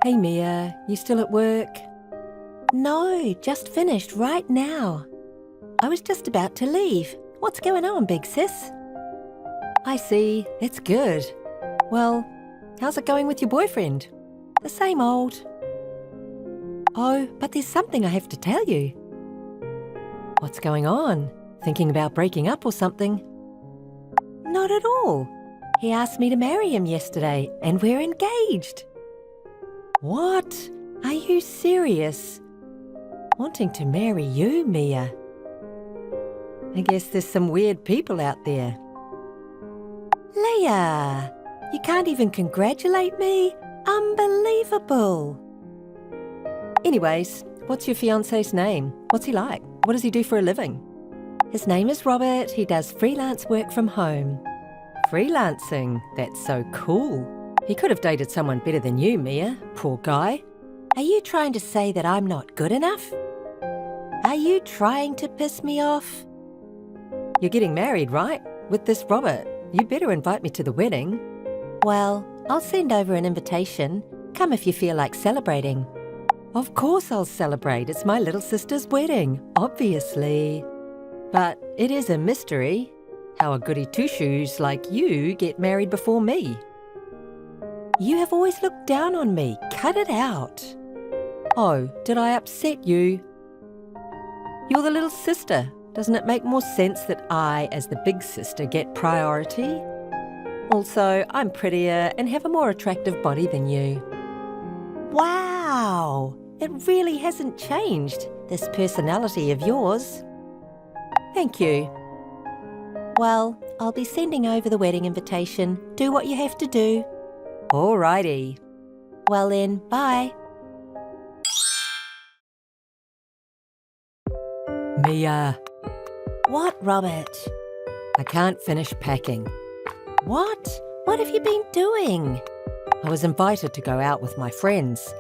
Hey Mia, you still at work? No, just finished right now. I was just about to leave. What's going on, big sis? I see, it's good. Well, how's it going with your boyfriend? The same old. Oh, but there's something I have to tell you. What's going on? Thinking about breaking up or something? Not at all. He asked me to marry him yesterday, and we're engaged. What? Are you serious? Wanting to marry you, Mia? I guess there's some weird people out there. Leah, you can't even congratulate me? Unbelievable. Anyways, what's your fiancé's name? What's he like? What does he do for a living? His name is Robert. He does freelance work from home. Freelancing? That's so cool. He could have dated someone better than you, Mia. Poor guy. Are you trying to say that I'm not good enough? Are you trying to piss me off? You're getting married, right? With this Robert. You better invite me to the wedding. Well, I'll send over an invitation. Come if you feel like celebrating. Of course I'll celebrate. It's my little sister's wedding, obviously. But it is a mystery how a goody two-shoes like you get married before me. You have always looked down on me. Cut it out. Oh, did I upset you? You're the little sister. Doesn't it make more sense that I, as the big sister, get priority? Also, I'm prettier and have a more attractive body than you. Wow! It really hasn't changed, this personality of yours. Thank you. Well, I'll be sending over the wedding invitation. Do what you have to do. Alrighty. Well then, bye. Mia. What, Robert? I can't finish packing. What? What have you been doing? I was invited to go out with my friends.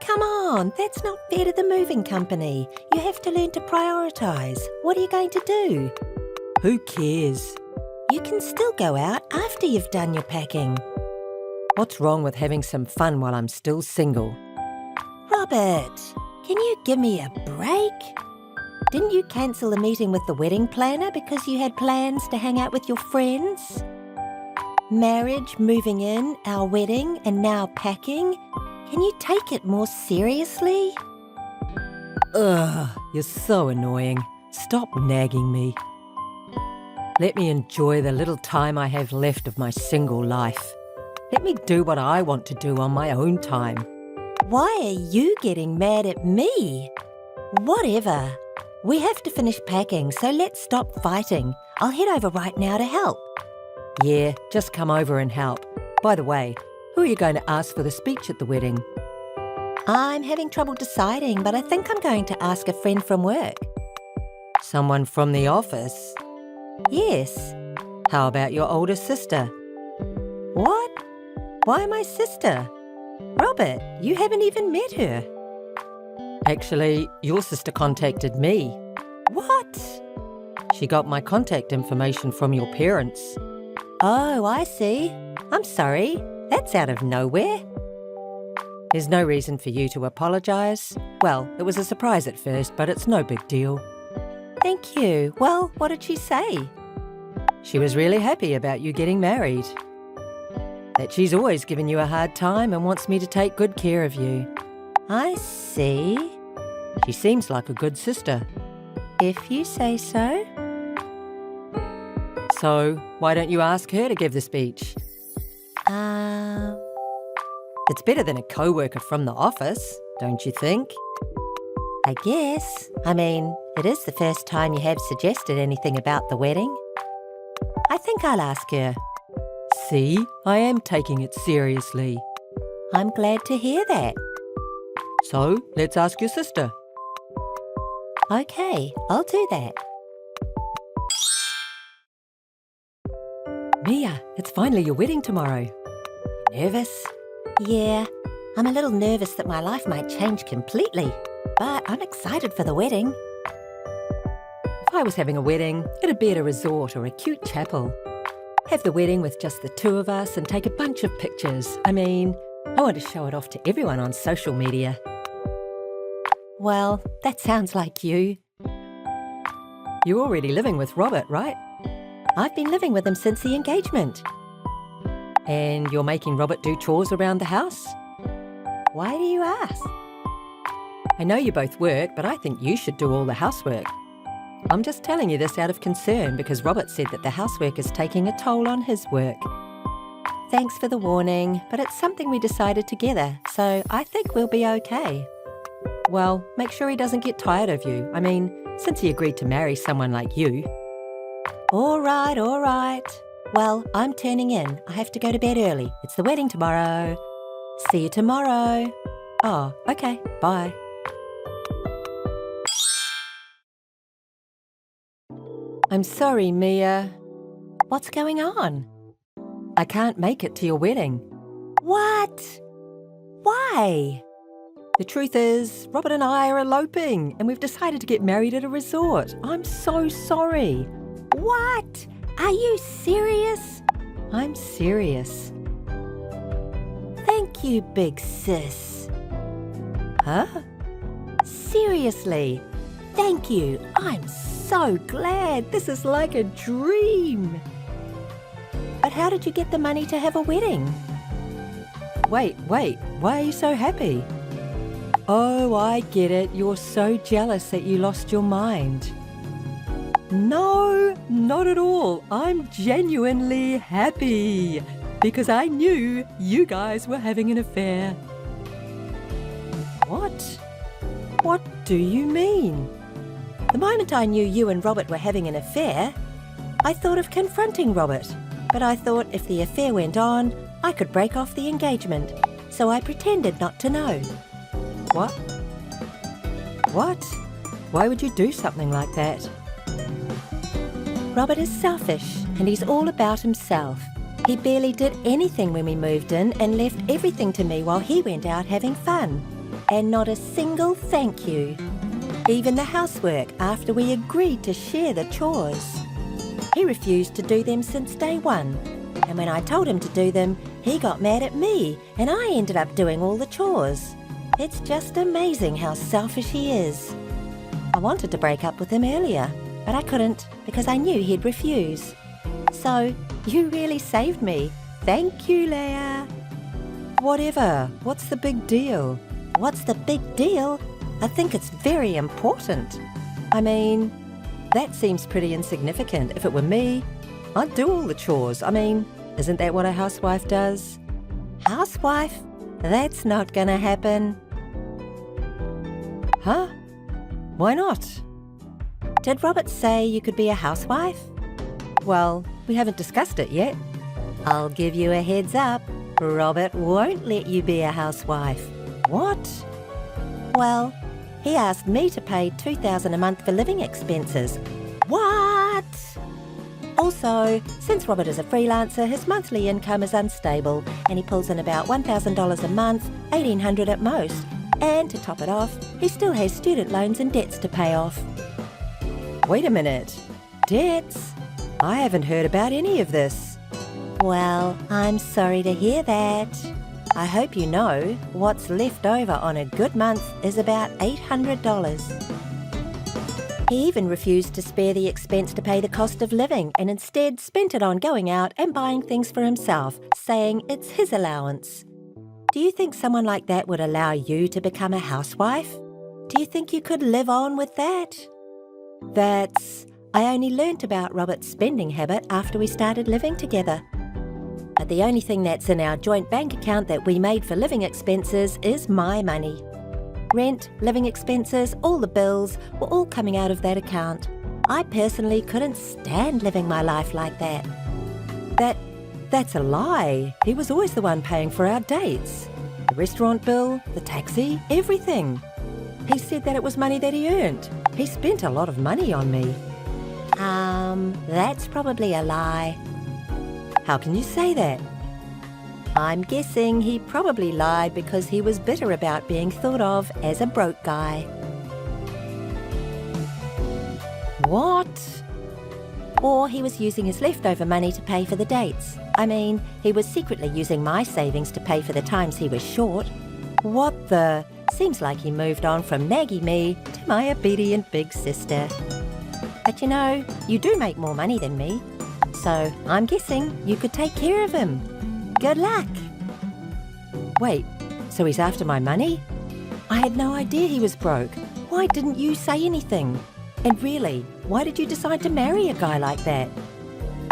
Come on, that's not fair to the moving company. You have to learn to prioritise. What are you going to do? Who cares? You can still go out after you've done your packing. What's wrong with having some fun while I'm still single? Robert, can you give me a break? Didn't you cancel the meeting with the wedding planner because you had plans to hang out with your friends? Marriage, moving in, our wedding, and now packing. Can you take it more seriously? Ugh, you're so annoying. Stop nagging me. Let me enjoy the little time I have left of my single life. Let me do what I want to do on my own time. Why are you getting mad at me? Whatever. We have to finish packing, so let's stop fighting. I'll head over right now to help. Yeah, just come over and help. By the way, who are you going to ask for the speech at the wedding? I'm having trouble deciding, but I think I'm going to ask a friend from work. Someone from the office? Yes. How about your older sister? What? Why my sister? Robert, you haven't even met her. Actually, your sister contacted me. What? She got my contact information from your parents. Oh, I see. I'm sorry. That's out of nowhere. There's no reason for you to apologise. Well, it was a surprise at first, but it's no big deal. Thank you. Well, what did she say? She was really happy about you getting married. That she's always given you a hard time and wants me to take good care of you. I see. She seems like a good sister. If you say so. So, why don't you ask her to give the speech? It's better than a co-worker from the office, don't you think? I guess. I mean, it is the first time you have suggested anything about the wedding. I think I'll ask her. See, I am taking it seriously. I'm glad to hear that. So, let's ask your sister. Okay, I'll do that. Mia, it's finally your wedding tomorrow. Nervous? Yeah, I'm a little nervous that my life might change completely, but I'm excited for the wedding. If I was having a wedding, it'd be at a resort or a cute chapel. Have the wedding with just the two of us and take a bunch of pictures. I mean, I want to show it off to everyone on social media. Well, that sounds like you. You're already living with Robert, right? I've been living with him since the engagement. And you're making Robert do chores around the house? Why do you ask? I know you both work, but I think you should do all the housework. I'm just telling you this out of concern because Robert said that the housework is taking a toll on his work. Thanks for the warning, but it's something we decided together, so I think we'll be okay. Well, make sure he doesn't get tired of you. I mean, since he agreed to marry someone like you. All right. Well, I'm turning in. I have to go to bed early. It's the wedding tomorrow. See you tomorrow. Oh, okay, bye. I'm sorry, Mia. What's going on? I can't make it to your wedding. What? Why? The truth is, Robert and I are eloping, and we've decided to get married at a resort. I'm so sorry. What? Are you serious? I'm serious. Thank you, big sis. Huh? Seriously, thank you. I'm so glad. This is like a dream. But how did you get the money to have a wedding? Wait, why are you so happy? Oh, I get it. You're so jealous that you lost your mind. No, not at all. I'm genuinely happy because I knew you guys were having an affair. What? What do you mean? The moment I knew you and Robert were having an affair, I thought of confronting Robert. But I thought if the affair went on, I could break off the engagement. So I pretended not to know. What? What? Why would you do something like that? Robert is selfish and he's all about himself. He barely did anything when we moved in and left everything to me while he went out having fun. And not a single thank you. Even the housework after we agreed to share the chores. He refused to do them since day one. And when I told him to do them, he got mad at me and I ended up doing all the chores. It's just amazing how selfish he is. I wanted to break up with him earlier, but I couldn't because I knew he'd refuse. So, you really saved me. Thank you, Leah. Whatever. What's the big deal? What's the big deal? I think it's very important. I mean, that seems pretty insignificant. If it were me, I'd do all the chores. I mean, isn't that what a housewife does? Housewife? That's not gonna happen. Huh? Why not? Did Robert say you could be a housewife? Well, we haven't discussed it yet. I'll give you a heads up. Robert won't let you be a housewife. What? Well, he asked me to pay $2,000 a month for living expenses. What? Also, since Robert is a freelancer, his monthly income is unstable and he pulls in about $1,000 a month, $1,800 at most. And to top it off, he still has student loans and debts to pay off. Wait a minute. Debts? I haven't heard about any of this. Well, I'm sorry to hear that. I hope you know what's left over on a good month is about $800. He even refused to spare the expense to pay the cost of living and instead spent it on going out and buying things for himself, saying it's his allowance. Do you think someone like that would allow you to become a housewife? Do you think you could live on with that? I only learnt about Robert's spending habit after we started living together. But the only thing that's in our joint bank account that we made for living expenses is my money. Rent, living expenses, all the bills were all coming out of that account. I personally couldn't stand living my life like that. That's a lie. He was always the one paying for our dates. The restaurant bill, the taxi, everything. He said that it was money that he earned. He spent a lot of money on me. That's probably a lie. How can you say that? I'm guessing he probably lied because he was bitter about being thought of as a broke guy. What? Or he was using his leftover money to pay for the dates. I mean, he was secretly using my savings to pay for the times he was short. What the? Seems like he moved on from naggy me to my obedient big sister. But you know, you do make more money than me, so I'm guessing you could take care of him. Good luck. Wait, so he's after my money? I had no idea he was broke. Why didn't you say anything? And really, why did you decide to marry a guy like that?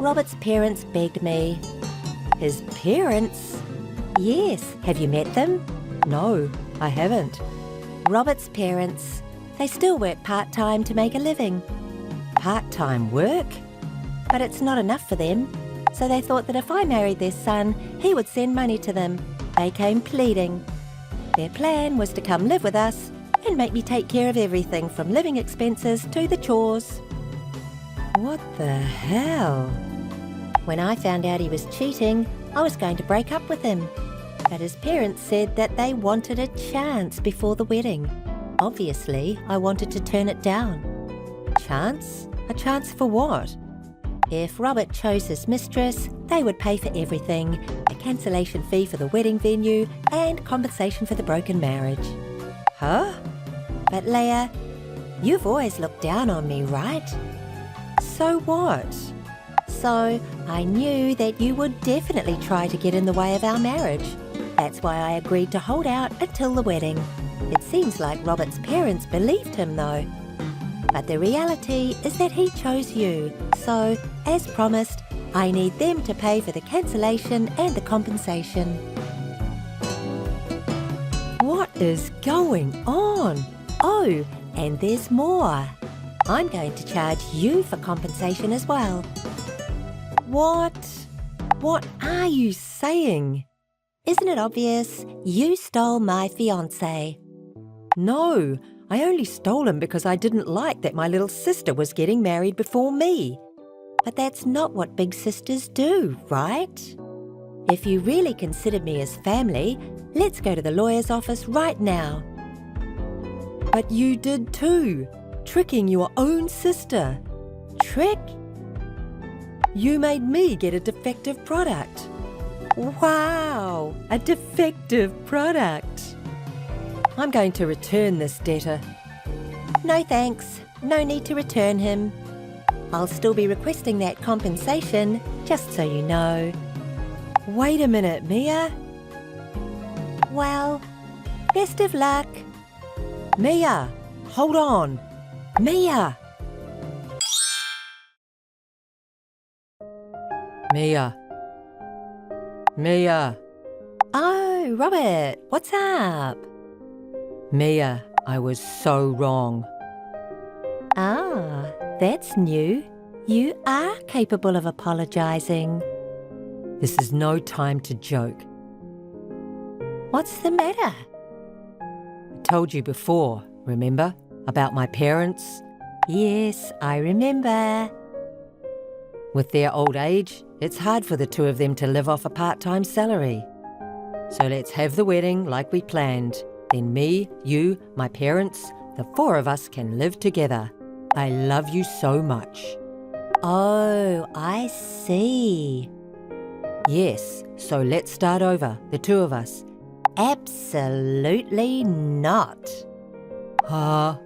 Robert's parents begged me. His parents? Yes, have you met them? No, I haven't. Robert's parents. They still work part-time to make a living. Part-time work? But it's not enough for them. So they thought that if I married their son, he would send money to them. They came pleading. Their plan was to come live with us and make me take care of everything from living expenses to the chores. What the hell? When I found out he was cheating, I was going to break up with him. But his parents said that they wanted a chance before the wedding. Obviously, I wanted to turn it down. Chance? A chance for what? If Robert chose his mistress, they would pay for everything, a cancellation fee for the wedding venue and compensation for the broken marriage. Huh? But Leah, you've always looked down on me, right? So what? So I knew that you would definitely try to get in the way of our marriage. That's why I agreed to hold out until the wedding. It seems like Robert's parents believed him though. But the reality is that he chose you. So, as promised, I need them to pay for the cancellation and the compensation. What is going on? Oh, and there's more. I'm going to charge you for compensation as well. What? What are you saying? Isn't it obvious? You stole my fiancé. No, I only stole him because I didn't like that my little sister was getting married before me. But that's not what big sisters do, right? If you really consider me as family, let's go to the lawyer's office right now. But you did too, tricking your own sister. Trick? You made me get a defective product. Wow, a defective product. I'm going to return this debtor. No thanks, no need to return him. I'll still be requesting that compensation, just so you know. Wait a minute, Mia. Well, best of luck. Mia, hold on. Mia. Mia. Mia. Oh, Robert, what's up? Mia, I was so wrong. Ah, that's new. You are capable of apologising. This is no time to joke. What's the matter? I told you before, remember, about my parents? Yes, I remember. With their old age, it's hard for the two of them to live off a part-time salary. So let's have the wedding like we planned. Then me, you, my parents, the four of us can live together. I love you so much. Oh, I see. Yes, so let's start over, the two of us. Absolutely not. Huh?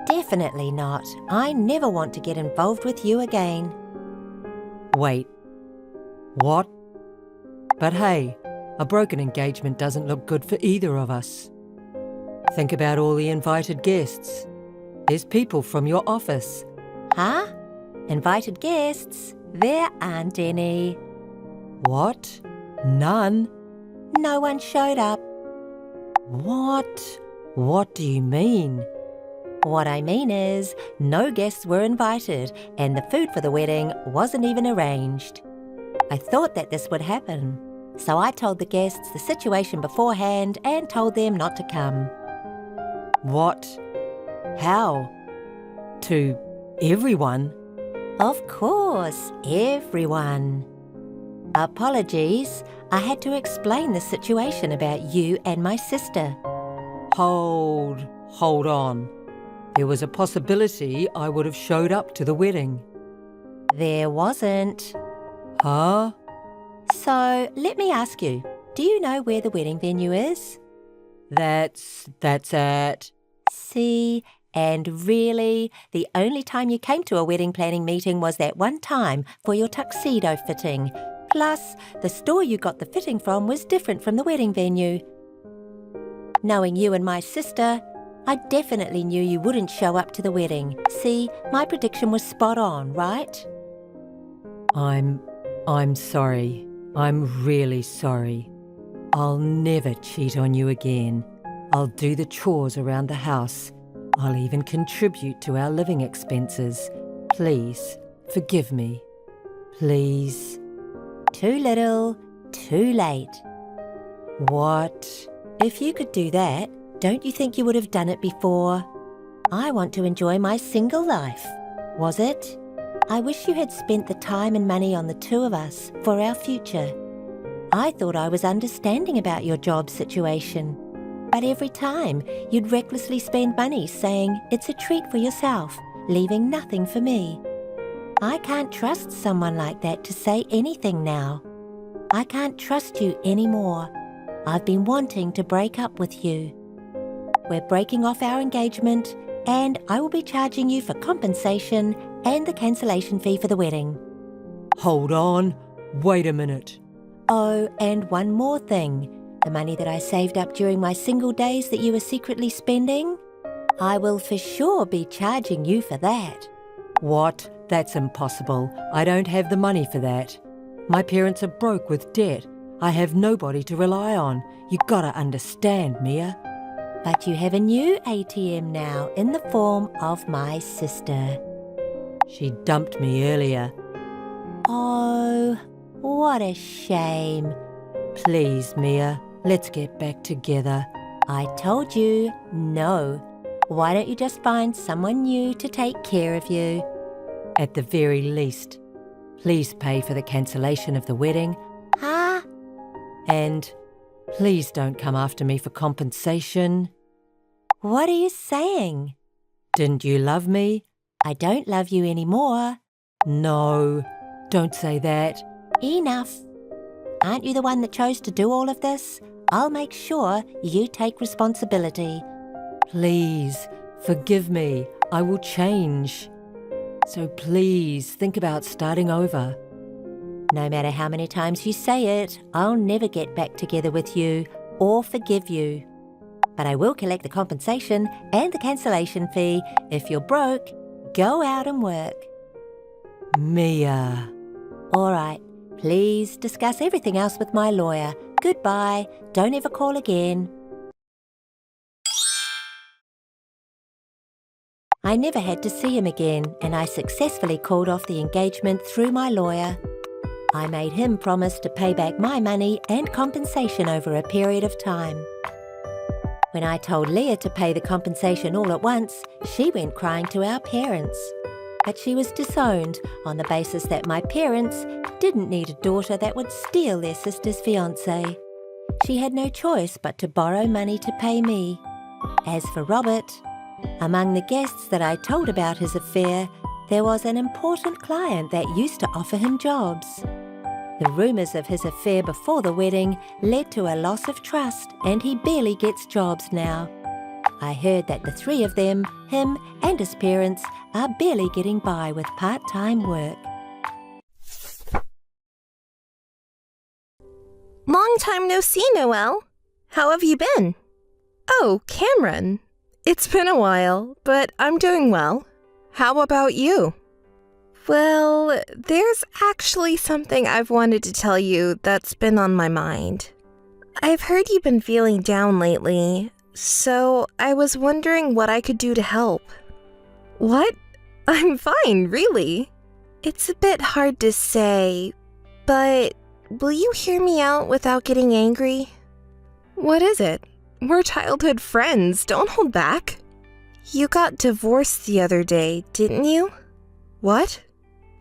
Definitely not. I never want to get involved with you again. Wait. What? But hey, a broken engagement doesn't look good for either of us. Think about all the invited guests. There's people from your office. Huh? Invited guests? There aren't any. What? None? No one showed up. What? What do you mean? What I mean is, no guests were invited, and the food for the wedding wasn't even arranged. I thought that this would happen, so I told the guests the situation beforehand and told them not to come. What? How? To everyone? Of course, everyone. Apologies, I had to explain the situation about you and my sister. Hold on. There was a possibility I would have showed up to the wedding. There wasn't. Huh? So, let me ask you, do you know where the wedding venue is? That's it. See, and really, the only time you came to a wedding planning meeting was that one time for your tuxedo fitting. Plus, the store you got the fitting from was different from the wedding venue. Knowing you and my sister, I definitely knew you wouldn't show up to the wedding. See, my prediction was spot on, right? I'm sorry. I'm really sorry. I'll never cheat on you again. I'll do the chores around the house. I'll even contribute to our living expenses. Please, forgive me. Please. Too little, too late. What? If you could do that, don't you think you would have done it before? I want to enjoy my single life. Was it? I wish you had spent the time and money on the two of us for our future. I thought I was understanding about your job situation. But every time, you'd recklessly spend money saying it's a treat for yourself, leaving nothing for me. I can't trust someone like that to say anything now. I can't trust you anymore. I've been wanting to break up with you. We're breaking off our engagement, and I will be charging you for compensation and the cancellation fee for the wedding. Hold on. Wait a minute. Oh, and one more thing. The money that I saved up during my single days that you were secretly spending, I will for sure be charging you for that. What? That's impossible. I don't have the money for that. My parents are broke with debt. I have nobody to rely on. You gotta understand, Mia. But you have a new ATM now in the form of my sister. She dumped me earlier. Oh, what a shame. Please, Mia, let's get back together. I told you, no. Why don't you just find someone new to take care of you? At the very least, please pay for the cancellation of the wedding. Huh? And please don't come after me for compensation. What are you saying? Didn't you love me? I don't love you anymore. No, don't say that. Enough. Aren't you the one that chose to do all of this? I'll make sure you take responsibility. Please, forgive me. I will change. So please think about starting over. No matter how many times you say it, I'll never get back together with you or forgive you. But I will collect the compensation and the cancellation fee. If you're broke, go out and work. Mia. All right. Please discuss everything else with my lawyer. Goodbye. Don't ever call again. I never had to see him again, and I successfully called off the engagement through my lawyer. I made him promise to pay back my money and compensation over a period of time. When I told Leah to pay the compensation all at once, she went crying to our parents. But she was disowned on the basis that my parents didn't need a daughter that would steal their sister's fiancé. She had no choice but to borrow money to pay me. As for Robert, among the guests that I told about his affair, there was an important client that used to offer him jobs. The rumours of his affair before the wedding led to a loss of trust, and he barely gets jobs now. I heard that the three of them, him and his parents, are barely getting by with part-time work. Long time no see, Noelle. How have you been? Oh, Cameron. It's been a while, but I'm doing well. How about you? Well, there's actually something I've wanted to tell you that's been on my mind. I've heard you've been feeling down lately, so I was wondering what I could do to help. What? I'm fine, really. It's a bit hard to say, but will you hear me out without getting angry? What is it? We're childhood friends, don't hold back. You got divorced the other day, didn't you? What?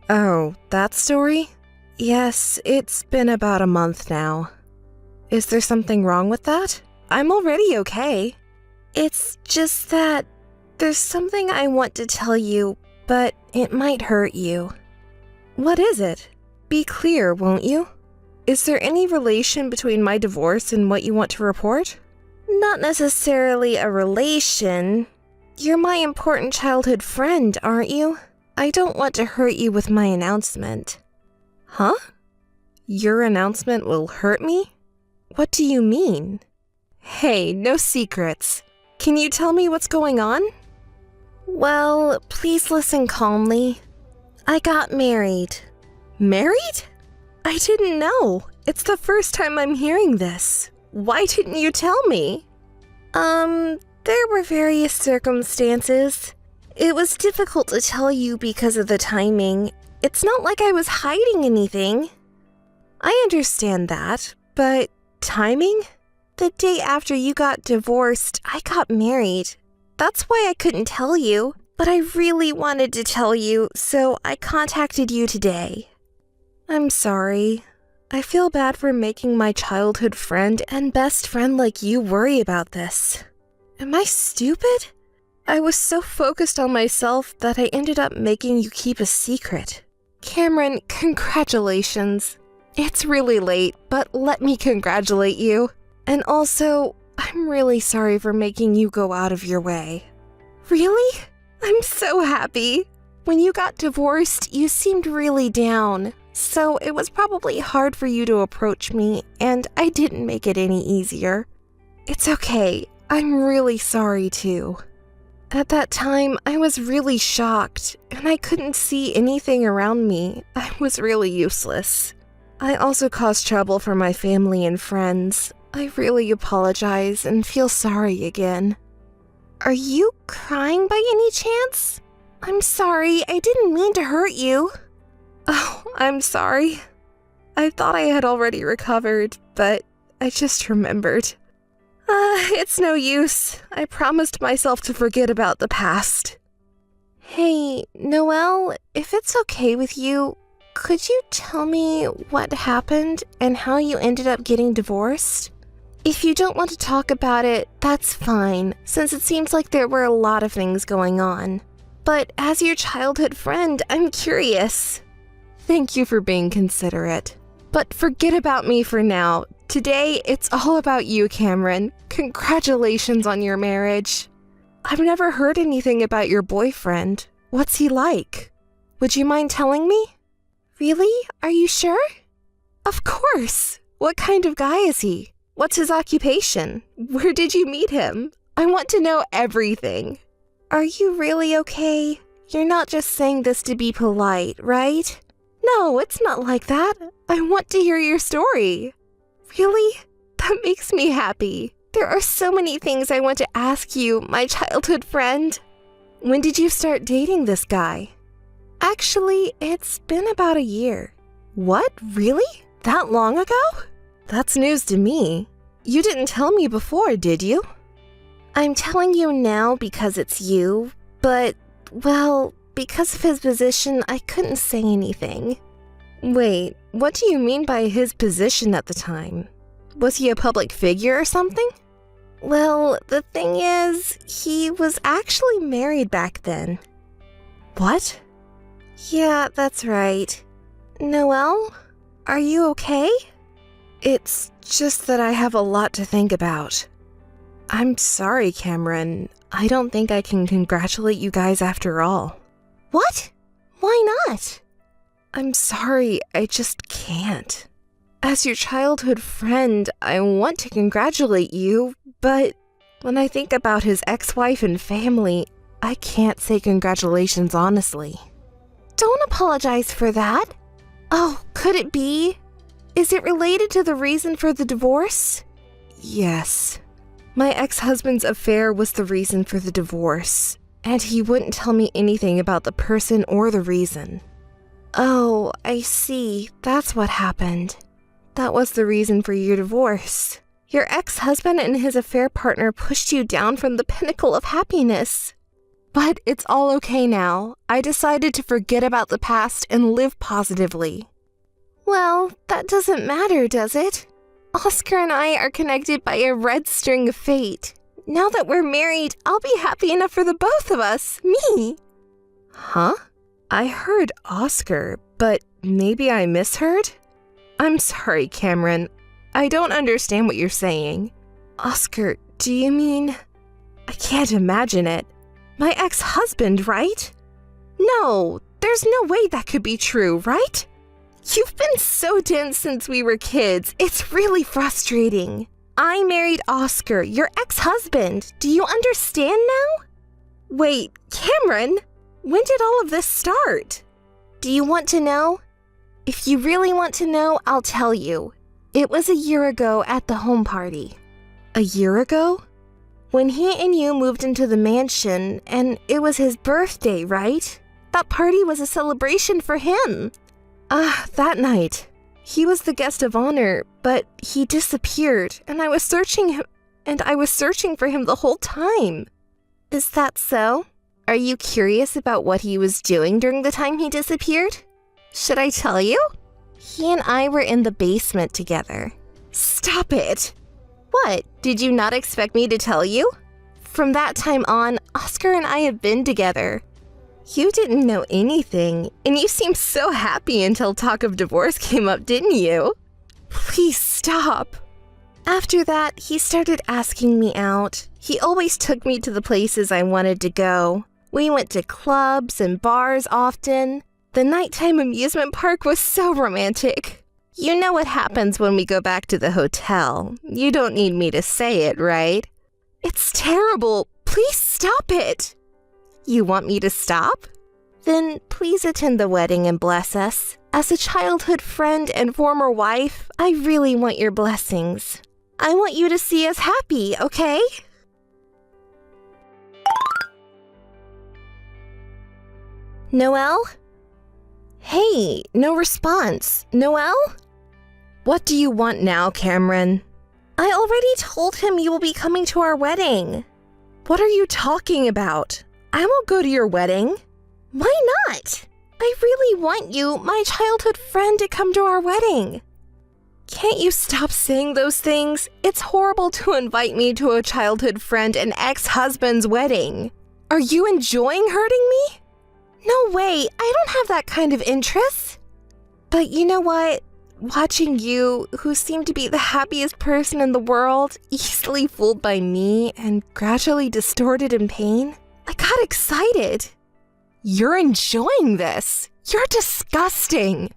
Oh, that story? Yes, it's been about a month now. Is there something wrong with that? I'm already okay. It's just that there's something I want to tell you, but it might hurt you. What is it? Be clear, won't you? Is there any relation between my divorce and what you want to report? Not necessarily a relation. You're my important childhood friend, aren't you? I don't want to hurt you with my announcement. Huh? Your announcement will hurt me? What do you mean? Hey, no secrets. Can you tell me what's going on? Well, please listen calmly. I got married. Married? I didn't know. It's the first time I'm hearing this. Why didn't you tell me? There were various circumstances. It was difficult to tell you because of the timing. It's not like I was hiding anything. I understand that, but timing? The day after you got divorced, I got married. That's why I couldn't tell you, but I really wanted to tell you, so I contacted you today. I'm sorry. I feel bad for making my childhood friend and best friend like you worry about this. Am I stupid? I was so focused on myself that I ended up making you keep a secret. Cameron, congratulations. It's really late, but let me congratulate you. And also, I'm really sorry for making you go out of your way. Really? I'm so happy. When you got divorced, you seemed really down. So it was probably hard for you to approach me, and I didn't make it any easier. It's okay. I'm really sorry too. At that time, I was really shocked, and I couldn't see anything around me. I was really useless. I also caused trouble for my family and friends. I really apologize and feel sorry again. Are you crying by any chance? I'm sorry, I didn't mean to hurt you. Oh, I'm sorry. I thought I had already recovered, but I just remembered. It's no use. I promised myself to forget about the past. Hey, Noelle, if it's okay with you, could you tell me what happened and how you ended up getting divorced? If you don't want to talk about it, that's fine, since it seems like there were a lot of things going on. But as your childhood friend, I'm curious. Thank you for being considerate. But forget about me for now. Today, it's all about you, Cameron. Congratulations on your marriage. I've never heard anything about your boyfriend. What's he like? Would you mind telling me? Really? Are you sure? Of course. What kind of guy is he? What's his occupation? Where did you meet him? I want to know everything. Are you really okay? You're not just saying this to be polite, right? No, it's not like that. I want to hear your story. Really? That makes me happy. There are so many things I want to ask you, my childhood friend. When did you start dating this guy? Actually, it's been about a year. What? Really? That long ago? That's news to me. You didn't tell me before, did you? I'm telling you now because it's you, but, well, because of his position, I couldn't say anything. Wait, what do you mean by his position at the time? Was he a public figure or something? Well, the thing is, he was actually married back then. What? Yeah, that's right. Noelle, are you okay? It's just that I have a lot to think about. I'm sorry, Cameron. I don't think I can congratulate you guys after all. What? Why not? I'm sorry, I just can't. As your childhood friend, I want to congratulate you, but when I think about his ex-wife and family, I can't say congratulations honestly. Don't apologize for that. Oh, could it be? Is it related to the reason for the divorce? Yes. My ex-husband's affair was the reason for the divorce, and he wouldn't tell me anything about the person or the reason. Oh, I see. That's what happened. That was the reason for your divorce. Your ex-husband and his affair partner pushed you down from the pinnacle of happiness. But it's all okay now. I decided to forget about the past and live positively. Well, that doesn't matter, does it? Oscar and I are connected by a red string of fate. Now that we're married, I'll be happy enough for the both of us. Me. Huh? I heard Oscar, but maybe I misheard? I'm sorry, Cameron. I don't understand what you're saying. Oscar, do you mean... I can't imagine it. My ex-husband, right? No, there's no way that could be true, right? You've been so dense since we were kids. It's really frustrating. I married Oscar, your ex-husband. Do you understand now? Wait, Cameron, when did all of this start? Do you want to know? If you really want to know, I'll tell you. It was a year ago at the home party. A year ago? When he and you moved into the mansion, and it was his birthday, right? That party was a celebration for him. That night. He was the guest of honor, but he disappeared, and I was searching for him the whole time. Is that so? Are you curious about what he was doing during the time he disappeared? Should I tell you? He and I were in the basement together. Stop it! What, did you not expect me to tell you? From that time on, Oscar and I have been together. You didn't know anything, and you seemed so happy until talk of divorce came up, didn't you? Please stop. After that, he started asking me out. He always took me to the places I wanted to go. We went to clubs and bars often. The nighttime amusement park was so romantic. You know what happens when we go back to the hotel. You don't need me to say it, right? It's terrible. Please stop it. You want me to stop? Then please attend the wedding and bless us. As a childhood friend and former wife, I really want your blessings. I want you to see us happy, okay? Noelle? Hey, no response. Noelle? What do you want now, Cameron? I already told him you will be coming to our wedding. What are you talking about? I won't go to your wedding. Why not? I really want you, my childhood friend, to come to our wedding. Can't you stop saying those things? It's horrible to invite me to a childhood friend and ex-husband's wedding. Are you enjoying hurting me? No way, I don't have that kind of interest. But you know what? Watching you, who seem to be the happiest person in the world, easily fooled by me and gradually distorted in pain, I got excited. You're enjoying this. You're disgusting.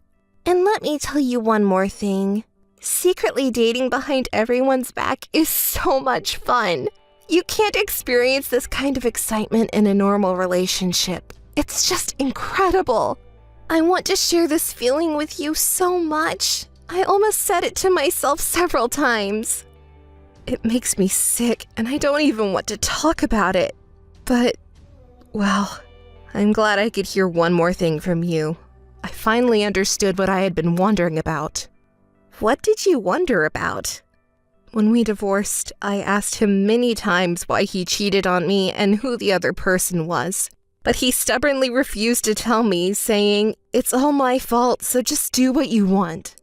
And let me tell you one more thing. Secretly dating behind everyone's back is so much fun. You can't experience this kind of excitement in a normal relationship. It's just incredible. I want to share this feeling with you so much. I almost said it to myself several times. It makes me sick, and I don't even want to talk about it. But, well, I'm glad I could hear one more thing from you. I finally understood what I had been wondering about. What did you wonder about? When we divorced, I asked him many times why he cheated on me and who the other person was. But he stubbornly refused to tell me, saying, "It's all my fault, so just do what you want."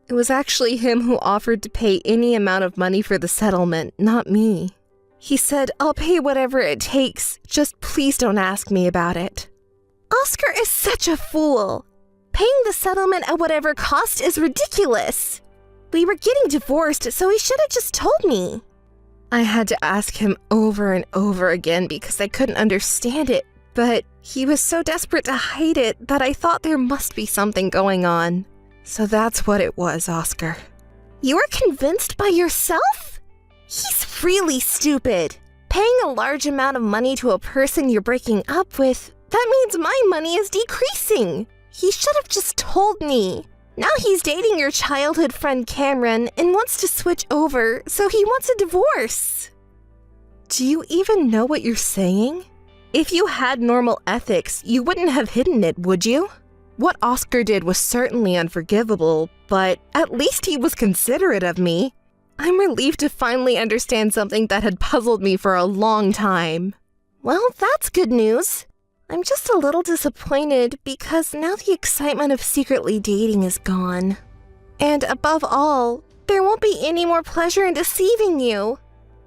It was actually him who offered to pay any amount of money for the settlement, not me. He said, "I'll pay whatever it takes, just please don't ask me about it." Oscar is such a fool. Paying the settlement at whatever cost is ridiculous. We were getting divorced, so he should have just told me. I had to ask him over and over again because I couldn't understand it, but he was so desperate to hide it that I thought there must be something going on. So that's what it was, Oscar. You were convinced by yourself? He's really stupid. Paying a large amount of money to a person you're breaking up with, that means my money is decreasing. He should have just told me. Now he's dating your childhood friend Cameron and wants to switch over, so he wants a divorce. Do you even know what you're saying? If you had normal ethics, you wouldn't have hidden it, would you? What Oscar did was certainly unforgivable, but at least he was considerate of me. I'm relieved to finally understand something that had puzzled me for a long time. Well, that's good news. I'm just a little disappointed because now the excitement of secretly dating is gone. And above all, there won't be any more pleasure in deceiving you.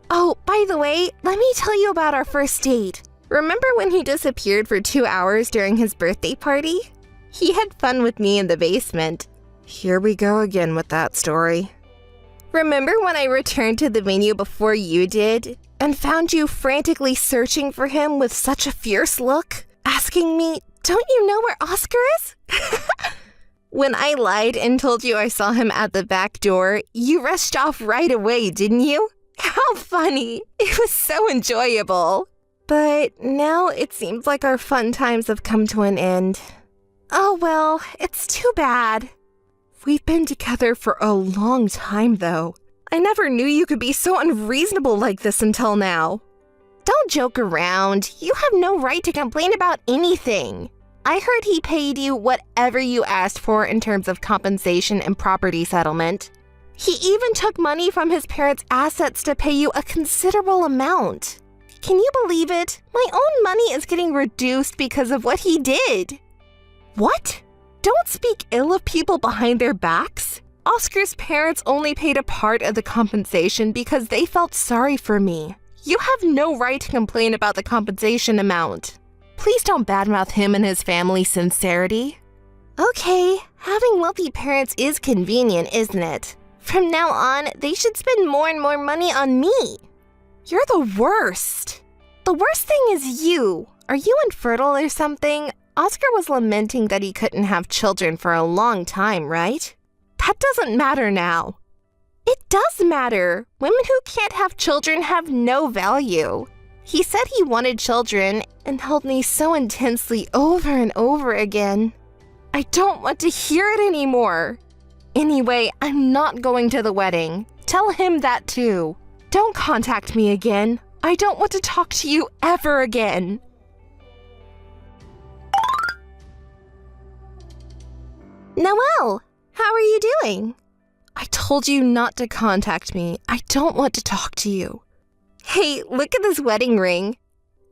Oh, by the way, let me tell you about our first date. Remember when he disappeared for 2 hours during his birthday party? He had fun with me in the basement. Here we go again with that story. Remember when I returned to the venue before you did and found you frantically searching for him with such a fierce look, asking me, "Don't you know where Oscar is?" When I lied and told you I saw him at the back door, you rushed off right away, didn't you? How funny. It was so enjoyable. But now it seems like our fun times have come to an end. Oh well, it's too bad. We've been together for a long time, though. I never knew you could be so unreasonable like this until now. Don't joke around. You have no right to complain about anything. I heard he paid you whatever you asked for in terms of compensation and property settlement. He even took money from his parents' assets to pay you a considerable amount. Can you believe it? My own money is getting reduced because of what he did. What? Don't speak ill of people behind their backs. Oscar's parents only paid a part of the compensation because they felt sorry for me. You have no right to complain about the compensation amount. Please don't badmouth him and his family's sincerity. Okay, having wealthy parents is convenient, isn't it? From now on, they should spend more and more money on me. You're the worst. The worst thing is you. Are you infertile or something? Oscar was lamenting that he couldn't have children for a long time, right? That doesn't matter now. It does matter. Women who can't have children have no value. He said he wanted children and held me so intensely over and over again. I don't want to hear it anymore. Anyway, I'm not going to the wedding. Tell him that too. Don't contact me again. I don't want to talk to you ever again. Noelle, how are you doing? I told you not to contact me. I don't want to talk to you. Hey, look at this wedding ring.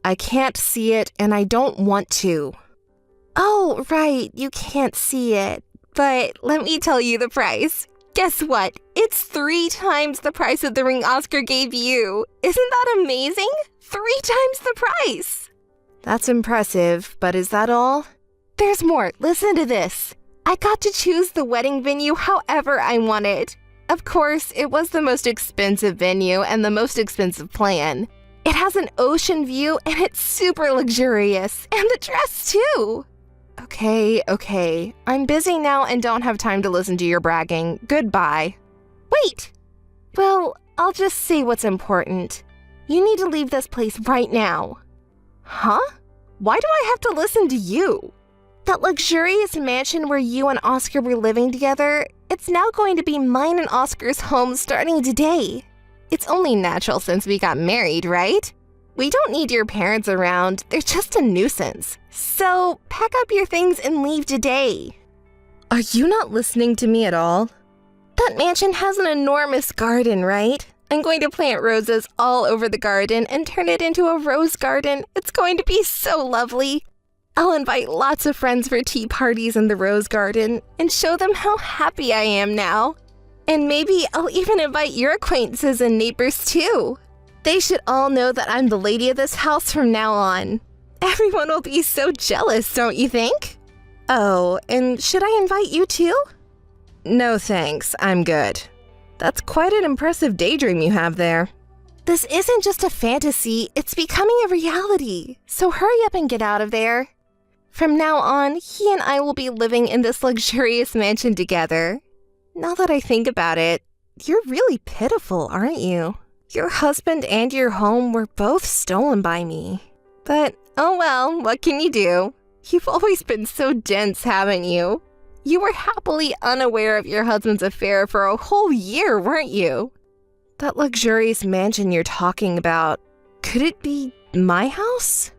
I can't see it and I don't want to. Oh, right, you can't see it. But let me tell you the price. Guess what? It's 3 times the price of the ring Oscar gave you. Isn't that amazing? 3 times the price. That's impressive, but is that all? There's more. Listen to this. I got to choose the wedding venue however I wanted. Of course, it was the most expensive venue and the most expensive plan. It has an ocean view and it's super luxurious. And the dress too. Okay. I'm busy now and don't have time to listen to your bragging. Goodbye. Wait! Well, I'll just say what's important. You need to leave this place right now. Huh? Why do I have to listen to you? That luxurious mansion where you and Oscar were living together, it's now going to be mine and Oscar's home starting today. It's only natural since we got married, right? We don't need your parents around. They're just a nuisance. So, pack up your things and leave today. Are you not listening to me at all? That mansion has an enormous garden, right? I'm going to plant roses all over the garden and turn it into a rose garden. It's going to be so lovely. I'll invite lots of friends for tea parties in the rose garden and show them how happy I am now. And maybe I'll even invite your acquaintances and neighbors too. They should all know that I'm the lady of this house from now on. Everyone will be so jealous, don't you think? Oh, and should I invite you too? No thanks, I'm good. That's quite an impressive daydream you have there. This isn't just a fantasy, it's becoming a reality. So hurry up and get out of there. From now on, he and I will be living in this luxurious mansion together. Now that I think about it, you're really pitiful, aren't you? Your husband and your home were both stolen by me. But, oh well, what can you do? You've always been so dense, haven't you? You were happily unaware of your husband's affair for a whole year, weren't you? That luxurious mansion you're talking about, could it be my house?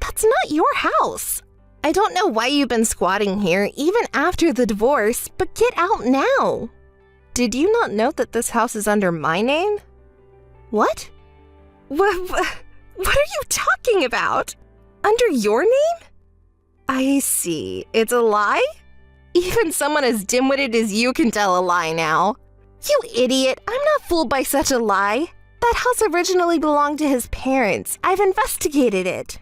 That's not your house. I don't know why you've been squatting here even after the divorce, but get out now. Did you not know that this house is under my name? What? What are you talking about? Under your name? I see. It's a lie? Even someone as dim-witted as you can tell a lie now. You idiot, I'm not fooled by such a lie. That house originally belonged to his parents. I've investigated it.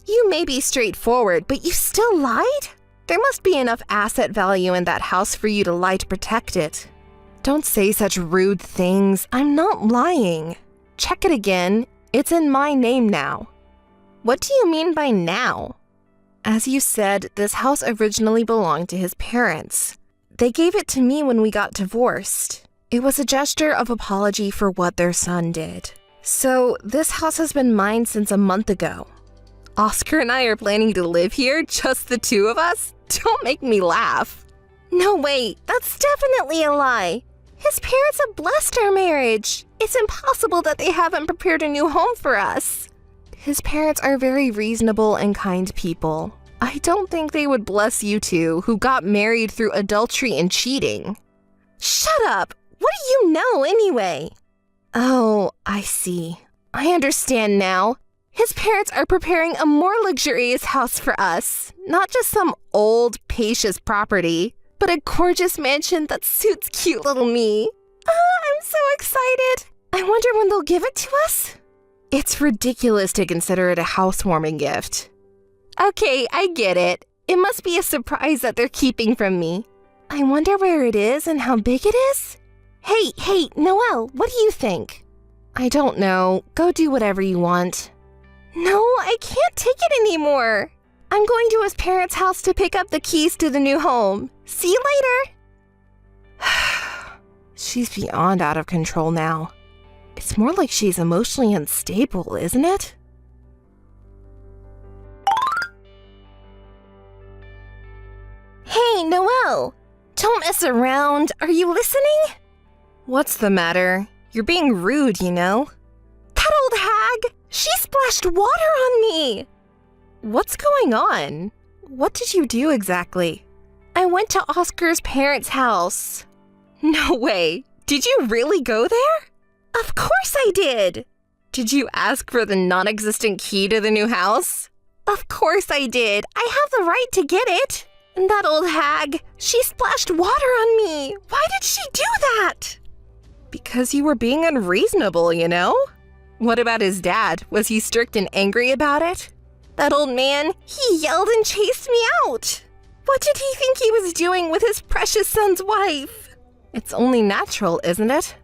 You may be straightforward, but you still lied? There must be enough asset value in that house for you to lie to protect it. Don't say such rude things. I'm not lying. Check it again. It's in my name now. What do you mean by now? As you said, this house originally belonged to his parents. They gave it to me when we got divorced. It was a gesture of apology for what their son did. So this house has been mine since a month ago. Oscar and I are planning to live here, just the two of us? Don't make me laugh. No, wait, that's definitely a lie. His parents have blessed our marriage. It's impossible that they haven't prepared a new home for us. His parents are very reasonable and kind people. I don't think they would bless you two, who got married through adultery and cheating. Shut up! What do you know anyway? Oh, I see. I understand now. His parents are preparing a more luxurious house for us. Not just some old, spacious property, but a gorgeous mansion that suits cute little me. I'm so excited. I wonder when they'll give it to us? It's ridiculous to consider it a housewarming gift. Okay, I get it. It must be a surprise that they're keeping from me. I wonder where it is and how big it is? Hey, Noelle, what do you think? I don't know. Go do whatever you want. No, I can't take it anymore. I'm going to his parents' house to pick up the keys to the new home. See you later. She's beyond out of control now. It's more like she's emotionally unstable, isn't it? Hey, Noelle! Don't mess around. Are you listening? What's the matter? You're being rude, you know. That old hag! She splashed water on me! What's going on? What did you do exactly? I went to Oscar's parents' house. No way! Did you really go there? Of course I did! Did you ask for the non-existent key to the new house? Of course I did! I have the right to get it! And that old hag, she splashed water on me! Why did she do that? Because you were being unreasonable, you know? What about his dad? Was he strict and angry about it? That old man, he yelled and chased me out! What did he think he was doing with his precious son's wife? It's only natural, isn't it?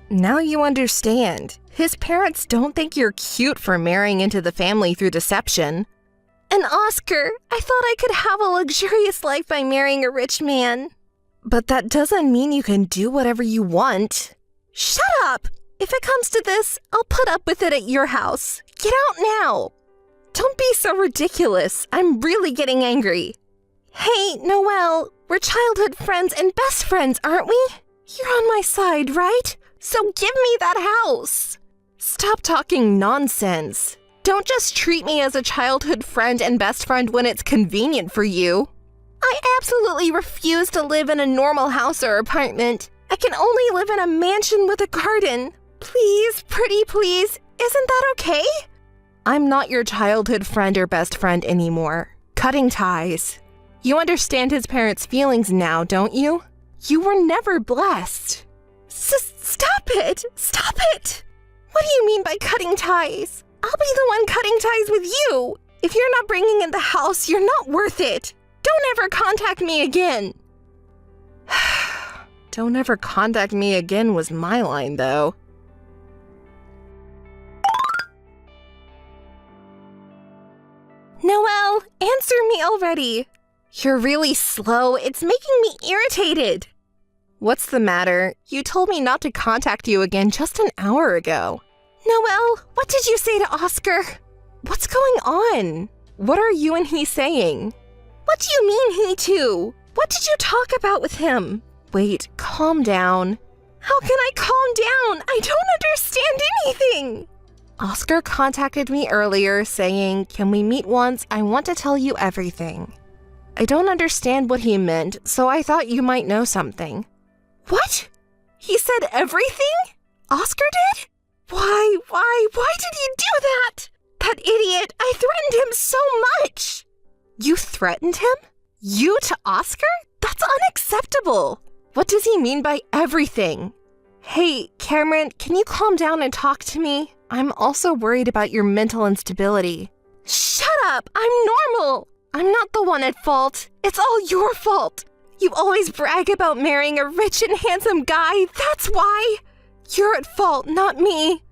Now you understand. His parents don't think you're cute for marrying into the family through deception. And Oscar, I thought I could have a luxurious life by marrying a rich man. But that doesn't mean you can do whatever you want. Shut up! If it comes to this, I'll put up with it at your house. Get out now! Don't be so ridiculous. I'm really getting angry. Hey, Noelle, we're childhood friends and best friends, aren't we? You're on my side, right? So give me that house. Stop talking nonsense. Don't just treat me as a childhood friend and best friend when it's convenient for you. I absolutely refuse to live in a normal house or apartment. I can only live in a mansion with a garden. Please, pretty please, isn't that okay? I'm not your childhood friend or best friend anymore. Cutting ties. You understand his parents' feelings now, don't you? You were never blessed. Stop it! Stop it! What do you mean by cutting ties? I'll be the one cutting ties with you. If you're not bringing in the house, you're not worth it. Don't ever contact me again. Don't ever contact me again was my line, though. Noelle, answer me already. You're really slow. It's making me irritated. What's the matter? You told me not to contact you again just an hour ago. Noelle, what did you say to Oscar? What's going on? What are you and he saying? What do you mean, he too? What did you talk about with him? Wait, calm down. How can I calm down? I don't understand anything. Oscar contacted me earlier saying, "Can we meet once? I want to tell you everything." I don't understand what he meant, so I thought you might know something. What? He said everything? Oscar did? Why did he do that? That idiot, I threatened him so much. You threatened him? You to Oscar? That's unacceptable. What does he mean by everything? Hey, Cameron, can you calm down and talk to me? I'm also worried about your mental instability. Shut up! I'm normal! I'm not the one at fault. It's all your fault. You always brag about marrying a rich and handsome guy. That's why. You're at fault, not me.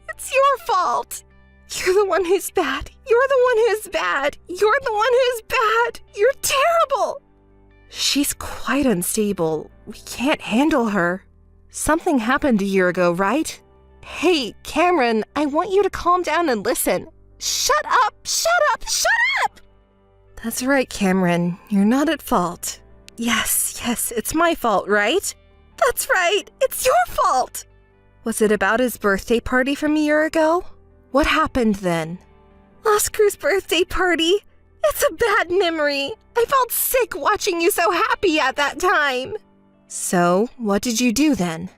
It's your fault. You're the one who's bad. You're the one who's bad. You're the one who's bad. You're terrible. She's quite unstable. We can't handle her. Something happened a year ago, right? Hey, Cameron, I want you to calm down and listen. Shut up! Shut up! Shut up! That's right, Cameron. You're not at fault. Yes, it's my fault, right? That's right. It's your fault. Was it about his birthday party from a year ago? What happened then? Oscar's birthday party? It's a bad memory. I felt sick watching you so happy at that time. So, what did you do then?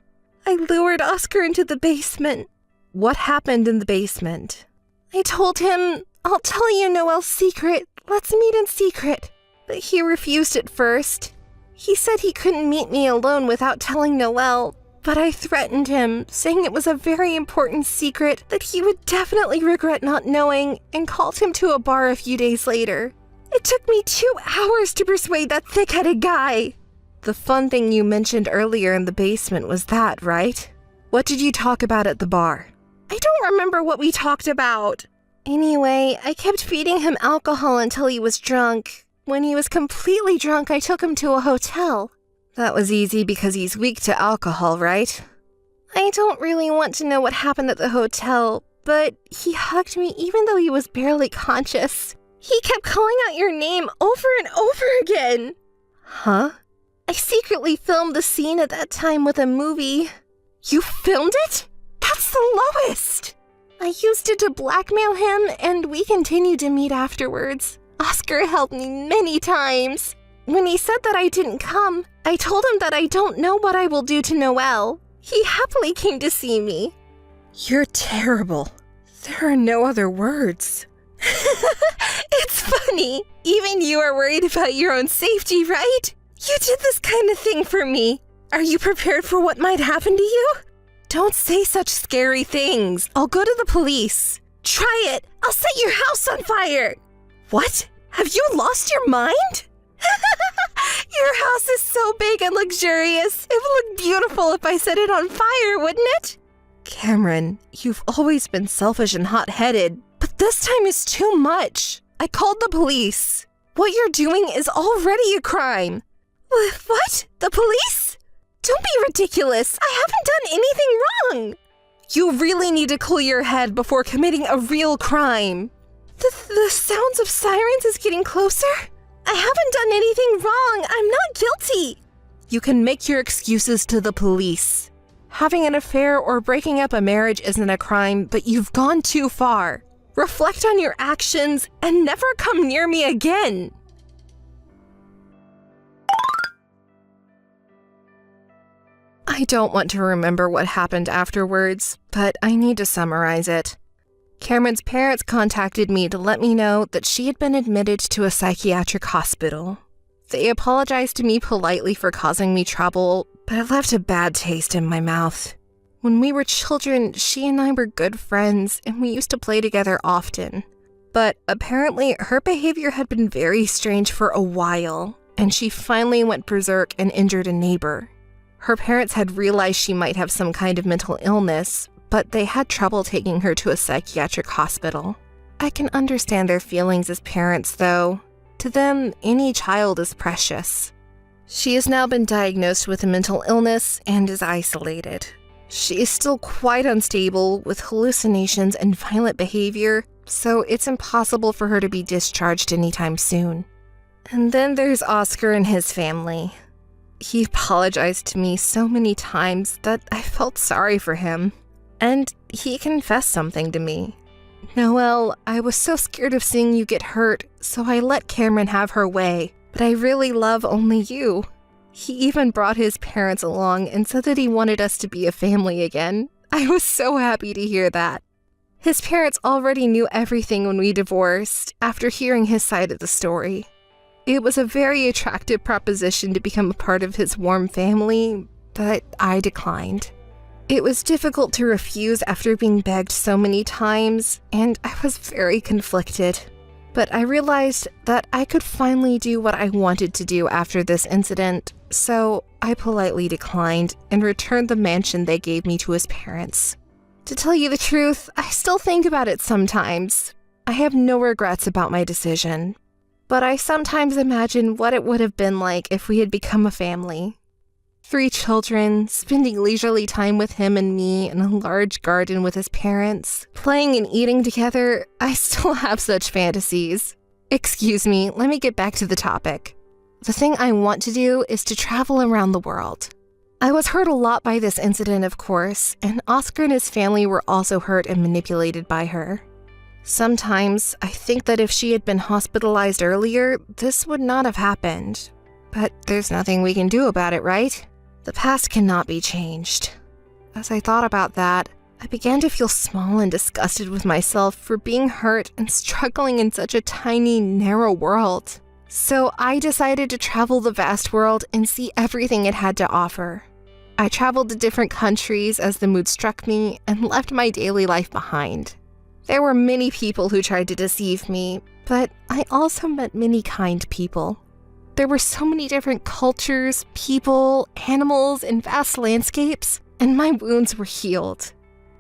I lured Oscar into the basement. What happened in the basement? I told him, I'll tell you Noelle's secret. Let's meet in secret. But he refused at first. He said he couldn't meet me alone without telling Noelle, but I threatened him, saying it was a very important secret that he would definitely regret not knowing, and called him to a bar a few days later. It took me 2 hours to persuade that thick-headed guy. The fun thing you mentioned earlier in the basement was that, right? What did you talk about at the bar? I don't remember what we talked about. Anyway, I kept feeding him alcohol until he was drunk. When he was completely drunk, I took him to a hotel. That was easy because he's weak to alcohol, right? I don't really want to know what happened at the hotel, but he hugged me even though he was barely conscious. He kept calling out your name over and over again. Huh? I secretly filmed the scene at that time with a movie. You filmed it? That's the lowest! I used it to blackmail him, and we continued to meet afterwards. Oscar helped me many times. When he said that I didn't come, I told him that I don't know what I will do to Noelle. He happily came to see me. You're terrible. There are no other words. It's funny. Even you are worried about your own safety, right? You did this kind of thing for me. Are you prepared for what might happen to you? Don't say such scary things. I'll go to the police. Try it. I'll set your house on fire. What? Have you lost your mind? Your house is so big and luxurious. It would look beautiful if I set it on fire, wouldn't it? Cameron, you've always been selfish and hot-headed, but this time is too much. I called the police. What you're doing is already a crime. What? The police? Don't be ridiculous. I haven't done anything wrong. You really need to cool your head before committing a real crime. The sounds of sirens is getting closer. I haven't done anything wrong. I'm not guilty. You can make your excuses to the police. Having an affair or breaking up a marriage isn't a crime, but you've gone too far. Reflect on your actions and never come near me again. I don't want to remember what happened afterwards, but I need to summarize it. Cameron's parents contacted me to let me know that she had been admitted to a psychiatric hospital. They apologized to me politely for causing me trouble, but it left a bad taste in my mouth. When we were children, she and I were good friends, and we used to play together often. But apparently, her behavior had been very strange for a while, and she finally went berserk and injured a neighbor. Her parents had realized she might have some kind of mental illness, but they had trouble taking her to a psychiatric hospital. I can understand their feelings as parents, though. To them, any child is precious. She has now been diagnosed with a mental illness and is isolated. She is still quite unstable with hallucinations and violent behavior, so it's impossible for her to be discharged anytime soon. And then there's Oscar and his family. He apologized to me so many times that I felt sorry for him. And he confessed something to me. Noelle, I was so scared of seeing you get hurt, so I let Cameron have her way, but I really love only you. He even brought his parents along and said that he wanted us to be a family again. I was so happy to hear that. His parents already knew everything when we divorced, after hearing his side of the story. It was a very attractive proposition to become a part of his warm family, but I declined. It was difficult to refuse after being begged so many times, and I was very conflicted. But I realized that I could finally do what I wanted to do after this incident, so I politely declined and returned the mansion they gave me to his parents. To tell you the truth, I still think about it sometimes. I have no regrets about my decision, but I sometimes imagine what it would have been like if we had become a family. 3 children, spending leisurely time with him and me in a large garden with his parents, playing and eating together. I still have such fantasies. Excuse me, let me get back to the topic. The thing I want to do is to travel around the world. I was hurt a lot by this incident, of course, and Oscar and his family were also hurt and manipulated by her. Sometimes I think that if she had been hospitalized earlier, this would not have happened. But there's nothing we can do about it, right? The past cannot be changed. As I thought about that, I began to feel small and disgusted with myself for being hurt and struggling in such a tiny, narrow world. So I decided to travel the vast world and see everything it had to offer. I traveled to different countries as the mood struck me and left my daily life behind. There were many people who tried to deceive me, but I also met many kind people. There were so many different cultures, people, animals, and vast landscapes, and my wounds were healed.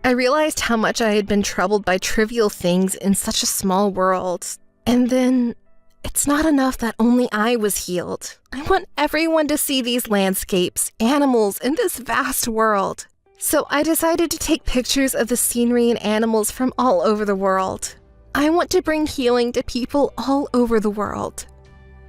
I realized how much I had been troubled by trivial things in such a small world, and then it's not enough that only I was healed. I want everyone to see these landscapes, animals, and this vast world. So I decided to take pictures of the scenery and animals from all over the world. I want to bring healing to people all over the world.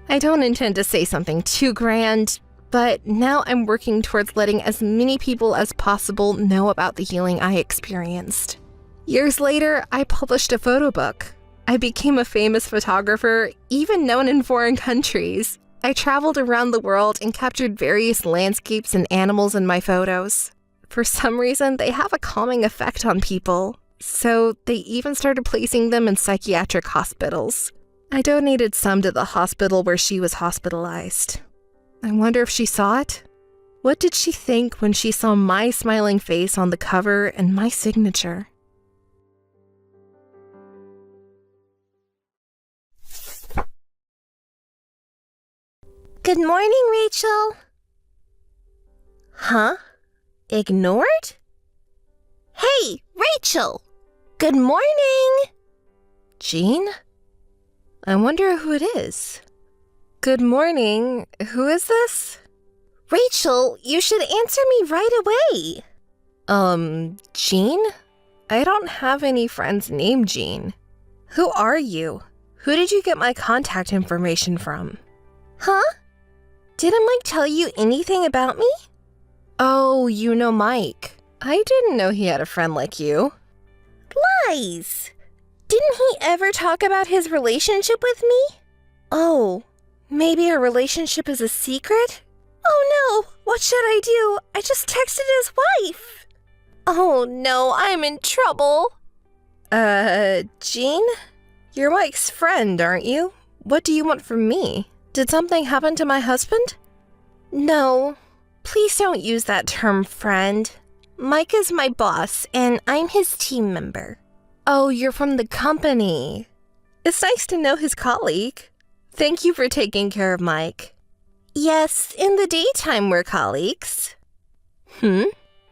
I don't intend to say something too grand, but now I'm working towards letting as many people as possible know about the healing I experienced. Years later, I published a photo book. I became a famous photographer, even known in foreign countries. I traveled around the world and captured various landscapes and animals in my photos. For some reason, they have a calming effect on people, so they even started placing them in psychiatric hospitals. I donated some to the hospital where she was hospitalized. I wonder if she saw it? What did she think when she saw my smiling face on the cover and my signature? Good morning, Rachel. Huh? Ignored? Hey, Rachel! Good morning! Jean? I wonder who it is. Good morning. Who is this? Rachel, you should answer me right away. Jean? I don't have any friends named Jean. Who are you? Who did you get my contact information from? Huh? Didn't Mike tell you anything about me? Oh, you know Mike. I didn't know he had a friend like you. Lies! Didn't he ever talk about his relationship with me? Oh, maybe our relationship is a secret? Oh no, what should I do? I just texted his wife. Oh no, I'm in trouble. Jean? You're Mike's friend, aren't you? What do you want from me? Did something happen to my husband? No, please don't use that term, friend. Mike is my boss, and I'm his team member. Oh, you're from the company. It's nice to know his colleague. Thank you for taking care of Mike. Yes, in the daytime we're colleagues.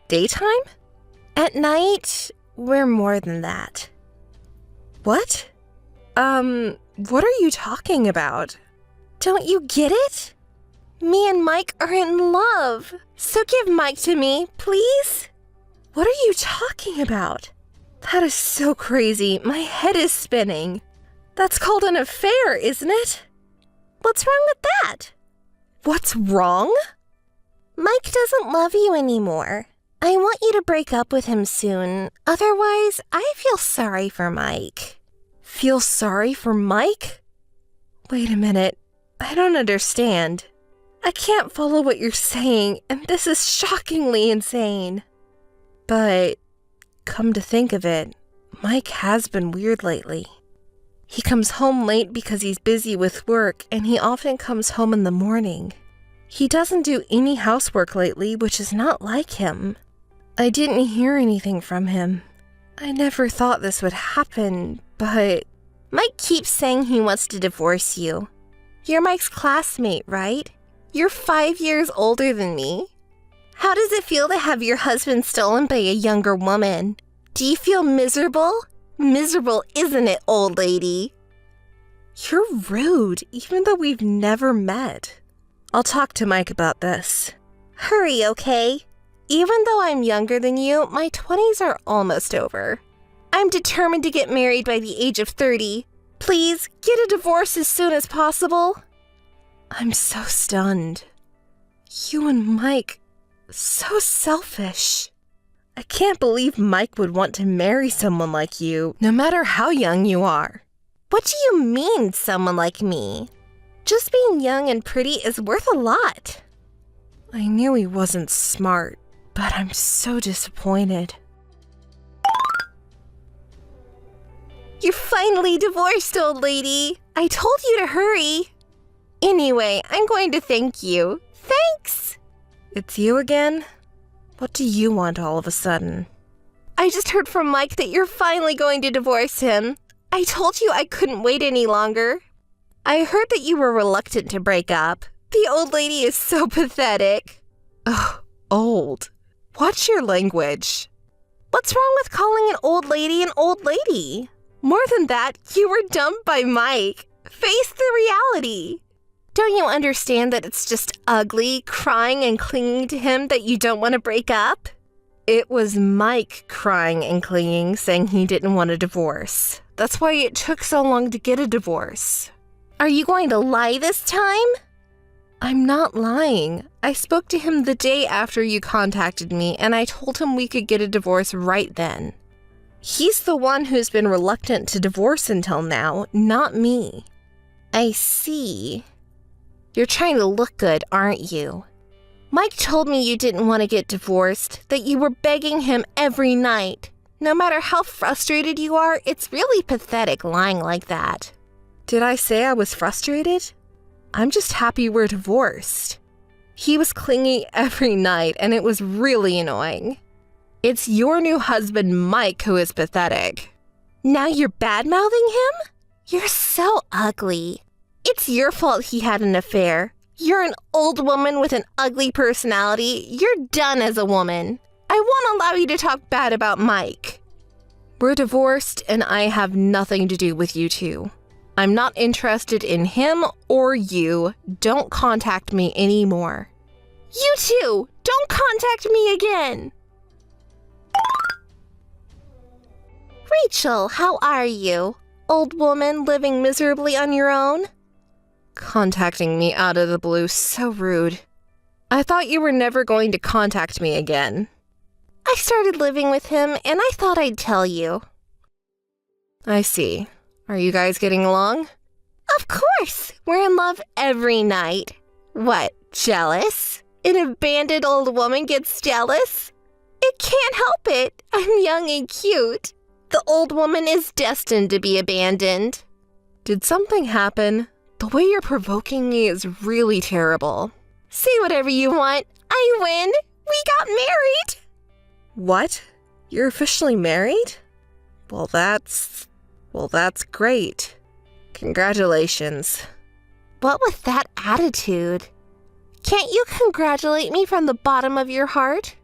Daytime? At night, we're more than that. What? What are you talking about? Don't you get it? Me and Mike are in love. So give Mike to me, please. What are you talking about? That is so crazy. My head is spinning. That's called an affair, isn't it? What's wrong with that? What's wrong? Mike doesn't love you anymore. I want you to break up with him soon. Otherwise, I feel sorry for Mike. Feel sorry for Mike? Wait a minute. I don't understand. I can't follow what you're saying, and this is shockingly insane. But come to think of it, Mike has been weird lately. He comes home late because he's busy with work, and he often comes home in the morning. He doesn't do any housework lately, which is not like him. I didn't hear anything from him. I never thought this would happen, but Mike keeps saying he wants to divorce you. You're Mike's classmate, right? You're 5 years older than me. How does it feel to have your husband stolen by a younger woman? Do you feel miserable? Miserable, isn't it, old lady? You're rude, even though we've never met. I'll talk to Mike about this. Hurry, okay? Even though I'm younger than you, my 20s are almost over. I'm determined to get married by the age of 30. Please, get a divorce as soon as possible. I'm so stunned. You and Mike, so selfish. I can't believe Mike would want to marry someone like you, no matter how young you are. What do you mean, someone like me? Just being young and pretty is worth a lot. I knew he wasn't smart, but I'm so disappointed. You're finally divorced, old lady. I told you to hurry. Anyway, I'm going to thank you. Thanks. It's you again? What do you want all of a sudden? I just heard from Mike that you're finally going to divorce him. I told you I couldn't wait any longer. I heard that you were reluctant to break up. The old lady is so pathetic. Ugh, old. Watch your language. What's wrong with calling an old lady an old lady? More than that, you were dumped by Mike. Face the reality. Don't you understand that it's just ugly, crying and clinging to him that you don't want to break up? It was Mike crying and clinging, saying he didn't want a divorce. That's why it took so long to get a divorce. Are you going to lie this time? I'm not lying. I spoke to him the day after you contacted me, and I told him we could get a divorce right then. He's the one who's been reluctant to divorce until now, not me. I see. You're trying to look good, aren't you? Mike told me you didn't want to get divorced, that you were begging him every night. No matter how frustrated you are, it's really pathetic lying like that. Did I say I was frustrated? I'm just happy we're divorced. He was clingy every night, and it was really annoying. It's your new husband, Mike, who is pathetic. Now you're bad-mouthing him? You're so ugly. It's your fault he had an affair. You're an old woman with an ugly personality. You're done as a woman. I won't allow you to talk bad about Mike. We're divorced, and I have nothing to do with you two. I'm not interested in him or you. Don't contact me anymore. You too! Don't contact me again! Rachel, how are you? Old woman living miserably on your own? Contacting me out of the blue, so rude. I thought you were never going to contact me again. I started living with him, and I thought I'd tell you. I see. Are you guys getting along? Of course! We're in love every night. What, jealous? An abandoned old woman gets jealous? It can't help it. I'm young and cute. The old woman is destined to be abandoned. Did something happen? The way you're provoking me is really terrible. Say whatever you want. I win. We got married. What? You're officially married? Well, that's great. Congratulations. What with that attitude? Can't you congratulate me from the bottom of your heart?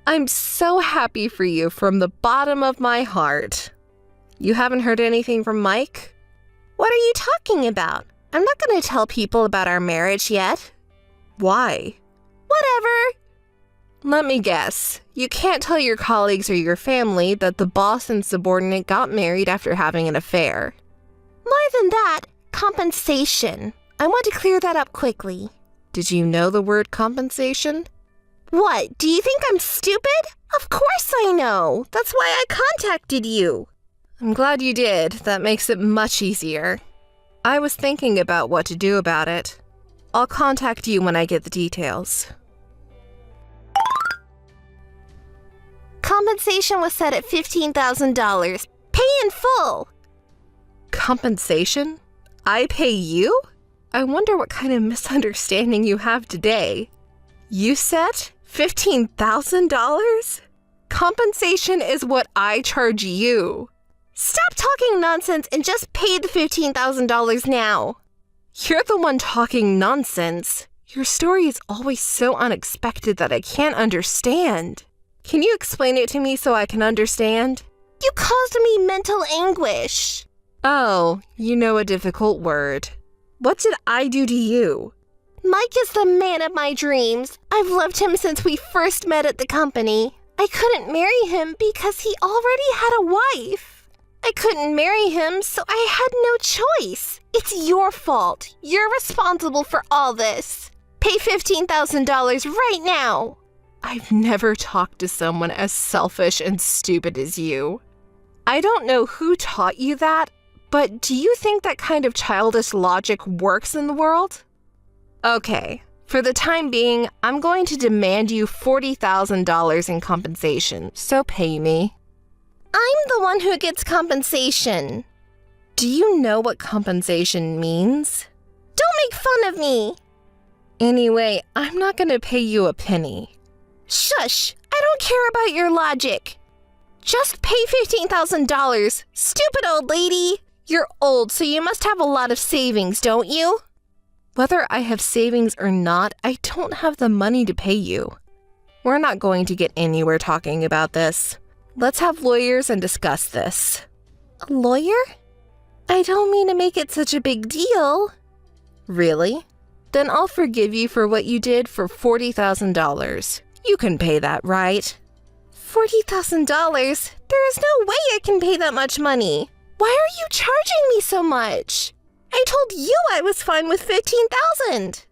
I'm so happy for you from the bottom of my heart. You haven't heard anything from Mike? What are you talking about? I'm not going to tell people about our marriage yet. Why? Whatever. Let me guess. You can't tell your colleagues or your family that the boss and subordinate got married after having an affair. More than that, compensation. I want to clear that up quickly. Did you know the word compensation? What, do you think I'm stupid? Of course I know. That's why I contacted you. I'm glad you did. That makes it much easier. I was thinking about what to do about it. I'll contact you when I get the details. Compensation was set at $15,000. Pay in full. Compensation? I pay you? I wonder what kind of misunderstanding you have today. You set $15,000? Compensation is what I charge you. Stop talking talking nonsense and just pay the $15,000 now. You're the one talking nonsense. Your story is always so unexpected that I can't understand. Can you explain it to me so I can understand? You caused me mental anguish. Oh, you know a difficult word. What did I do to you? Mike is the man of my dreams. I've loved him since we first met at the company. I couldn't marry him because he already had a wife. I couldn't marry him, so I had no choice. It's your fault. You're responsible for all this. Pay $15,000 right now. I've never talked to someone as selfish and stupid as you. I don't know who taught you that, but do you think that kind of childish logic works in the world? Okay, for the time being, I'm going to demand you $40,000 in compensation, so pay me. I'm the one who gets compensation. Do you know what compensation means? Don't make fun of me. Anyway, I'm not going to pay you a penny. Shush! I don't care about your logic. Just pay $15,000, stupid old lady. You're old, so you must have a lot of savings, don't you? Whether I have savings or not, I don't have the money to pay you. We're not going to get anywhere talking about this. Let's have lawyers and discuss this. A lawyer? I don't mean to make it such a big deal. Really? Then I'll forgive you for what you did for $40,000. You can pay that, right? $40,000? There is no way I can pay that much money. Why are you charging me so much? I told you I was fine with $15,000.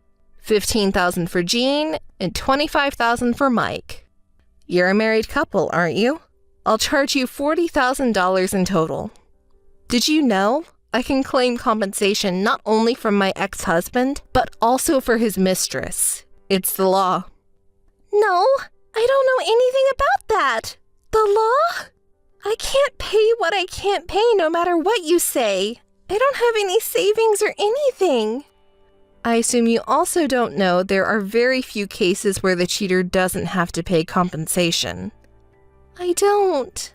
$15,000 for Jean and $25,000 for Mike. You're a married couple, aren't you? I'll charge you $40,000 in total. Did you know I can claim compensation not only from my ex-husband, but also for his mistress? It's the law. No, I don't know anything about that. The law? I can't pay what I can't pay no matter what you say. I don't have any savings or anything. I assume you also don't know there are very few cases where the cheater doesn't have to pay compensation. I don't.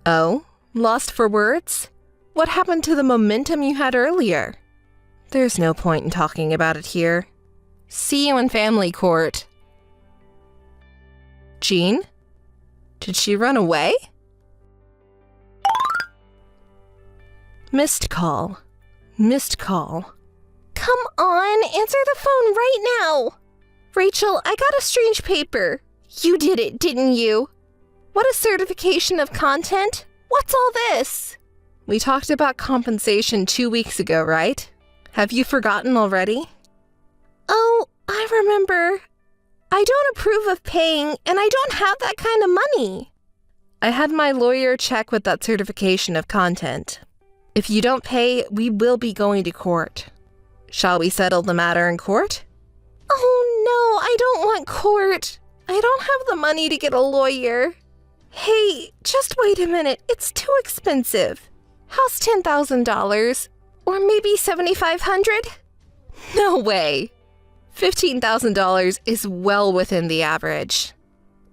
Oh, lost for words? What happened to the momentum you had earlier? There's no point in talking about it here. See you in family court. Jean? Did she run away? Missed call. Missed call. Come on, answer the phone right now. Rachel, I got a strange paper. You did it, didn't you? What a certification of content. What's all this? We talked about compensation 2 weeks ago, right? Have you forgotten already? Oh, I remember. I don't approve of paying, and I don't have that kind of money. I had my lawyer check with that certification of content. If you don't pay, we will be going to court. Shall we settle the matter in court? Oh no, I don't want court. I don't have the money to get a lawyer. Hey, just wait a minute. It's too expensive. How's $10,000? Or maybe $7,500? No way. $15,000 is well within the average.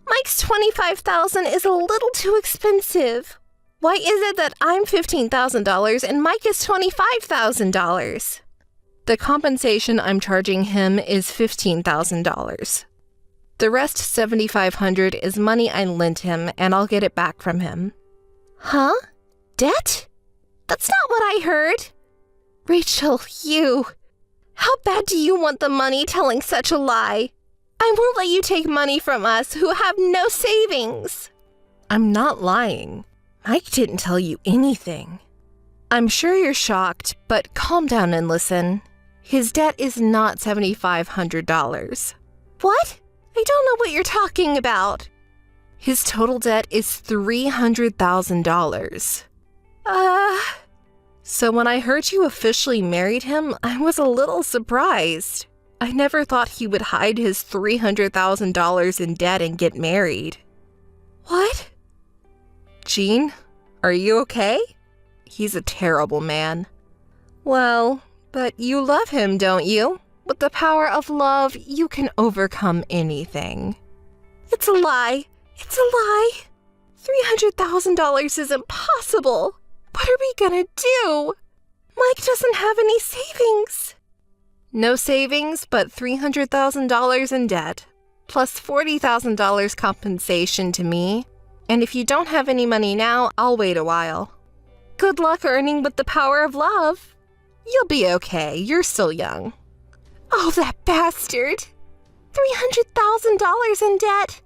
Mike's $25,000 is a little too expensive. Why is it that I'm $15,000 and Mike is $25,000? The compensation I'm charging him is $15,000. The rest, $7,500, is money I lent him, and I'll get it back from him. Huh? Debt? That's not what I heard. Rachel, you... How bad do you want the money telling such a lie? I won't let you take money from us who have no savings. I'm not lying. Mike didn't tell you anything. I'm sure you're shocked, but calm down and listen. His debt is not $7,500. What? I don't know what you're talking about. His total debt is $300,000. So when I heard you officially married him, I was a little surprised. I never thought he would hide his $300,000 in debt and get married. What? Jean, are you okay? He's a terrible man. Well, but you love him, don't you? With the power of love, you can overcome anything. It's a lie. It's a lie. $300,000 is impossible. Where What are we gonna do? Mike doesn't have any savings. No savings, but $300,000 in debt, plus $40,000 compensation to me. And if you don't have any money now, I'll wait a while. Good luck earning with the power of love. You'll be okay. You're still young. Oh, that bastard. $300,000 in debt.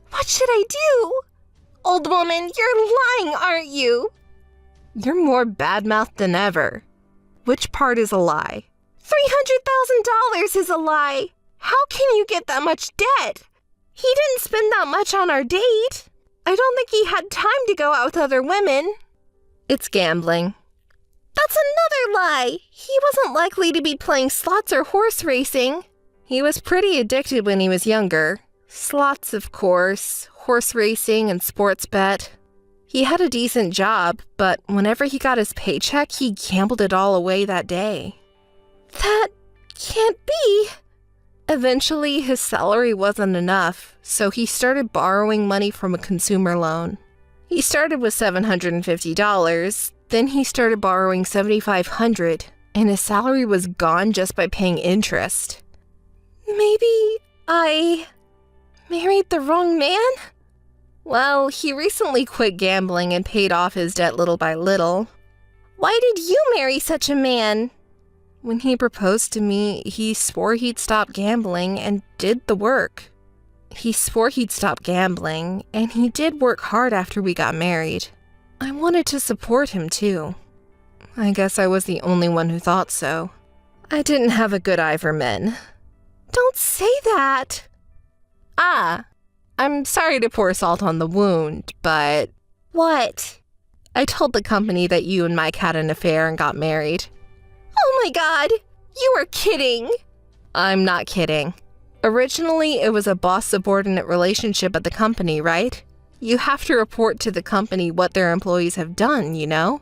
What should I do? Old woman, you're lying, aren't you? You're more bad-mouthed than ever. Which part is a lie? $300,000 is a lie. How can you get that much debt? He didn't spend that much on our date. I don't think he had time to go out with other women. It's gambling. That's another lie. He wasn't likely to be playing slots or horse racing. He was pretty addicted when he was younger. Slots, of course, horse racing and sports bet. He had a decent job, but whenever he got his paycheck, he gambled it all away that day. That can't be. Eventually, his salary wasn't enough, so he started borrowing money from a consumer loan. He started with $750, then he started borrowing $7,500, and his salary was gone just by paying interest. Maybe I married the wrong man? Well, he recently quit gambling and paid off his debt little by little. Why did you marry such a man? When he proposed to me, he swore he'd stop gambling and did the work. He swore he'd stop gambling, and he did work hard after we got married. I wanted to support him, too. I guess I was the only one who thought so. I didn't have a good eye for men. Don't say that! I'm sorry to pour salt on the wound, but... What? I told the company that you and Mike had an affair and got married. Oh my God! You are kidding! I'm not kidding. Originally, it was a boss-subordinate relationship at the company, right? You have to report to the company what their employees have done, you know?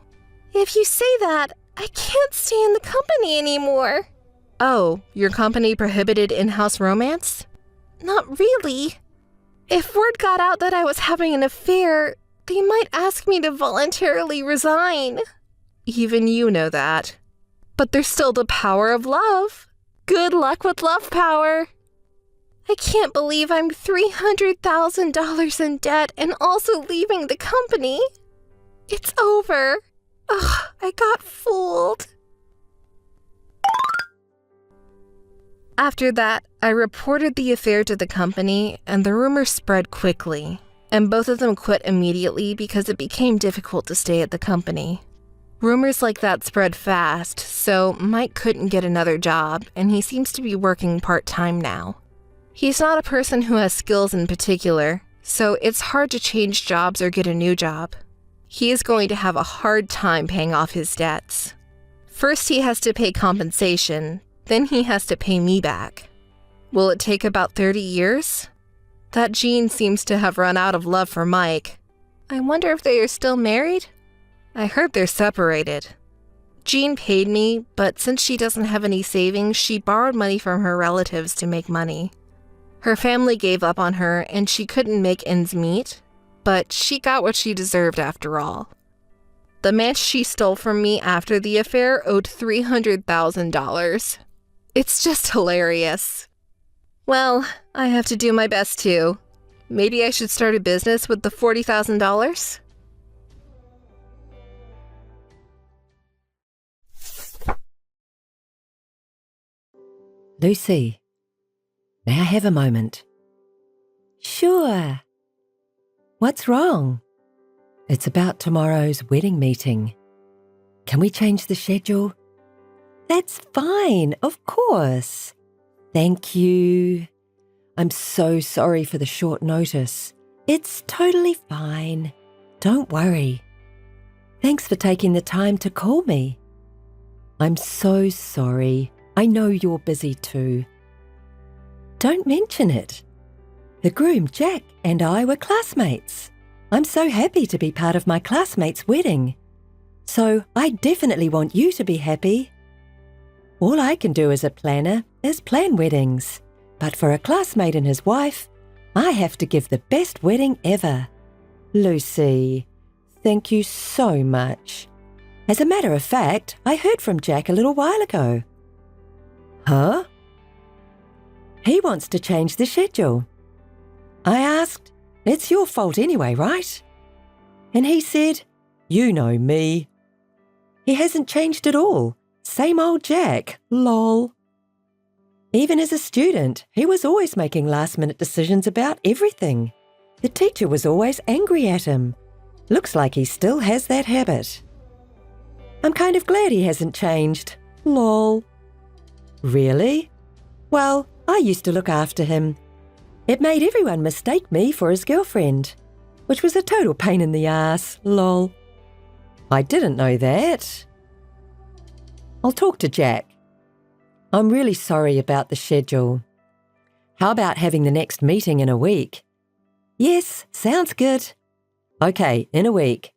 If you say that, I can't stay in the company anymore. Oh, your company prohibited in-house romance? Not really. If word got out that I was having an affair, they might ask me to voluntarily resign. Even you know that. But there's still the power of love. Good luck with love power. I can't believe I'm $300,000 in debt and also leaving the company. It's over. Ugh, I got fooled. After that, I reported the affair to the company, and the rumor spread quickly, and both of them quit immediately because it became difficult to stay at the company. Rumors like that spread fast, so Mike couldn't get another job, and he seems to be working part-time now. He's not a person who has skills in particular, so it's hard to change jobs or get a new job. He is going to have a hard time paying off his debts. First, he has to pay compensation, then he has to pay me back. Will it take about 30 years? That Jean seems to have run out of love for Mike. I wonder if they are still married? I heard they're separated. Jean paid me, but since she doesn't have any savings, she borrowed money from her relatives to make money. Her family gave up on her and she couldn't make ends meet, but she got what she deserved after all. The man she stole from me after the affair owed $300,000. It's just hilarious. Well, I have to do my best too. Maybe I should start a business with the $40,000? Lucy, may I have a moment? Sure. What's wrong? It's about tomorrow's wedding meeting. Can we change the schedule? That's fine, of course. Thank you. I'm so sorry for the short notice. It's totally fine. Don't worry. Thanks for taking the time to call me. I'm so sorry. I know you're busy too. Don't mention it. The groom, Jack, and I were classmates. I'm so happy to be part of my classmate's wedding. So I definitely want you to be happy. All I can do as a planner is plan weddings. But for a classmate and his wife, I have to give the best wedding ever. Lucy, thank you so much. As a matter of fact, I heard from Jack a little while ago. Huh? He wants to change the schedule. I asked, it's your fault anyway, right? And he said, you know me. He hasn't changed at all. Same old Jack, lol. Even as a student, he was always making last-minute decisions about everything. The teacher was always angry at him. Looks like he still has that habit. I'm kind of glad he hasn't changed, lol. Really? Well, I used to look after him. It made everyone mistake me for his girlfriend, which was a total pain in the ass, lol. I didn't know that. I'll talk to Jack. I'm really sorry about the schedule. How about having the next meeting in a week? Yes, sounds good. Okay, in a week.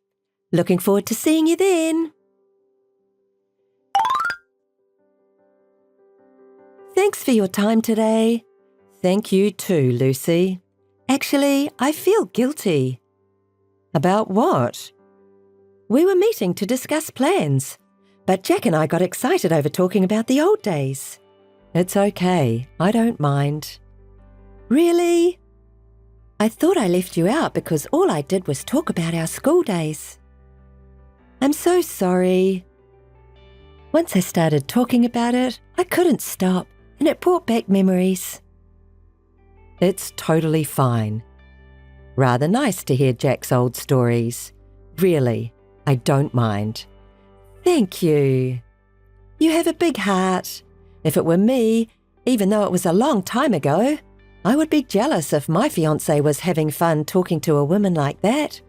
Looking forward to seeing you then. Thanks for your time today. Thank you too, Lucy. Actually, I feel guilty. About what? We were meeting to discuss plans, but Jack and I got excited over talking about the old days. It's okay, I don't mind. Really? I thought I left you out because all I did was talk about our school days. I'm so sorry. Once I started talking about it, I couldn't stop, and it brought back memories. It's totally fine. Rather nice to hear Jack's old stories. Really, I don't mind. Thank you. You have a big heart. If it were me, even though it was a long time ago, I would be jealous if my fiancé was having fun talking to a woman like that.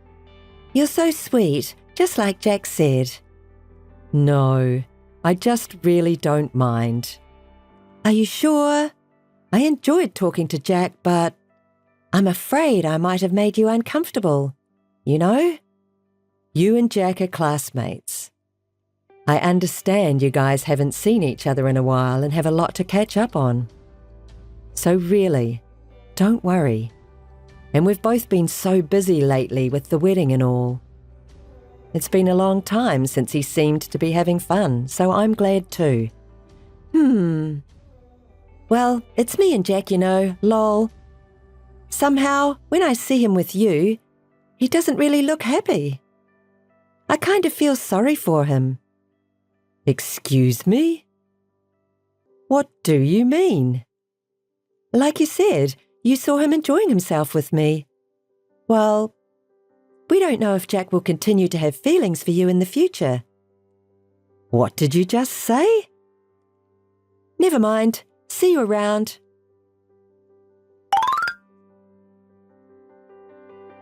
You're so sweet, just like Jack said. No, I just really don't mind. Are you sure? I enjoyed talking to Jack, but I'm afraid I might have made you uncomfortable. You know? You and Jack are classmates. I understand you guys haven't seen each other in a while and have a lot to catch up on. So really, don't worry. And we've both been so busy lately with the wedding and all. It's been a long time since he seemed to be having fun, so I'm glad too. Well, it's me and Jack, you know, lol. Somehow, when I see him with you, he doesn't really look happy. I kind of feel sorry for him. Excuse me? What do you mean? Like you said, you saw him enjoying himself with me. Well, we don't know if Jack will continue to have feelings for you in the future. What did you just say? Never mind. See you around.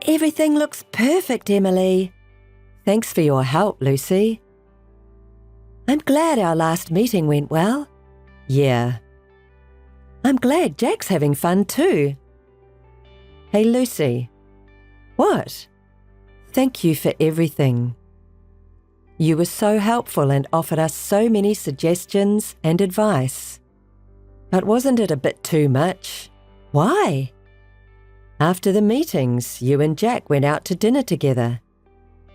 Everything looks perfect, Emily. Thanks for your help, Lucy. I'm glad our last meeting went well. Yeah. I'm glad Jack's having fun too. Hey, Lucy. What? Thank you for everything. You were so helpful and offered us so many suggestions and advice. But wasn't it a bit too much? Why? After the meetings, you and Jack went out to dinner together.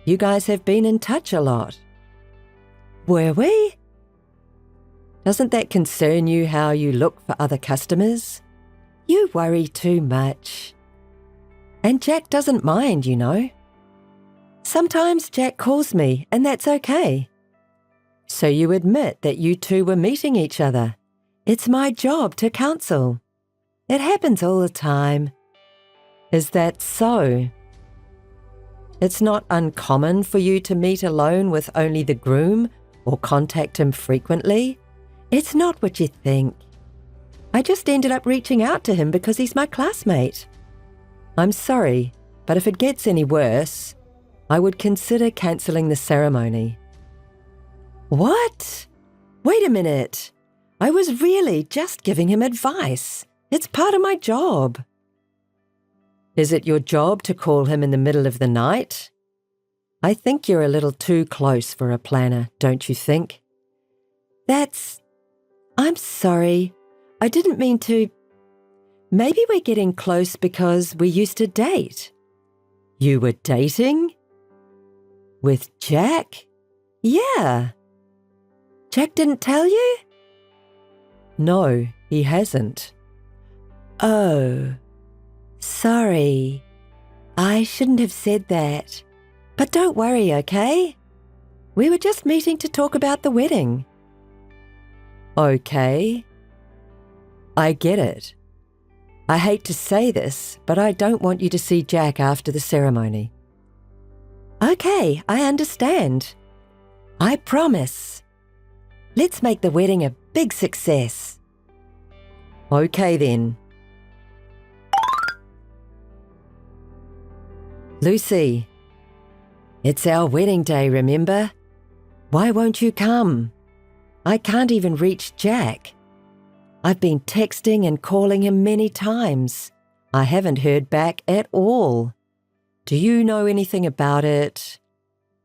You guys have been in touch a lot. Were we? Doesn't that concern you how you look for other customers? You worry too much. And Jack doesn't mind, you know. Sometimes Jack calls me, and that's okay. So you admit that you two were meeting each other. It's my job to counsel. It happens all the time. Is that so? It's not uncommon for you to meet alone with only the groom or contact him frequently. It's not what you think. I just ended up reaching out to him because he's my classmate. I'm sorry, but if it gets any worse, I would consider cancelling the ceremony. What? Wait a minute. I was really just giving him advice. It's part of my job. Is it your job to call him in the middle of the night? I think you're a little too close for a planner, don't you think? I'm sorry. I didn't mean to. Maybe we're getting close because we used to date. You were dating? With Jack? Yeah. Jack didn't tell you? No, he hasn't. Oh, sorry. I shouldn't have said that. But don't worry, okay? We were just meeting to talk about the wedding. Okay. I get it. I hate to say this, but I don't want you to see Jack after the ceremony. Okay, I understand. I promise. Let's make the wedding a big success. Okay then. Lucy, it's our wedding day, remember? Why won't you come? I can't even reach Jack. I've been texting and calling him many times. I haven't heard back at all. Do you know anything about it?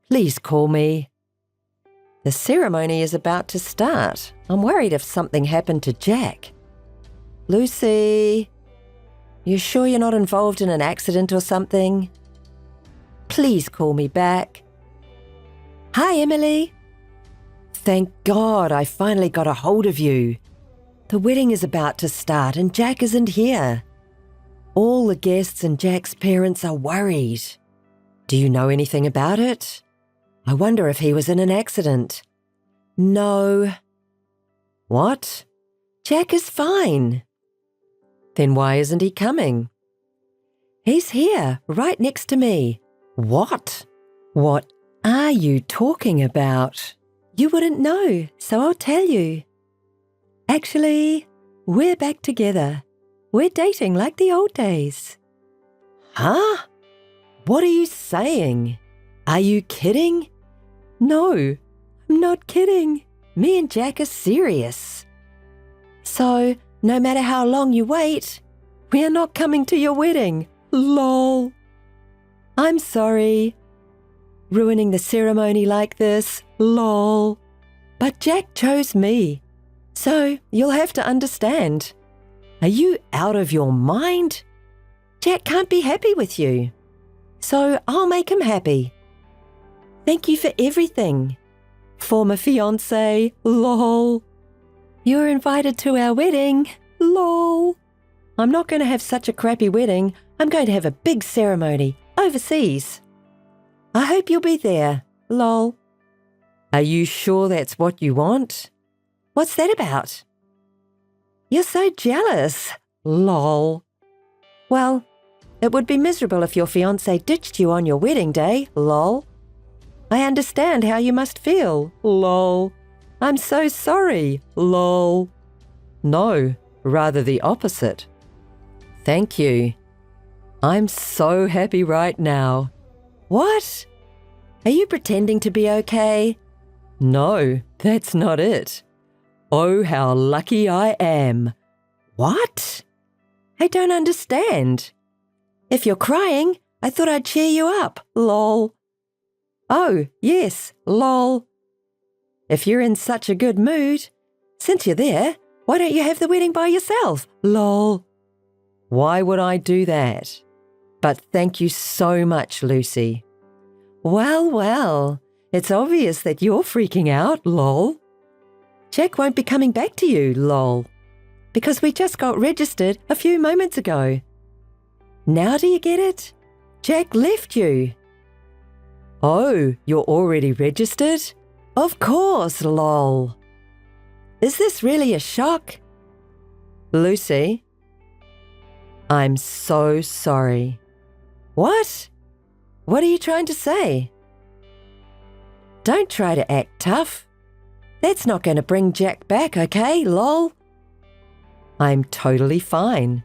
Please call me. The ceremony is about to start. I'm worried if something happened to Jack. Lucy, you sure you're not involved in an accident or something? Please call me back. Hi, Emily. Thank God I finally got a hold of you. The wedding is about to start and Jack isn't here. All the guests and Jack's parents are worried. Do you know anything about it? I wonder if he was in an accident. No. What? Jack is fine. Then why isn't he coming? He's here, right next to me. What? What are you talking about? You wouldn't know, so I'll tell you. Actually, we're back together. We're dating like the old days. Huh? What are you saying? Are you kidding? No, I'm not kidding. Me and Jack are serious. So, no matter how long you wait, we are not coming to your wedding. Lol. I'm sorry. Ruining the ceremony like this. Lol. But Jack chose me. So, you'll have to understand. Are you out of your mind? Jack can't be happy with you. So, I'll make him happy. Thank you for everything. Former fiancé, lol. You're invited to our wedding, lol. I'm not going to have such a crappy wedding. I'm going to have a big ceremony, overseas. I hope you'll be there, lol. Are you sure that's what you want? What's that about? You're so jealous, lol. Well, it would be miserable if your fiancé ditched you on your wedding day, lol. I understand how you must feel, lol. I'm so sorry, lol. No, rather the opposite. Thank you. I'm so happy right now. What? Are you pretending to be okay? No, that's not it. Oh, how lucky I am. What? I don't understand. If you're crying, I thought I'd cheer you up, lol. Oh, yes, lol. If you're in such a good mood, since you're there, why don't you have the wedding by yourself, lol? Why would I do that? But thank you so much, Lucy. Well, it's obvious that you're freaking out, lol. Jack won't be coming back to you, lol, because we just got registered a few moments ago. Now do you get it? Jack left you. Oh, you're already registered? Of course, lol. Is this really a shock? Lucy, I'm so sorry. What? What are you trying to say? Don't try to act tough. That's not going to bring Jack back, okay, lol? I'm totally fine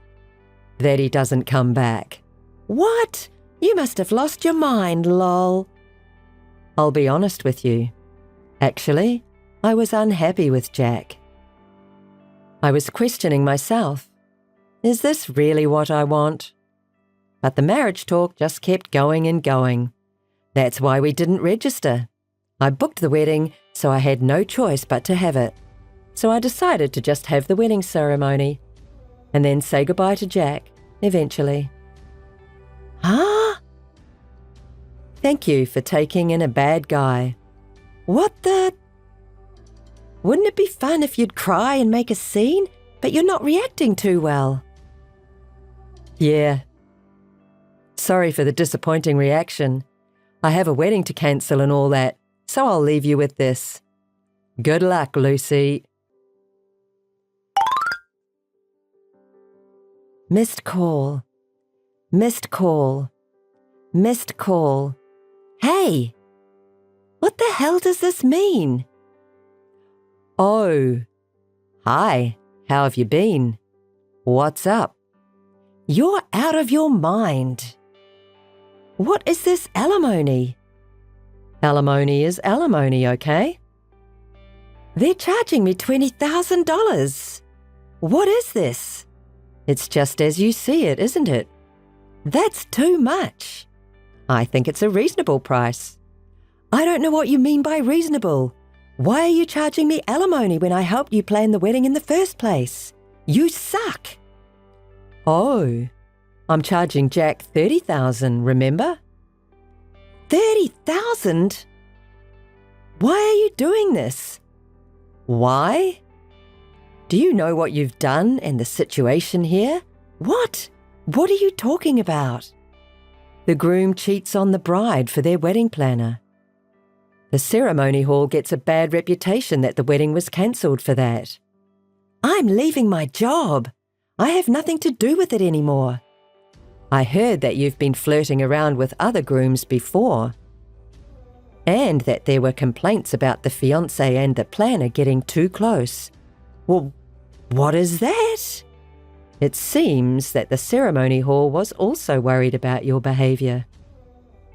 that he doesn't come back. What? You must have lost your mind, lol. I'll be honest with you. Actually, I was unhappy with Jack. I was questioning myself. Is this really what I want? But the marriage talk just kept going and going. That's why we didn't register. I booked the wedding, so I had no choice but to have it. So I decided to just have the wedding ceremony and then say goodbye to Jack, eventually. Huh? Thank you for taking in a bad guy. What the? Wouldn't it be fun if you'd cry and make a scene, but you're not reacting too well? Yeah. Sorry for the disappointing reaction. I have a wedding to cancel and all that, so I'll leave you with this. Good luck, Lucy. Missed call. Missed call. Missed call. Hey! What the hell does this mean? Oh. Hi, how have you been? What's up? You're out of your mind. What is this alimony? Alimony is alimony, okay? They're charging me $20,000. What is this? It's just as you see it, isn't it? That's too much. I think it's a reasonable price. I don't know what you mean by reasonable. Why are you charging me alimony when I helped you plan the wedding in the first place? You suck. Oh, I'm charging Jack $30,000, remember? $30,000? Why are you doing this? Why? Do you know what you've done and the situation here? What? What are you talking about? The groom cheats on the bride for their wedding planner. The ceremony hall gets a bad reputation that the wedding was cancelled for that. I'm leaving my job. I have nothing to do with it anymore. I heard that you've been flirting around with other grooms before, and that there were complaints about the fiancé and the planner getting too close. Well, what is that? It seems that the ceremony hall was also worried about your behaviour.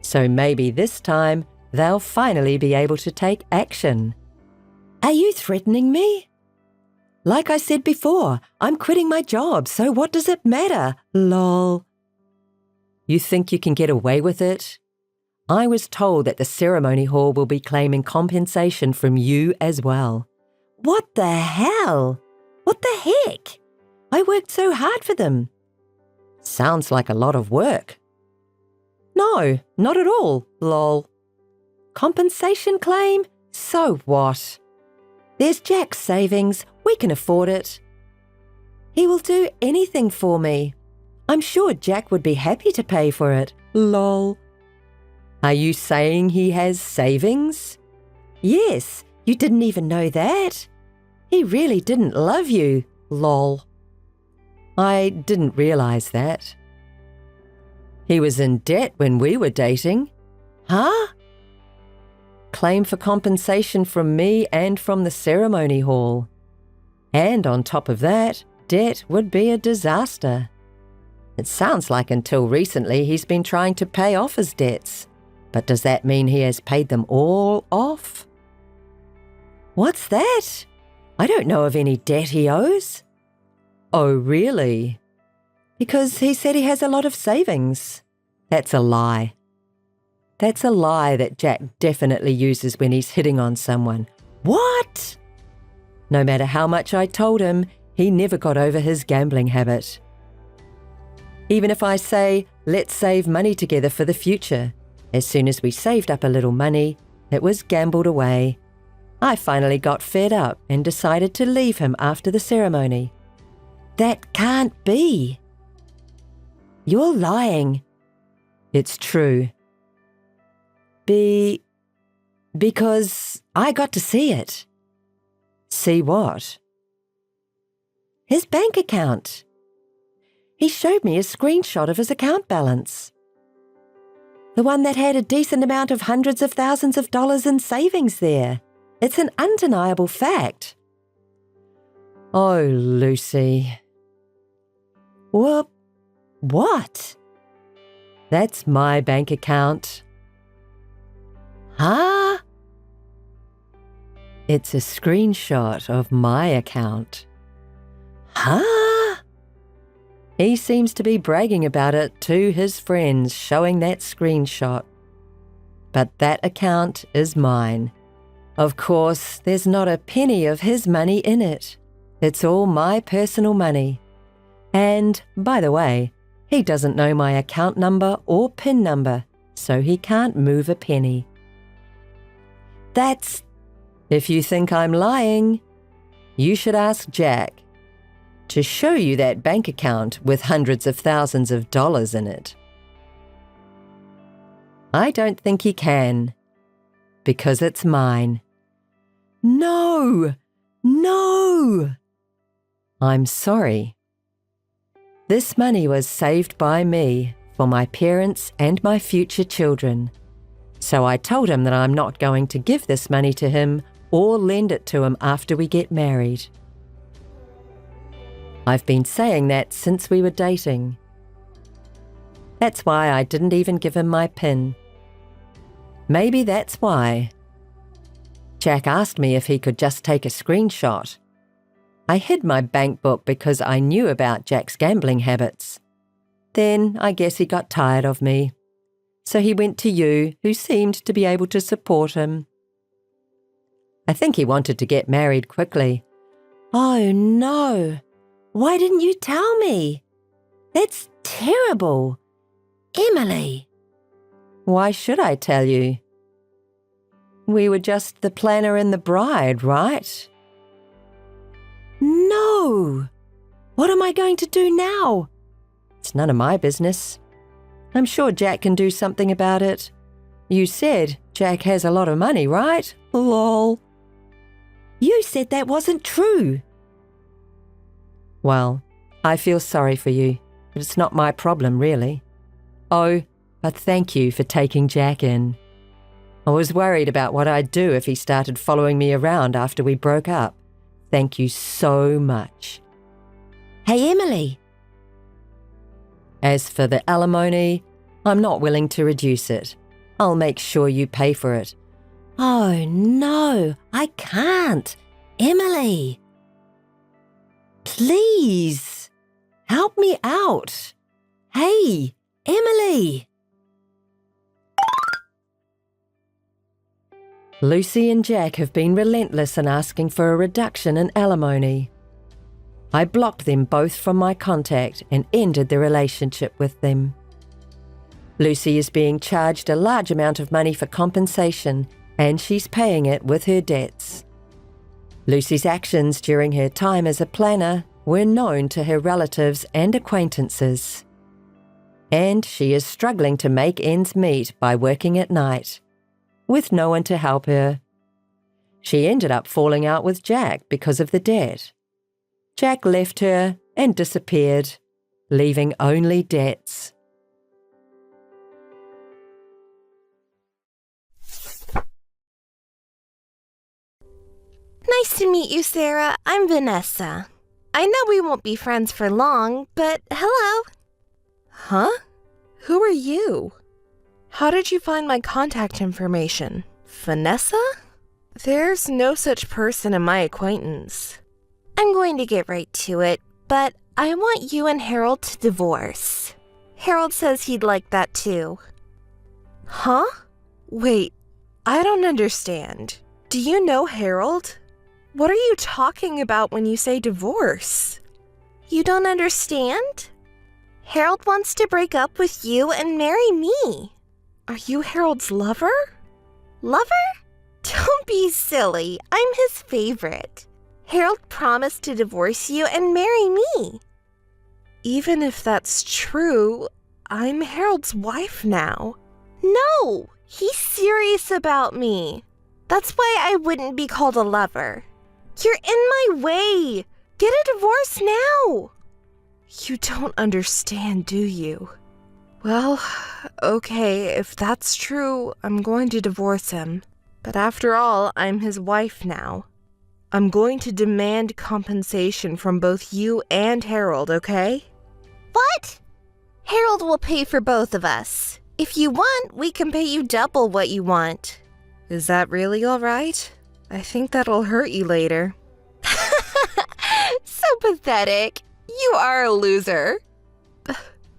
So maybe this time they'll finally be able to take action. Are you threatening me? Like I said before, I'm quitting my job, so what does it matter? Lol. You think you can get away with it? I was told that the ceremony hall will be claiming compensation from you as well. What the hell? What the heck? I worked so hard for them. Sounds like a lot of work. No, not at all, lol. Compensation claim? So what? There's Jack's savings. We can afford it. He will do anything for me. I'm sure Jack would be happy to pay for it. Lol. Are you saying he has savings? Yes, you didn't even know that. He really didn't love you. Lol. I didn't realise that. He was in debt when we were dating. Huh? Claim for compensation from me and from the ceremony hall. And on top of that, debt would be a disaster. It sounds like until recently he's been trying to pay off his debts. But does that mean he has paid them all off? What's that? I don't know of any debt he owes. Oh, really? Because he said he has a lot of savings. That's a lie. That's a lie that Jack definitely uses when he's hitting on someone. What? No matter how much I told him, he never got over his gambling habit. Even if I say, let's save money together for the future, as soon as we saved up a little money, it was gambled away. I finally got fed up and decided to leave him after the ceremony. That can't be. You're lying. It's true. Because I got to see it. See what? His bank account. He showed me a screenshot of his account balance. The one that had a decent amount of hundreds of thousands of dollars in savings there. It's an undeniable fact. Oh, Lucy. Well, what? That's my bank account. Huh? It's a screenshot of my account. Huh? He seems to be bragging about it to his friends, showing that screenshot. But that account is mine. Of course, there's not a penny of his money in it. It's all my personal money. And, by the way, he doesn't know my account number or PIN number, so he can't move a penny. That's... If you think I'm lying, you should ask Jack to show you that bank account with hundreds of thousands of dollars in it. I don't think he can, because it's mine. No! No! I'm sorry. This money was saved by me for my parents and my future children. So I told him that I'm not going to give this money to him or lend it to him after we get married. I've been saying that since we were dating. That's why I didn't even give him my PIN. Maybe that's why. Jack asked me if he could just take a screenshot. I hid my bank book because I knew about Jack's gambling habits. Then I guess he got tired of me. So he went to you, who seemed to be able to support him. I think he wanted to get married quickly. Oh no! Why didn't you tell me? That's terrible. Emily! Why should I tell you? We were just the planner and the bride, right? No! What am I going to do now? It's none of my business. I'm sure Jack can do something about it. You said Jack has a lot of money, right? Lol. You said that wasn't true. Well, I feel sorry for you, but it's not my problem, really. Oh, but thank you for taking Jack in. I was worried about what I'd do if he started following me around after we broke up. Thank you so much. Hey, Emily. As for the alimony, I'm not willing to reduce it. I'll make sure you pay for it. Oh, no, I can't. Emily. Please, help me out. Hey, Emily. Lucy and Jack have been relentless in asking for a reduction in alimony. I blocked them both from my contact and ended the relationship with them. Lucy is being charged a large amount of money for compensation, and she's paying it with her debts. Lucy's actions during her time as a planner were known to her relatives and acquaintances. And she is struggling to make ends meet by working at night, with no one to help her. She ended up falling out with Jack because of the debt. Jack left her and disappeared, leaving only debts. Nice to meet you, Sarah. I'm Vanessa. I know we won't be friends for long, but hello. Huh? Who are you? How did you find my contact information? Vanessa? There's no such person in my acquaintance. I'm going to get right to it, but I want you and Harold to divorce. Harold says he'd like that too. Huh? Wait, I don't understand. Do you know Harold? What are you talking about when you say divorce? You don't understand? Harold wants to break up with you and marry me. Are you Harold's lover? Lover? Don't be silly. I'm his favorite. Harold promised to divorce you and marry me. Even if that's true, I'm Harold's wife now. No, he's serious about me. That's why I wouldn't be called a lover. You're in my way. Get a divorce now. You don't understand, do you? Well, okay, if that's true, I'm going to divorce him. But after all, I'm his wife now. I'm going to demand compensation from both you and Harold, okay? What? Harold will pay for both of us. If you want, we can pay you double what you want. Is that really all right? I think that'll hurt you later. So pathetic. You are a loser.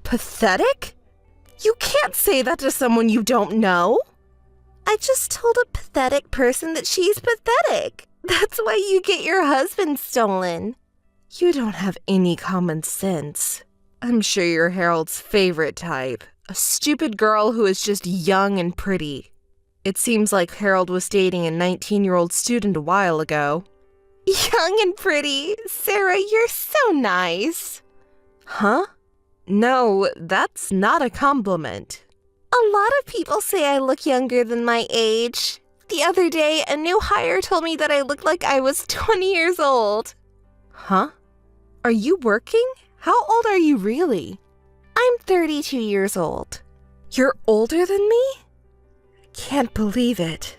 Pathetic? You can't say that to someone you don't know. I just told a pathetic person that she's pathetic. That's why you get your husband stolen. You don't have any common sense. I'm sure you're Harold's favorite type. A stupid girl who is just young and pretty. It seems like Harold was dating a 19-year-old student a while ago. Young and pretty. Sarah, you're so nice. Huh? No, that's not a compliment. A lot of people say I look younger than my age. The other day, a new hire told me that I looked like I was 20 years old. Huh? Are you working? How old are you really? I'm 32 years old. You're older than me? Can't believe it.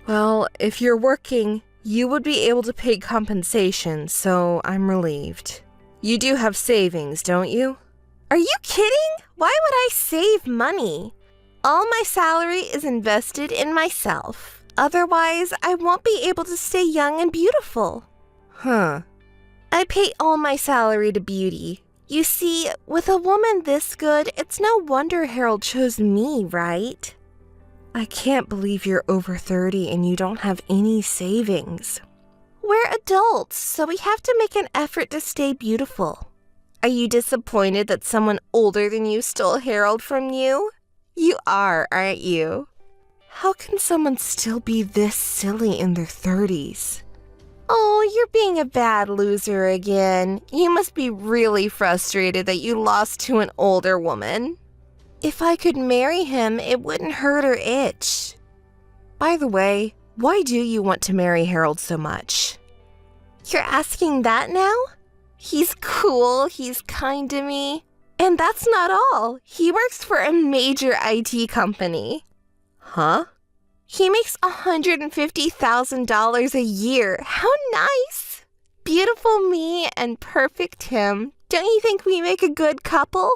Well, if you're working, you would be able to pay compensation, so I'm relieved. You do have savings, don't you? Are you kidding? Why would I save money? All my salary is invested in myself. Otherwise, I won't be able to stay young and beautiful. Huh. I pay all my salary to beauty. You see, with a woman this good, it's no wonder Harold chose me, right? I can't believe you're over 30 and you don't have any savings. We're adults, so we have to make an effort to stay beautiful. Are you disappointed that someone older than you stole Harold from you? You are, aren't you? How can someone still be this silly in their 30s? Oh, you're being a bad loser again. You must be really frustrated that you lost to an older woman. If I could marry him, it wouldn't hurt or itch. By the way, why do you want to marry Harold so much? You're asking that now? He's cool, he's kind to me. And that's not all. He works for a major IT company. Huh? He makes $150,000 a year. How nice! Beautiful me and perfect him. Don't you think we make a good couple?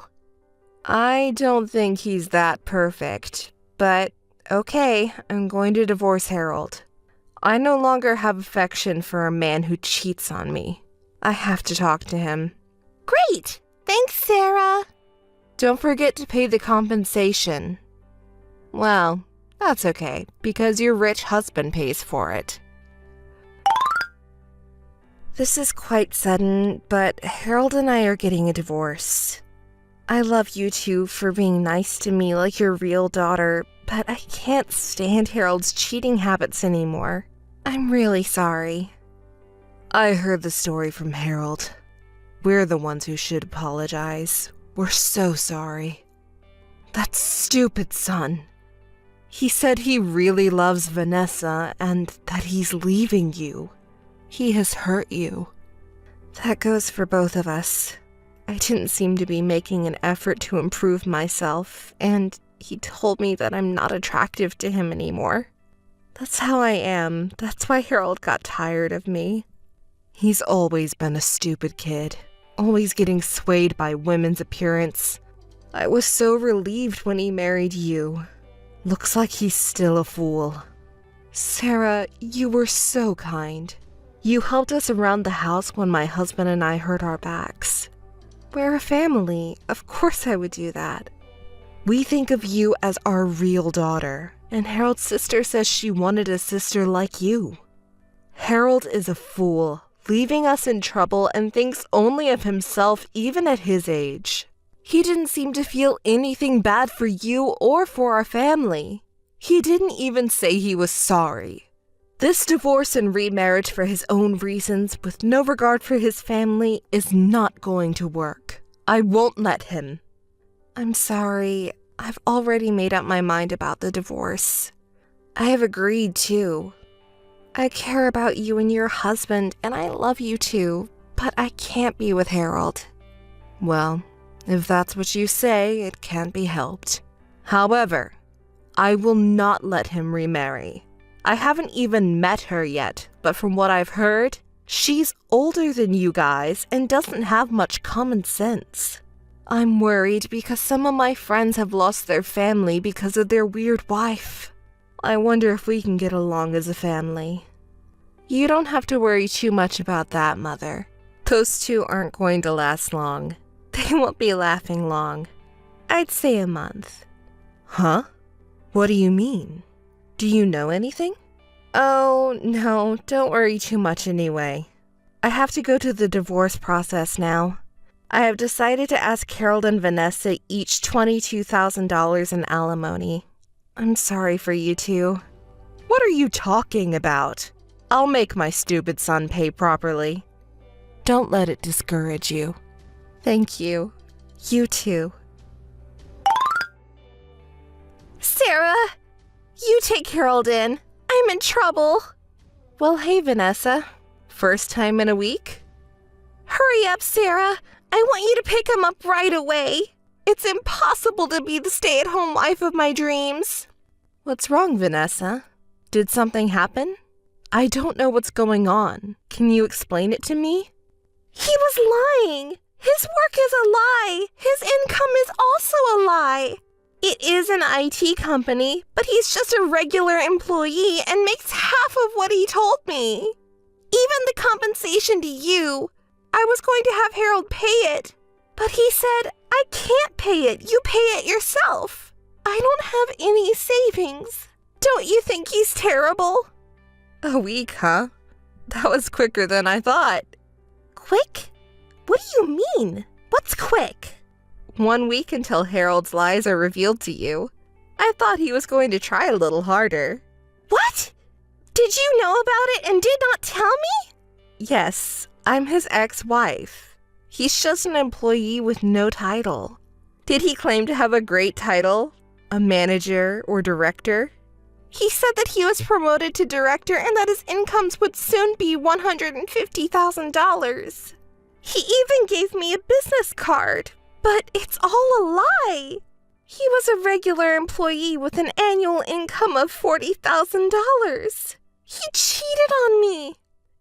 I don't think he's that perfect. But okay, I'm going to divorce Harold. I no longer have affection for a man who cheats on me. I have to talk to him. Great! Thanks, Sarah. Don't forget to pay the compensation. Well, that's okay, because your rich husband pays for it. This is quite sudden, but Harold and I are getting a divorce. I love you two for being nice to me like your real daughter, but I can't stand Harold's cheating habits anymore. I'm really sorry. I heard the story from Harold. We're the ones who should apologize. We're so sorry. That stupid son. He said he really loves Vanessa and that he's leaving you. He has hurt you. That goes for both of us. I didn't seem to be making an effort to improve myself, and he told me that I'm not attractive to him anymore. That's how I am. That's why Harold got tired of me. He's always been a stupid kid, always getting swayed by women's appearance. I was so relieved when he married you. Looks like he's still a fool. Sarah, you were so kind. You helped us around the house when my husband and I hurt our backs. We're a family. Of course I would do that. We think of you as our real daughter, and Harold's sister says she wanted a sister like you. Harold is a fool, leaving us in trouble and thinks only of himself even at his age. He didn't seem to feel anything bad for you or for our family. He didn't even say he was sorry. This divorce and remarriage for his own reasons, with no regard for his family, is not going to work. I won't let him. I'm sorry. I've already made up my mind about the divorce. I have agreed, too. I care about you and your husband, and I love you too, but I can't be with Harold. Well, if that's what you say, it can't be helped. However, I will not let him remarry. I haven't even met her yet, but from what I've heard, she's older than you guys and doesn't have much common sense. I'm worried because some of my friends have lost their family because of their weird wife. I wonder if we can get along as a family. You don't have to worry too much about that, Mother. Those two aren't going to last long. They won't be laughing long. I'd say a month. Huh? What do you mean? Do you know anything? Oh, no, don't worry too much anyway. I have to go to the divorce process now. I have decided to ask Harold and Vanessa each $22,000 in alimony. I'm sorry for you two. What are you talking about? I'll make my stupid son pay properly. Don't let it discourage you. Thank you. You too. Sarah, you take Harold in. I'm in trouble. Well, hey, Vanessa. First time in a week? Hurry up, Sarah. I want you to pick him up right away. It's impossible to be the stay-at-home wife of my dreams. What's wrong, Vanessa? Did something happen? I don't know what's going on. Can you explain it to me? He was lying. His work is a lie. His income is also a lie. It is an IT company, but he's just a regular employee and makes half of what he told me. Even the compensation to you, I was going to have Harold pay it, but he said, I can't pay it. You pay it yourself. I don't have any savings. Don't you think he's terrible? A week, huh? That was quicker than I thought. Quick? What do you mean? What's quick? 1 week until Harold's lies are revealed to you. I thought he was going to try a little harder. What? Did you know about it and did not tell me? Yes, I'm his ex-wife. He's just an employee with no title. Did he claim to have a great title? A manager or director? He said that he was promoted to director and that his incomes would soon be $150,000. He even gave me a business card. But it's all a lie. He was a regular employee with an annual income of $40,000. He cheated on me.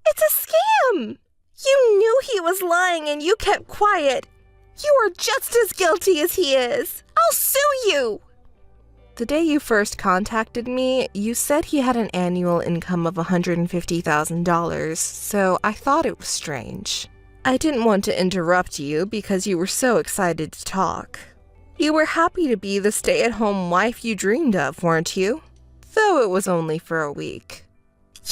It's a scam. You knew he was lying and you kept quiet. You are just as guilty as he is. I'll sue you. The day you first contacted me, you said he had an annual income of $150,000, so I thought it was strange. I didn't want to interrupt you because you were so excited to talk. You were happy to be the stay-at-home wife you dreamed of, weren't you? Though it was only for a week.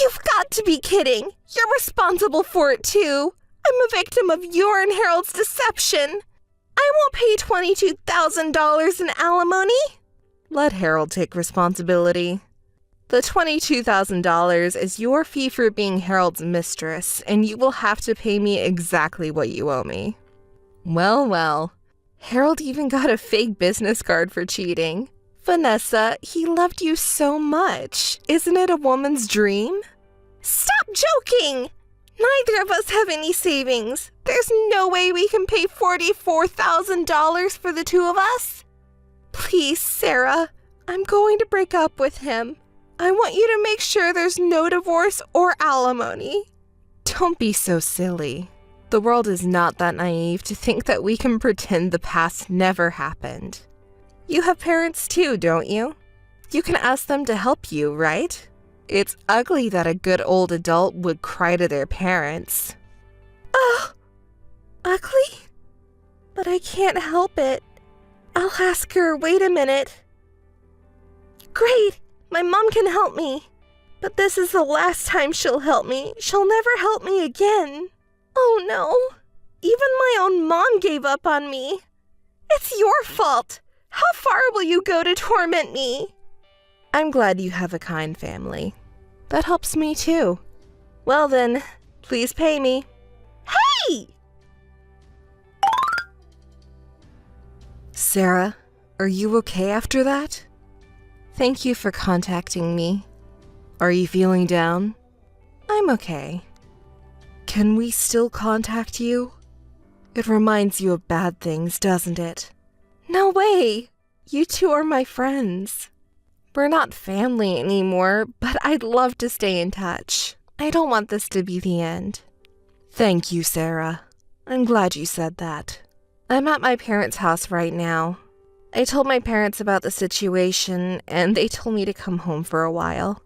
You've got to be kidding! You're responsible for it too! I'm a victim of your and Harold's deception! I won't pay $22,000 in alimony! Let Harold take responsibility. The $22,000 is your fee for being Harold's mistress, and you will have to pay me exactly what you owe me. Well, well. Harold even got a fake business card for cheating. Vanessa, he loved you so much. Isn't it a woman's dream? Stop joking! Neither of us have any savings. There's no way we can pay $44,000 for the two of us. Please, Sarah, I'm going to break up with him. I want you to make sure there's no divorce or alimony. Don't be so silly. The world is not that naive to think that we can pretend the past never happened. You have parents too, don't you? You can ask them to help you, right? It's ugly that a good old adult would cry to their parents. Oh, ugly? But I can't help it. I'll ask her. Wait a minute. Great! My mom can help me. But this is the last time she'll help me. She'll never help me again. Oh no. Even my own mom gave up on me. It's your fault. How far will you go to torment me? I'm glad you have a kind family. That helps me too. Well then, please pay me. Hey! Sarah, are you okay after that? Thank you for contacting me. Are you feeling down? I'm okay. Can we still contact you? It reminds you of bad things, doesn't it? No way! You two are my friends. We're not family anymore, but I'd love to stay in touch. I don't want this to be the end. Thank you, Sarah. I'm glad you said that. I'm at my parents' house right now. I told my parents about the situation, and they told me to come home for a while.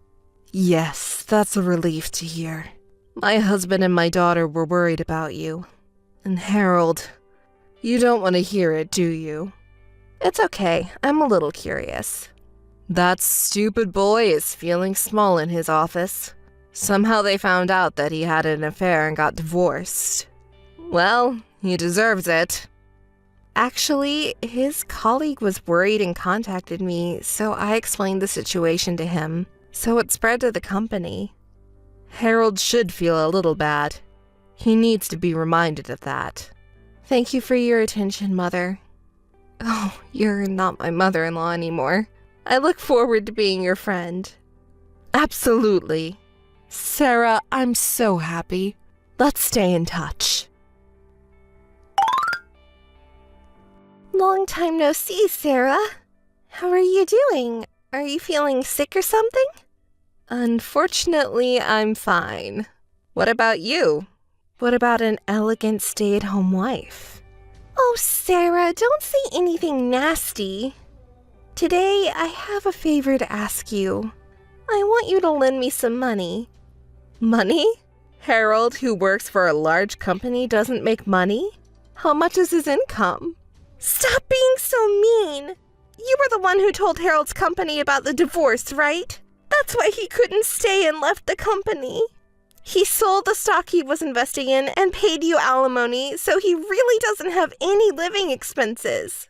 Yes, that's a relief to hear. My husband and my daughter were worried about you. And Harold, you don't want to hear it, do you? It's okay, I'm a little curious. That stupid boy is feeling small in his office. Somehow they found out that he had an affair and got divorced. Well, he deserves it. Actually, his colleague was worried and contacted me, so I explained the situation to him, so it spread to the company. Harold should feel a little bad. He needs to be reminded of that. Thank you for your attention, Mother. Oh, you're not my mother-in-law anymore. I look forward to being your friend. Absolutely. Sarah, I'm so happy. Let's stay in touch. Long time no see, Sarah. How are you doing? Are you feeling sick or something? Unfortunately, I'm fine. What about you? What about an elegant stay-at-home wife? Oh, Sarah, don't say anything nasty. Today, I have a favor to ask you. I want you to lend me some money. Money? Harold, who works for a large company, doesn't make money? How much is his income? Stop being so mean. You were the one who told Harold's company about the divorce, right? That's why he couldn't stay and left the company. He sold the stock he was investing in and paid you alimony, so he really doesn't have any living expenses.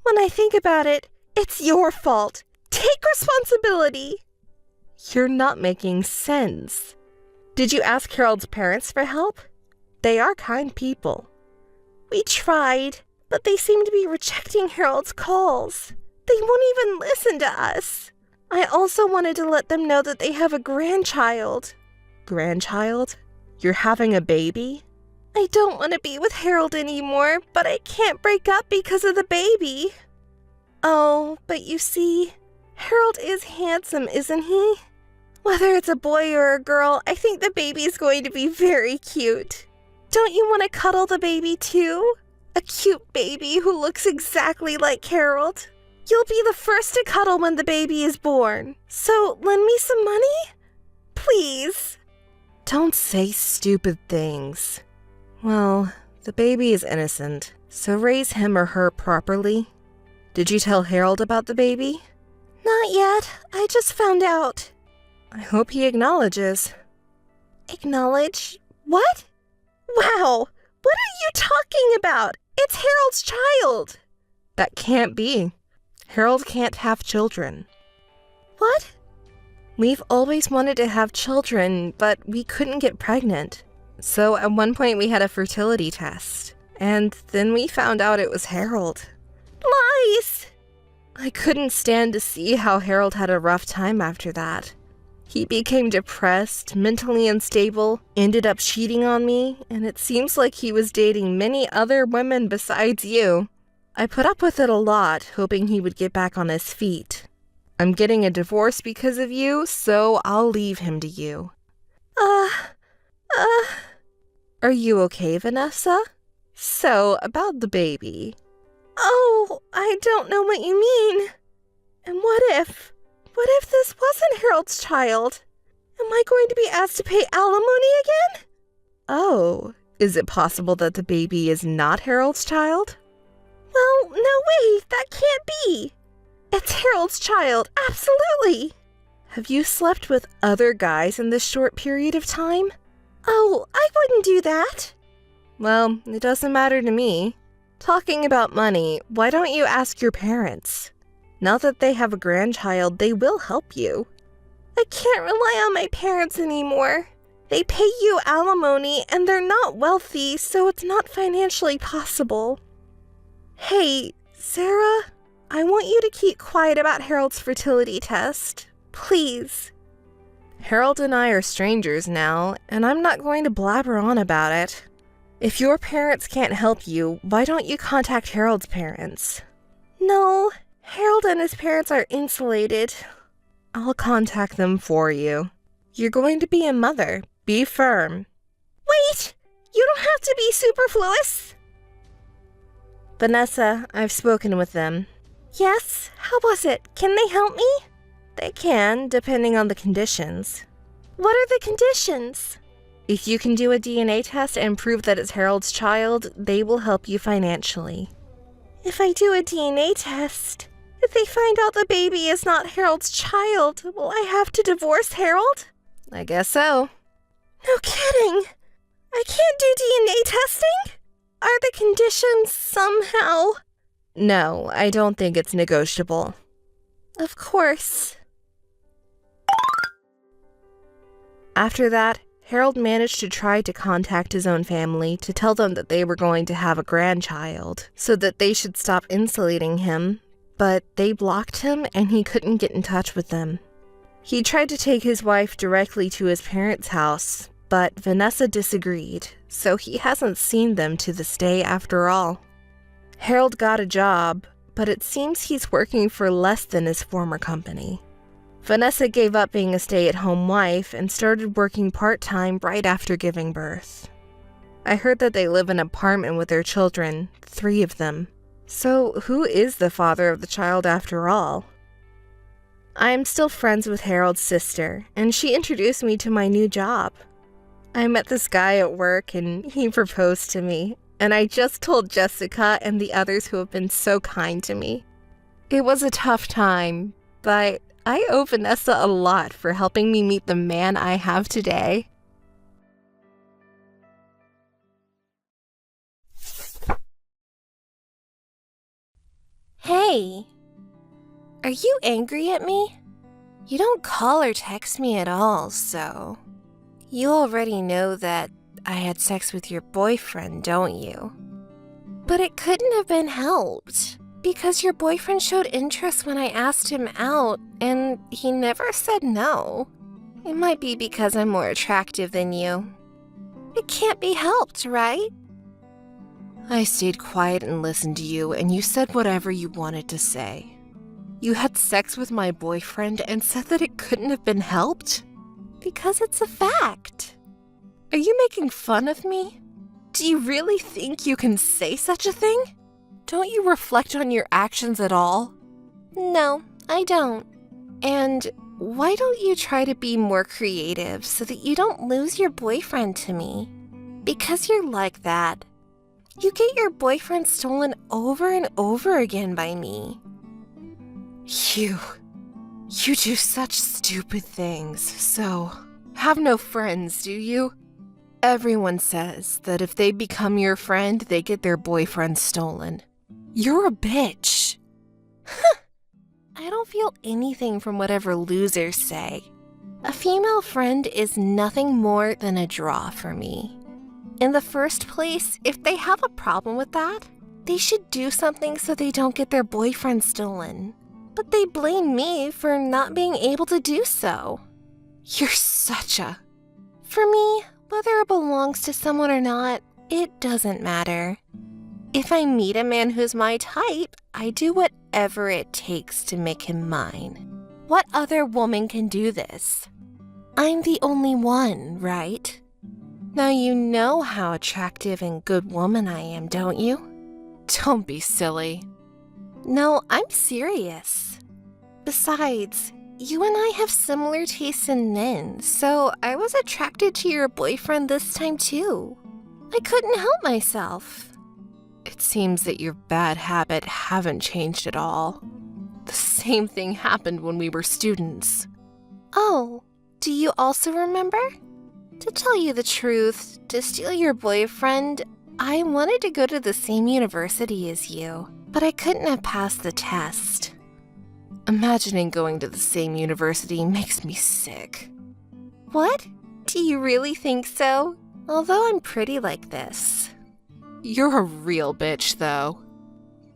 When I think about it, it's your fault. Take responsibility. You're not making sense. Did you ask Harold's parents for help? They are kind people. We tried, but they seem to be rejecting Harold's calls. They won't even listen to us. I also wanted to let them know that they have a grandchild. Grandchild? You're having a baby? I don't want to be with Harold anymore, but I can't break up because of the baby. Oh, but you see, Harold is handsome, isn't he? Whether it's a boy or a girl, I think the baby is going to be very cute. Don't you want to cuddle the baby too? A cute baby who looks exactly like Harold. You'll be the first to cuddle when the baby is born. So lend me some money? Please. Don't say stupid things. Well, the baby is innocent, so raise him or her properly. Did you tell Harold about the baby? Not yet. I just found out. I hope he acknowledges. Acknowledge? What? Wow! What are you talking about? It's Harold's child! That can't be. Harold can't have children. What? We've always wanted to have children, but we couldn't get pregnant. So at one point we had a fertility test. And then we found out it was Harold. Lies! I couldn't stand to see how Harold had a rough time after that. He became depressed, mentally unstable, ended up cheating on me, and it seems like he was dating many other women besides you. I put up with it a lot, hoping he would get back on his feet. I'm getting a divorce because of you, so I'll leave him to you. Are you okay, Vanessa? So, about the baby. Oh, I don't know what you mean. And what if this wasn't Harold's child? Am I going to be asked to pay alimony again? Oh, is it possible that the baby is not Harold's child? Well, no way, that can't be. It's Harold's child, absolutely. Have you slept with other guys in this short period of time? Oh, I wouldn't do that. Well, it doesn't matter to me. Talking about money, why don't you ask your parents? Now that they have a grandchild, they will help you. I can't rely on my parents anymore. They pay you alimony and they're not wealthy, so it's not financially possible. Hey, Sarah, I want you to keep quiet about Harold's fertility test. Please. Harold and I are strangers now, and I'm not going to blabber on about it. If your parents can't help you, why don't you contact Harold's parents? No, Harold and his parents are insulated. I'll contact them for you. You're going to be a mother. Be firm. Wait! You don't have to be superfluous! Vanessa, I've spoken with them. Yes? How was it? Can they help me? They can, depending on the conditions. What are the conditions? If you can do a DNA test and prove that it's Harold's child, they will help you financially. If I do a DNA test, if they find out the baby is not Harold's child, will I have to divorce Harold? I guess so. No kidding! I can't do DNA testing? Are the conditions somehow? No, I don't think it's negotiable. Of course. After that, Harold managed to try to contact his own family to tell them that they were going to have a grandchild, so that they should stop insulating him, but they blocked him and he couldn't get in touch with them. He tried to take his wife directly to his parents' house, but Vanessa disagreed, so he hasn't seen them to this day after all. Harold got a job, but it seems he's working for less than his former company. Vanessa gave up being a stay-at-home wife and started working part-time right after giving birth. I heard that they live in an apartment with their children, 3 of them. So who is the father of the child after all? I am still friends with Harold's sister, and she introduced me to my new job. I met this guy at work and he proposed to me, and I just told Jessica and the others who have been so kind to me. It was a tough time, but I owe Vanessa a lot for helping me meet the man I have today. Hey, are you angry at me? You don't call or text me at all, so... You already know that I had sex with your boyfriend, don't you? But it couldn't have been helped, because your boyfriend showed interest when I asked him out, and he never said no. It might be because I'm more attractive than you. It can't be helped, right? I stayed quiet and listened to you, and you said whatever you wanted to say. You had sex with my boyfriend and said that it couldn't have been helped? Because it's a fact. Are you making fun of me? Do you really think you can say such a thing? Don't you reflect on your actions at all? No, I don't. And why don't you try to be more creative so that you don't lose your boyfriend to me? Because you're like that. You get your boyfriend stolen over and over again by me. You do such stupid things, so have no friends, do you? Everyone says that if they become your friend, they get their boyfriend stolen. You're a bitch. I don't feel anything from whatever losers say. A female friend is nothing more than a draw for me. In the first place, if they have a problem with that, they should do something so they don't get their boyfriend stolen. But they blame me for not being able to do so. You're such a... For me, whether it belongs to someone or not, it doesn't matter. If I meet a man who's my type, I do whatever it takes to make him mine. What other woman can do this? I'm the only one, right? Now you know how attractive and good woman I am, don't you? Don't be silly. No, I'm serious. Besides, you and I have similar tastes in men, so I was attracted to your boyfriend this time too. I couldn't help myself. It seems that your bad habits haven't changed at all. The same thing happened when we were students. Oh, do you also remember? To tell you the truth, to steal your boyfriend, I wanted to go to the same university as you, but I couldn't have passed the test. Imagining going to the same university makes me sick. What? Do you really think so? Although I'm pretty like this. You're a real bitch, though.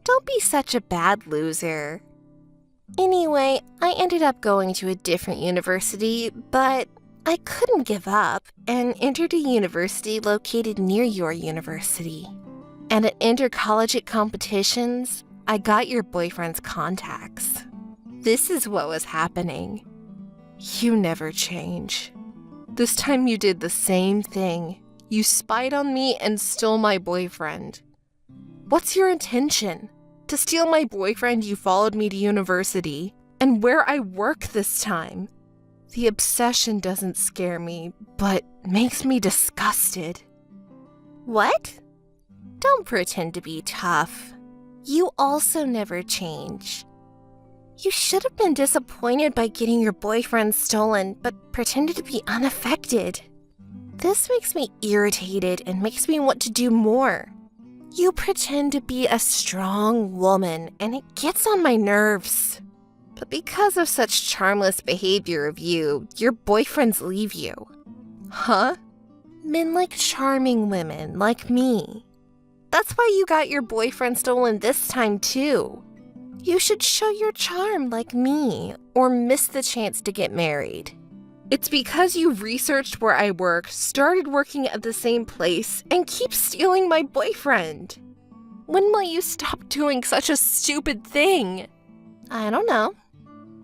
Don't be such a bad loser. Anyway, I ended up going to a different university, but I couldn't give up and entered a university located near your university. And at intercollegiate competitions, I got your boyfriend's contacts. This is what was happening. You never change. This time you did the same thing. You spied on me and stole my boyfriend. What's your intention? To steal my boyfriend, you followed me to university, and where I work this time. The obsession doesn't scare me, but makes me disgusted. What? Don't pretend to be tough. You also never change. You should have been disappointed by getting your boyfriend stolen, but pretended to be unaffected. This makes me irritated and makes me want to do more. You pretend to be a strong woman, and it gets on my nerves. But because of such charmless behavior of you, your boyfriends leave you. Huh? Men like charming women like me. That's why you got your boyfriend stolen this time too. You should show your charm like me, or miss the chance to get married. It's because you researched where I work, started working at the same place, and keep stealing my boyfriend. When will you stop doing such a stupid thing? I don't know.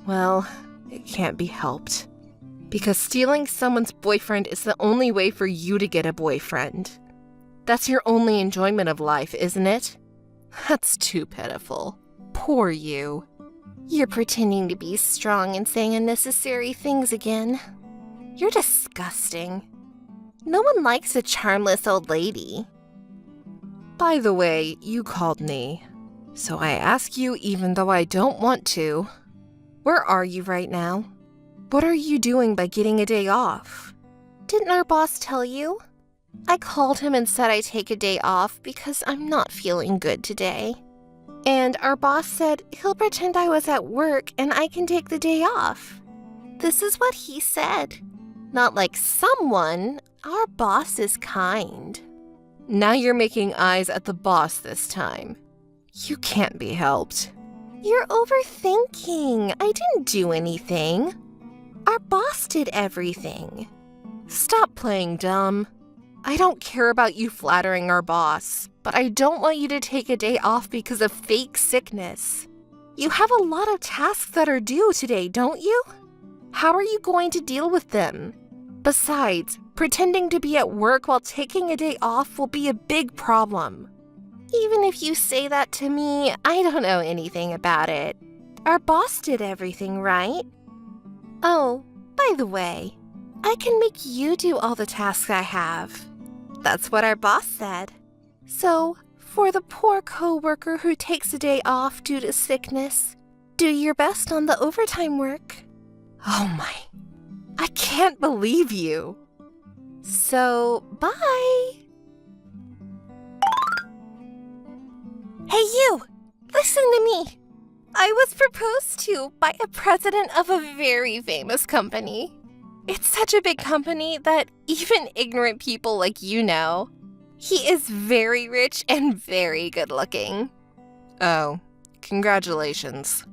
Well, it can't be helped. Because stealing someone's boyfriend is the only way for you to get a boyfriend. That's your only enjoyment of life, isn't it? That's too pitiful. Poor you. You're pretending to be strong and saying unnecessary things again. You're disgusting. No one likes a charmless old lady. By the way, you called me. So I ask you even though I don't want to. Where are you right now? What are you doing by getting a day off? Didn't our boss tell you? I called him and said I'd take a day off because I'm not feeling good today. And our boss said he'll pretend I was at work and I can take the day off. This is what he said. Not like someone. Our boss is kind. Now you're making eyes at the boss this time. You can't be helped. You're overthinking. I didn't do anything. Our boss did everything. Stop playing dumb. I don't care about you flattering our boss, but I don't want you to take a day off because of fake sickness. You have a lot of tasks that are due today, don't you? How are you going to deal with them? Besides, pretending to be at work while taking a day off will be a big problem. Even if you say that to me, I don't know anything about it. Our boss did everything, right? Oh, by the way, I can make you do all the tasks I have. That's what our boss said. So, for the poor coworker who takes a day off due to sickness, do your best on the overtime work. Oh my, I can't believe you. So, bye. Hey you, listen to me. I was proposed to by a president of a very famous company. It's such a big company that even ignorant people like you know. He is very rich and very good looking. Oh, congratulations.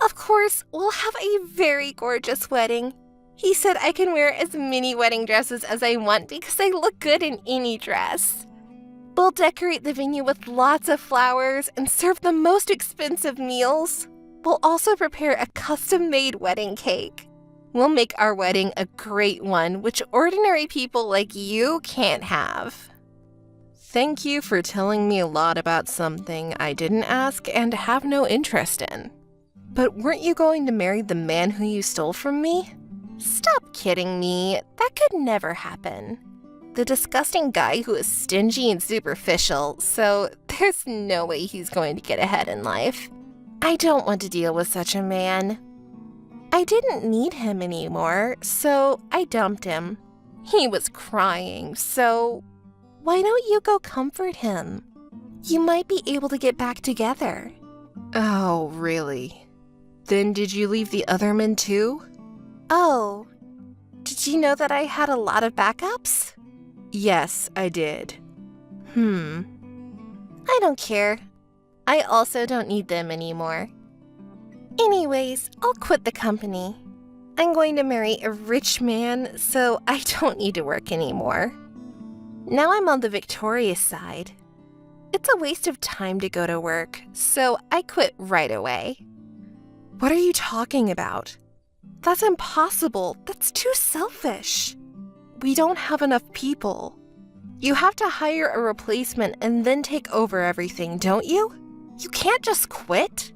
Of course, we'll have a very gorgeous wedding. He said I can wear as many wedding dresses as I want because I look good in any dress. We'll decorate the venue with lots of flowers and serve the most expensive meals. We'll also prepare a custom-made wedding cake. We'll make our wedding a great one, which ordinary people like you can't have. Thank you for telling me a lot about something I didn't ask and have no interest in. But weren't you going to marry the man who you stole from me? Stop kidding me. That could never happen. The disgusting guy who is stingy and superficial, so there's no way he's going to get ahead in life. I don't want to deal with such a man. I didn't need him anymore, so I dumped him. He was crying, so why don't you go comfort him? You might be able to get back together. Oh, really? Then did you leave the other men too? Oh, did you know that I had a lot of backups? Yes, I did. I don't care. I also don't need them anymore. Anyways, I'll quit the company. I'm going to marry a rich man, so I don't need to work anymore. Now I'm on the victorious side. It's a waste of time to go to work, so I quit right away. What are you talking about? That's impossible. That's too selfish. We don't have enough people. You have to hire a replacement and then take over everything, don't you? You can't just quit.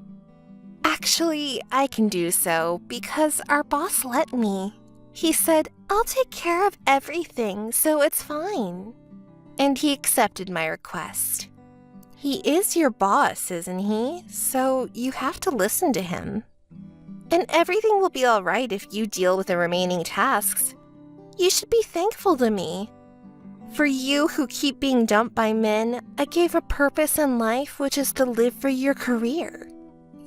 Actually, I can do so because our boss let me. He said, I'll take care of everything, so it's fine. And he accepted my request. He is your boss, isn't he? So you have to listen to him. And everything will be all right if you deal with the remaining tasks. You should be thankful to me. For you who keep being dumped by men, I gave a purpose in life, which is to live for your career.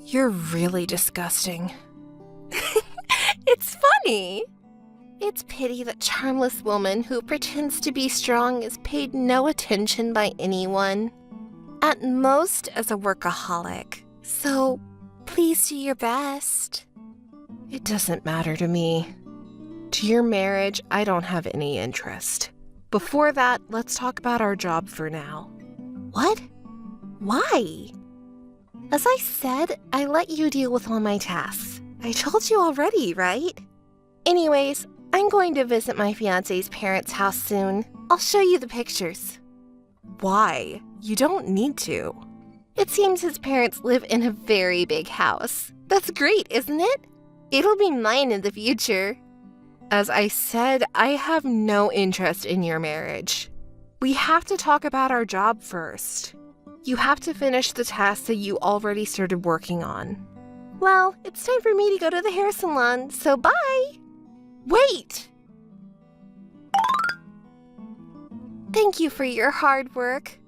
You're really disgusting. It's funny. It's pity that charmless woman who pretends to be strong is paid no attention by anyone. At most as a workaholic. So, please do your best. It doesn't matter to me. To your marriage, I don't have any interest. Before that, let's talk about our job for now. What? Why? As I said, I let you deal with all my tasks. I told you already, right? Anyways, I'm going to visit my fiancé's parents' house soon. I'll show you the pictures. Why? You don't need to. It seems his parents live in a very big house. That's great, isn't it? It'll be mine in the future. As I said, I have no interest in your marriage. We have to talk about our job first. You have to finish the tasks that you already started working on. Well, it's time for me to go to the hair salon, so bye! Wait! Thank you for your hard work.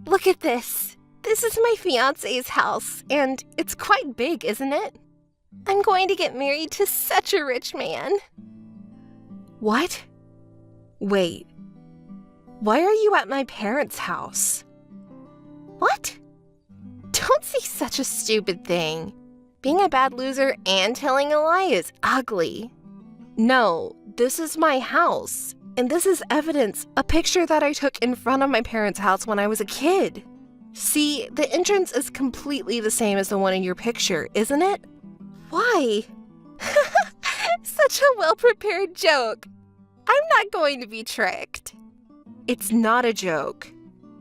Look at this. This is my fiancé's house, and it's quite big, isn't it? I'm going to get married to such a rich man. What? Wait. Why are you at my parents' house? What? Don't say such a stupid thing. Being a bad loser and telling a lie is ugly. No, this is my house. And this is evidence, a picture that I took in front of my parents' house when I was a kid. See, the entrance is completely the same as the one in your picture, isn't it? Why? Such a well-prepared joke. I'm not going to be tricked. It's not a joke.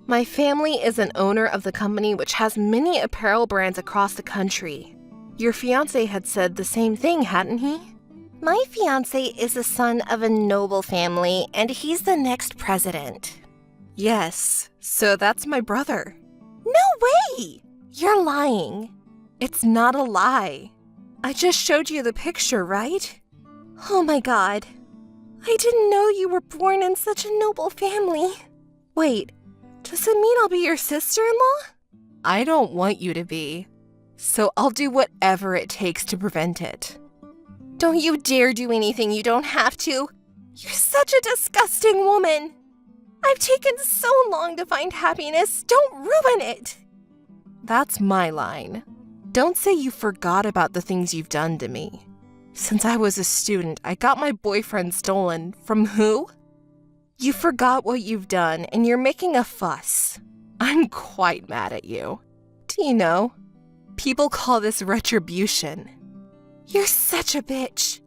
My family is an owner of the company which has many apparel brands across the country. Your fiancé had said the same thing, hadn't he? My fiancé is the son of a noble family, and he's the next president. Yes, so that's my brother. No way! You're lying. It's not a lie. I just showed you the picture, right? Oh my god. I didn't know you were born in such a noble family. Wait, does it mean I'll be your sister-in-law? I don't want you to be, so I'll do whatever it takes to prevent it. Don't you dare do anything you don't have to. You're such a disgusting woman. I've taken so long to find happiness. Don't ruin it. That's my line. Don't say you forgot about the things you've done to me. Since I was a student, I got my boyfriend stolen. From who? You forgot what you've done, and you're making a fuss. I'm quite mad at you. Do you know? People call this retribution. You're such a bitch.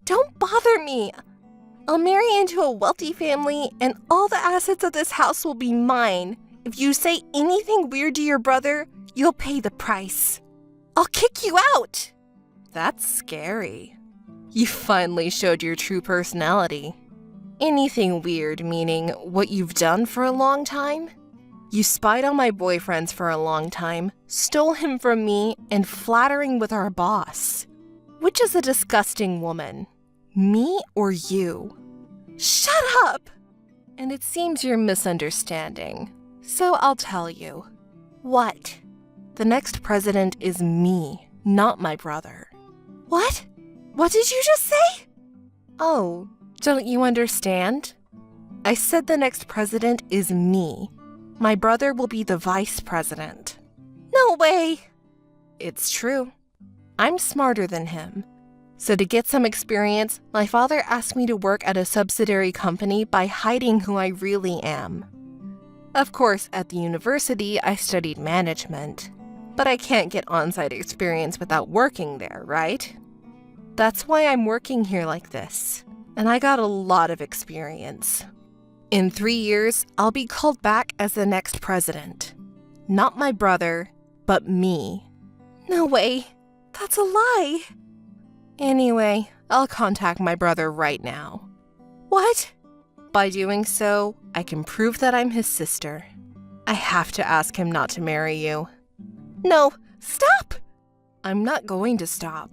Don't bother me. I'll marry into a wealthy family, and all the assets of this house will be mine. If you say anything weird to your brother, you'll pay the price. I'll kick you out. That's scary. You finally showed your true personality. Anything weird meaning what you've done for a long time? You spied on my boyfriends for a long time, stole him from me, and flattering with our boss. Which is a disgusting woman? Me or you? Shut up! And it seems you're misunderstanding. So I'll tell you. What? The next president is me, not my brother. What? What did you just say? Oh, don't you understand? I said the next president is me. My brother will be the vice president. No way! It's true. I'm smarter than him. So to get some experience, my father asked me to work at a subsidiary company by hiding who I really am. Of course, at the university, I studied management. But I can't get on-site experience without working there, right? That's why I'm working here like this. And I got a lot of experience. In 3 years, I'll be called back as the next president. Not my brother, but me. No way. That's a lie. Anyway, I'll contact my brother right now. What? By doing so, I can prove that I'm his sister. I have to ask him not to marry you. No, stop! I'm not going to stop.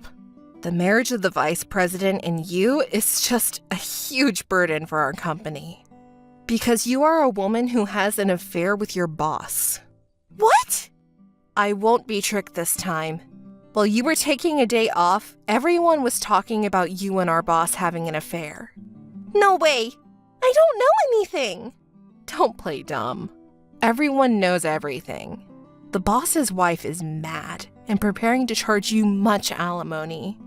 The marriage of the vice president and you is just a huge burden for our company. Because you are a woman who has an affair with your boss. What? I won't be tricked this time. While you were taking a day off, everyone was talking about you and our boss having an affair. No way. I don't know anything. Don't play dumb. Everyone knows everything. The boss's wife is mad and preparing to charge you much alimony.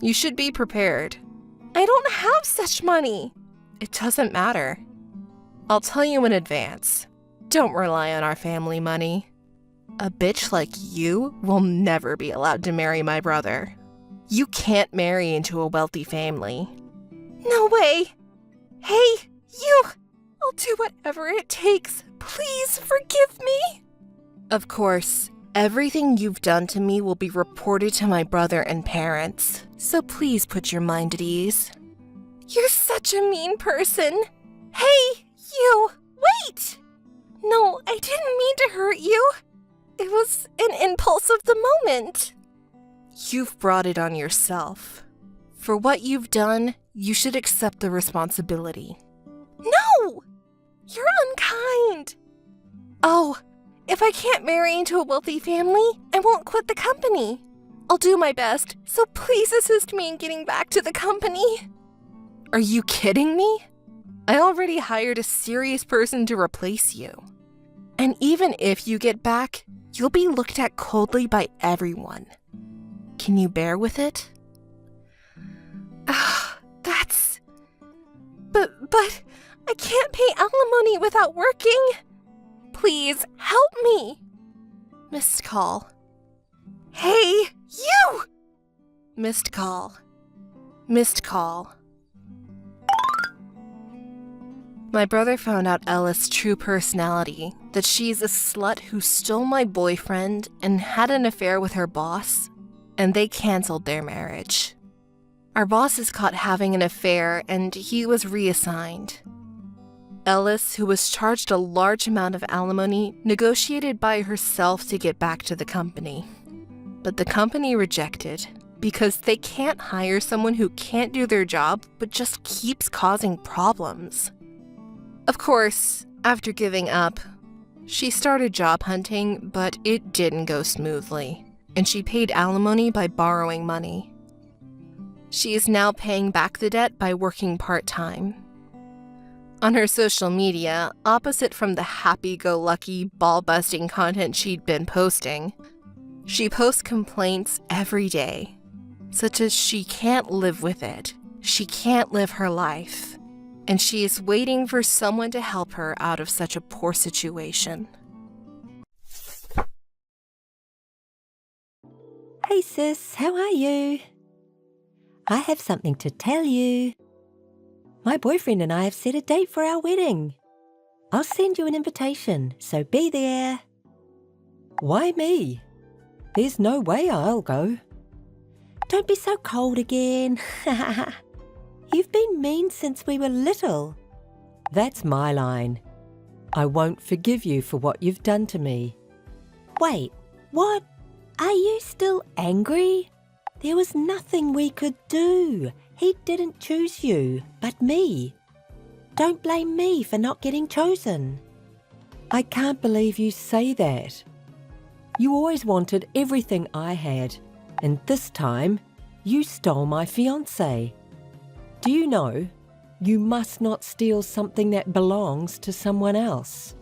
You should be prepared. I don't have such money. It doesn't matter. I'll tell you in advance. Don't rely on our family money. A bitch like you will never be allowed to marry my brother. You can't marry into a wealthy family. No way. Hey, you! I'll do whatever it takes. Please forgive me. Of course, everything you've done to me will be reported to my brother and parents, so please put your mind at ease. You're such a mean person. Hey, you! Wait! No, I didn't mean to hurt you. It was an impulse of the moment. You've brought it on yourself. For what you've done, you should accept the responsibility. No! You're unkind. Oh, if I can't marry into a wealthy family, I won't quit the company. I'll do my best, so please assist me in getting back to the company. Are you kidding me? I already hired a serious person to replace you. And even if you get back, you'll be looked at coldly by everyone. Can you bear with it? That's... But I can't pay alimony without working. Please, help me. Missed call. Hey, you! Missed call. Missed call. My brother found out Ella's true personality, that she's a slut who stole my boyfriend and had an affair with her boss, and they canceled their marriage. Our boss is caught having an affair and he was reassigned. Ellis, who was charged a large amount of alimony, negotiated by herself to get back to the company. But the company rejected because they can't hire someone who can't do their job but just keeps causing problems. Of course, after giving up, she started job hunting, but it didn't go smoothly, and she paid alimony by borrowing money. She is now paying back the debt by working part-time. On her social media, opposite from the happy-go-lucky, ball-busting content she'd been posting, she posts complaints every day, such as she can't live with it, she can't live her life, and she is waiting for someone to help her out of such a poor situation. Hey sis, how are you? I have something to tell you. My boyfriend and I have set a date for our wedding. I'll send you an invitation, so be there. Why me? There's no way I'll go. Don't be so cold again. You've been mean since we were little. That's my line. I won't forgive you for what you've done to me. Wait, what? Are you still angry? There was nothing we could do. He didn't choose you, but me. Don't blame me for not getting chosen. I can't believe you say that. You always wanted everything I had, and this time you stole my fiancé. Do you know, you must not steal something that belongs to someone else.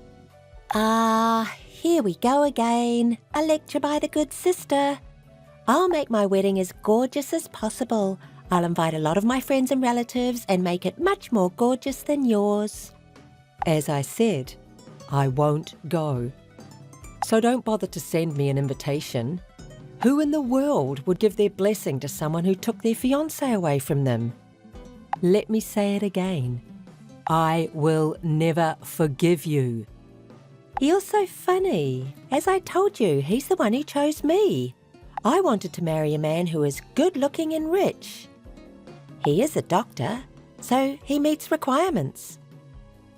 Here we go again. A lecture by the good sister. I'll make my wedding as gorgeous as possible. I'll invite a lot of my friends and relatives and make it much more gorgeous than yours. As I said, I won't go. So don't bother to send me an invitation. Who in the world would give their blessing to someone who took their fiancé away from them? Let me say it again. I will never forgive you. You're so funny. As I told you, he's the one who chose me. I wanted to marry a man who is good-looking and rich. He is a doctor, so he meets requirements.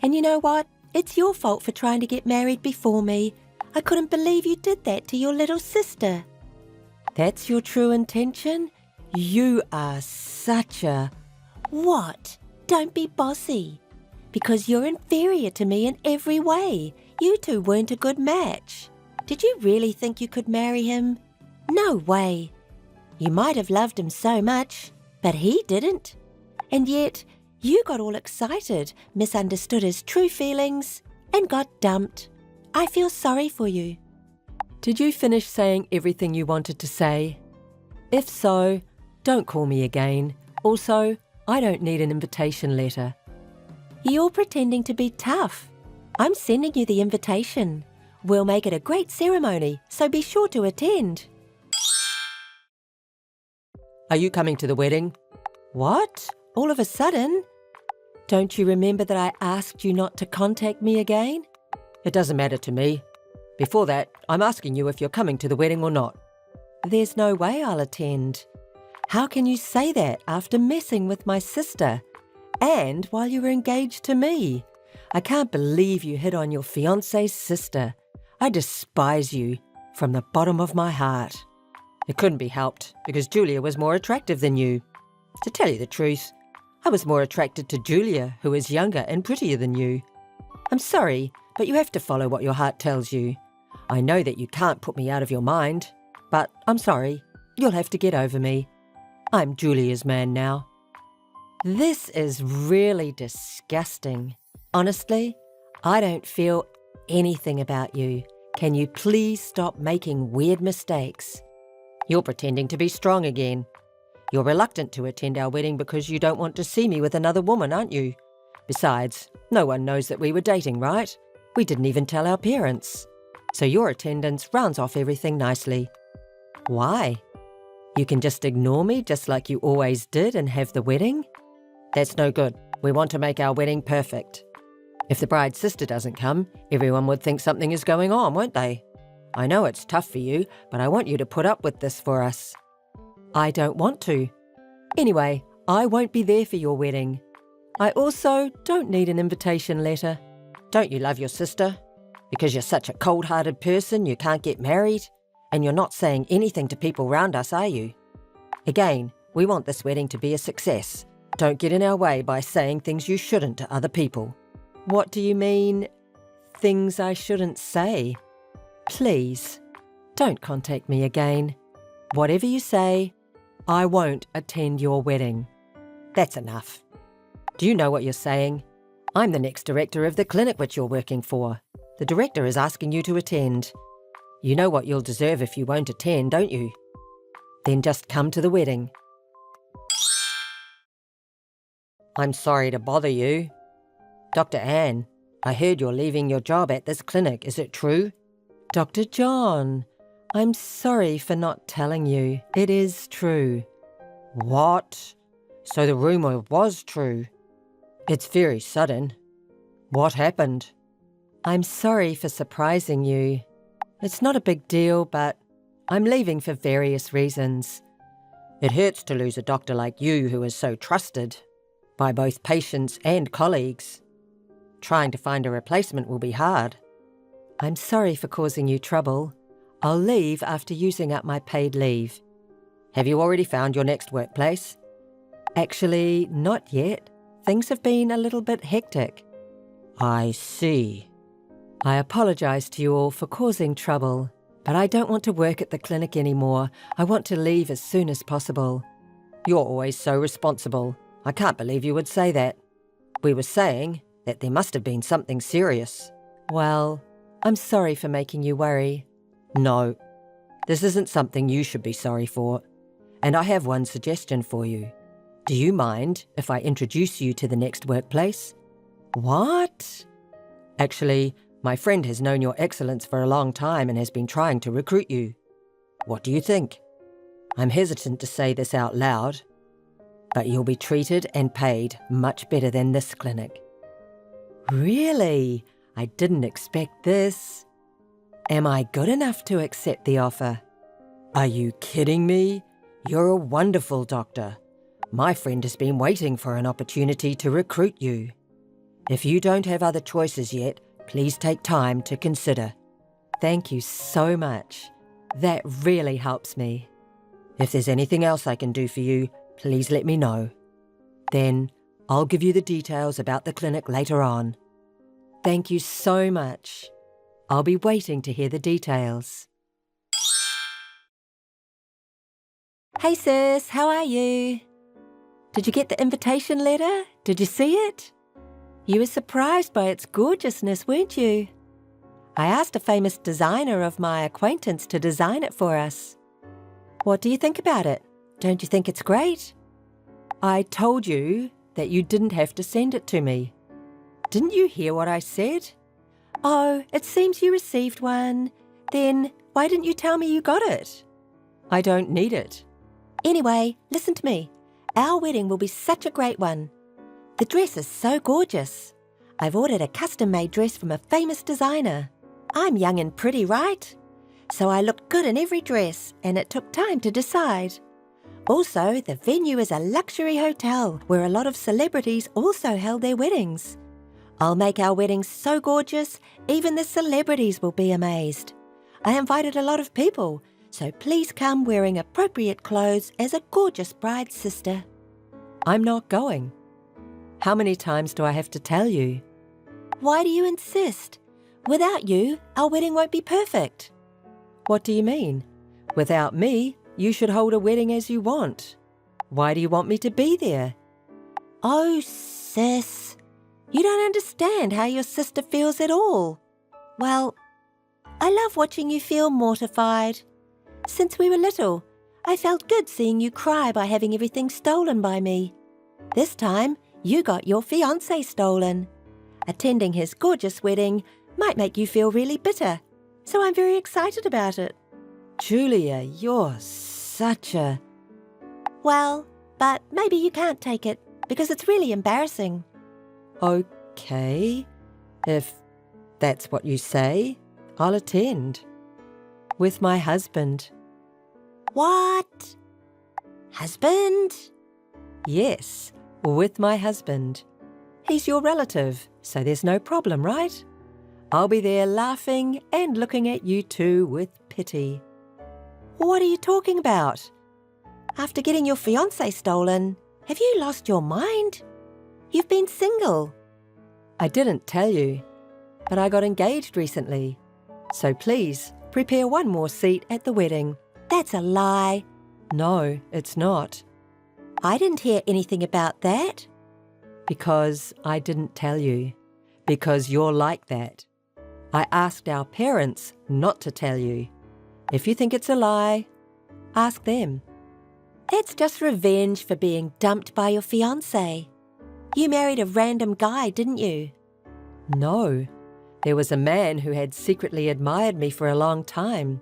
And you know what? It's your fault for trying to get married before me. I couldn't believe you did that to your little sister. That's your true intention? You are such a... What? Don't be bossy. Because you're inferior to me in every way. You two weren't a good match. Did you really think you could marry him? No way. You might have loved him so much, but he didn't. And yet, you got all excited, misunderstood his true feelings, and got dumped. I feel sorry for you. Did you finish saying everything you wanted to say? If so, don't call me again. Also, I don't need an invitation letter. You're pretending to be tough. I'm sending you the invitation. We'll make it a great ceremony, so be sure to attend. Are you coming to the wedding? What? All of a sudden? Don't you remember that I asked you not to contact me again? It doesn't matter to me. Before that, I'm asking you if you're coming to the wedding or not. There's no way I'll attend. How can you say that after messing with my sister? And while you were engaged to me? I can't believe you hit on your fiancé's sister. I despise you from the bottom of my heart. It couldn't be helped because Julia was more attractive than you. To tell you the truth, I was more attracted to Julia, who is younger and prettier than you. I'm sorry, but you have to follow what your heart tells you. I know that you can't put me out of your mind, but I'm sorry. You'll have to get over me. I'm Julia's man now. This is really disgusting. Honestly, I don't feel anything about you. Can you please stop making weird mistakes? You're pretending to be strong again. You're reluctant to attend our wedding because you don't want to see me with another woman, aren't you? Besides, no one knows that we were dating, right? We didn't even tell our parents. So your attendance rounds off everything nicely. Why? You can just ignore me just like you always did and have the wedding? That's no good. We want to make our wedding perfect. If the bride's sister doesn't come, everyone would think something is going on, won't they? I know it's tough for you, but I want you to put up with this for us. I don't want to. Anyway, I won't be there for your wedding. I also don't need an invitation letter. Don't you love your sister? Because you're such a cold-hearted person, you can't get married? And you're not saying anything to people round us, are you? Again, we want this wedding to be a success. Don't get in our way by saying things you shouldn't to other people. What do you mean, things I shouldn't say? Please, don't contact me again. Whatever you say, I won't attend your wedding. That's enough. Do you know what you're saying? I'm the next director of the clinic which you're working for. The director is asking you to attend. You know what you'll deserve if you won't attend, don't you? Then just come to the wedding. I'm sorry to bother you. Dr. Anne, I heard you're leaving your job at this clinic. Is it true? Dr. John, I'm sorry for not telling you. It is true. What? So the rumour was true. It's very sudden. What happened? I'm sorry for surprising you. It's not a big deal, but I'm leaving for various reasons. It hurts to lose a doctor like you who is so trusted by both patients and colleagues. Trying to find a replacement will be hard. I'm sorry for causing you trouble. I'll leave after using up my paid leave. Have you already found your next workplace? Actually, not yet. Things have been a little bit hectic. I see. I apologise to you all for causing trouble, but I don't want to work at the clinic anymore. I want to leave as soon as possible. You're always so responsible. I can't believe you would say that. We were saying that there must have been something serious. Well, I'm sorry for making you worry. No, this isn't something you should be sorry for. And I have one suggestion for you. Do you mind if I introduce you to the next workplace? What? Actually, my friend has known your excellence for a long time and has been trying to recruit you. What do you think? I'm hesitant to say this out loud, but you'll be treated and paid much better than this clinic. Really? I didn't expect this. Am I good enough to accept the offer? Are you kidding me? You're a wonderful doctor. My friend has been waiting for an opportunity to recruit you. If you don't have other choices yet, please take time to consider. Thank you so much. That really helps me. If there's anything else I can do for you, please let me know. Then, I'll give you the details about the clinic later on. Thank you so much. I'll be waiting to hear the details. Hey sis, how are you? Did you get the invitation letter? Did you see it? You were surprised by its gorgeousness, weren't you? I asked a famous designer of my acquaintance to design it for us. What do you think about it? Don't you think it's great? I told you that you didn't have to send it to me. Didn't you hear what I said? Oh, it seems you received one. Then why didn't you tell me you got it? I don't need it. Anyway, listen to me. Our wedding will be such a great one. The dress is so gorgeous. I've ordered a custom-made dress from a famous designer. I'm young and pretty, right? So I looked good in every dress, and it took time to decide. Also, the venue is a luxury hotel where a lot of celebrities also held their weddings. I'll make our wedding so gorgeous, even the celebrities will be amazed. I invited a lot of people, so please come wearing appropriate clothes as a gorgeous bride's sister. I'm not going. How many times do I have to tell you? Why do you insist? Without you, our wedding won't be perfect. What do you mean? Without me, you should hold a wedding as you want. Why do you want me to be there? Oh, sis, you don't understand how your sister feels at all. Well, I love watching you feel mortified. Since we were little, I felt good seeing you cry by having everything stolen by me. This time, you got your fiancé stolen. Attending his gorgeous wedding might make you feel really bitter, so I'm very excited about it. Julia, you're such a... Well, but maybe you can't take it, because it's really embarrassing. Okay, if that's what you say, I'll attend. With my husband. What? Husband? Yes, with my husband. He's your relative, so there's no problem, right? I'll be there laughing and looking at you two with pity. What are you talking about? After getting your fiancé stolen, have you lost your mind? You've been single. I didn't tell you, but I got engaged recently. So please, prepare one more seat at the wedding. That's a lie. No, it's not. I didn't hear anything about that. Because I didn't tell you. Because you're like that. I asked our parents not to tell you. If you think it's a lie, ask them. That's just revenge for being dumped by your fiancé. You married a random guy, didn't you? No. There was a man who had secretly admired me for a long time.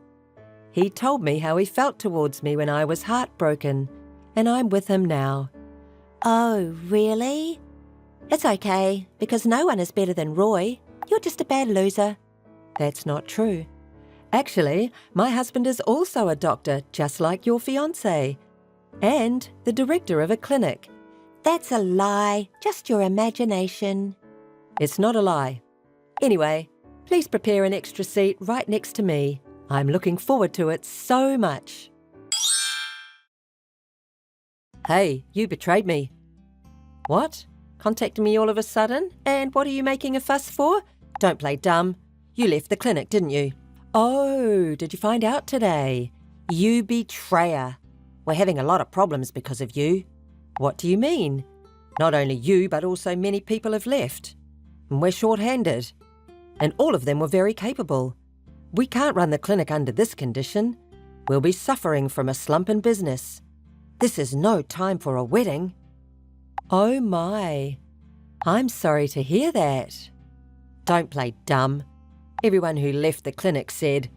He told me how he felt towards me when I was heartbroken, and I'm with him now. Oh, really? It's okay, because no one is better than Roy. You're just a bad loser. That's not true. Actually, my husband is also a doctor, just like your fiancé, and the director of a clinic. That's a lie, just your imagination. It's not a lie. Anyway, please prepare an extra seat right next to me. I'm looking forward to it so much. Hey, you betrayed me. What? Contacting me all of a sudden? And what are you making a fuss for? Don't play dumb. You left the clinic, didn't you? Oh, did you find out today? You betrayer. We're having a lot of problems because of you. What do you mean? Not only you, but also many people have left. And we're short-handed. And all of them were very capable. We can't run the clinic under this condition. We'll be suffering from a slump in business. This is no time for a wedding. Oh my. I'm sorry to hear that. Don't play dumb. Everyone who left the clinic said,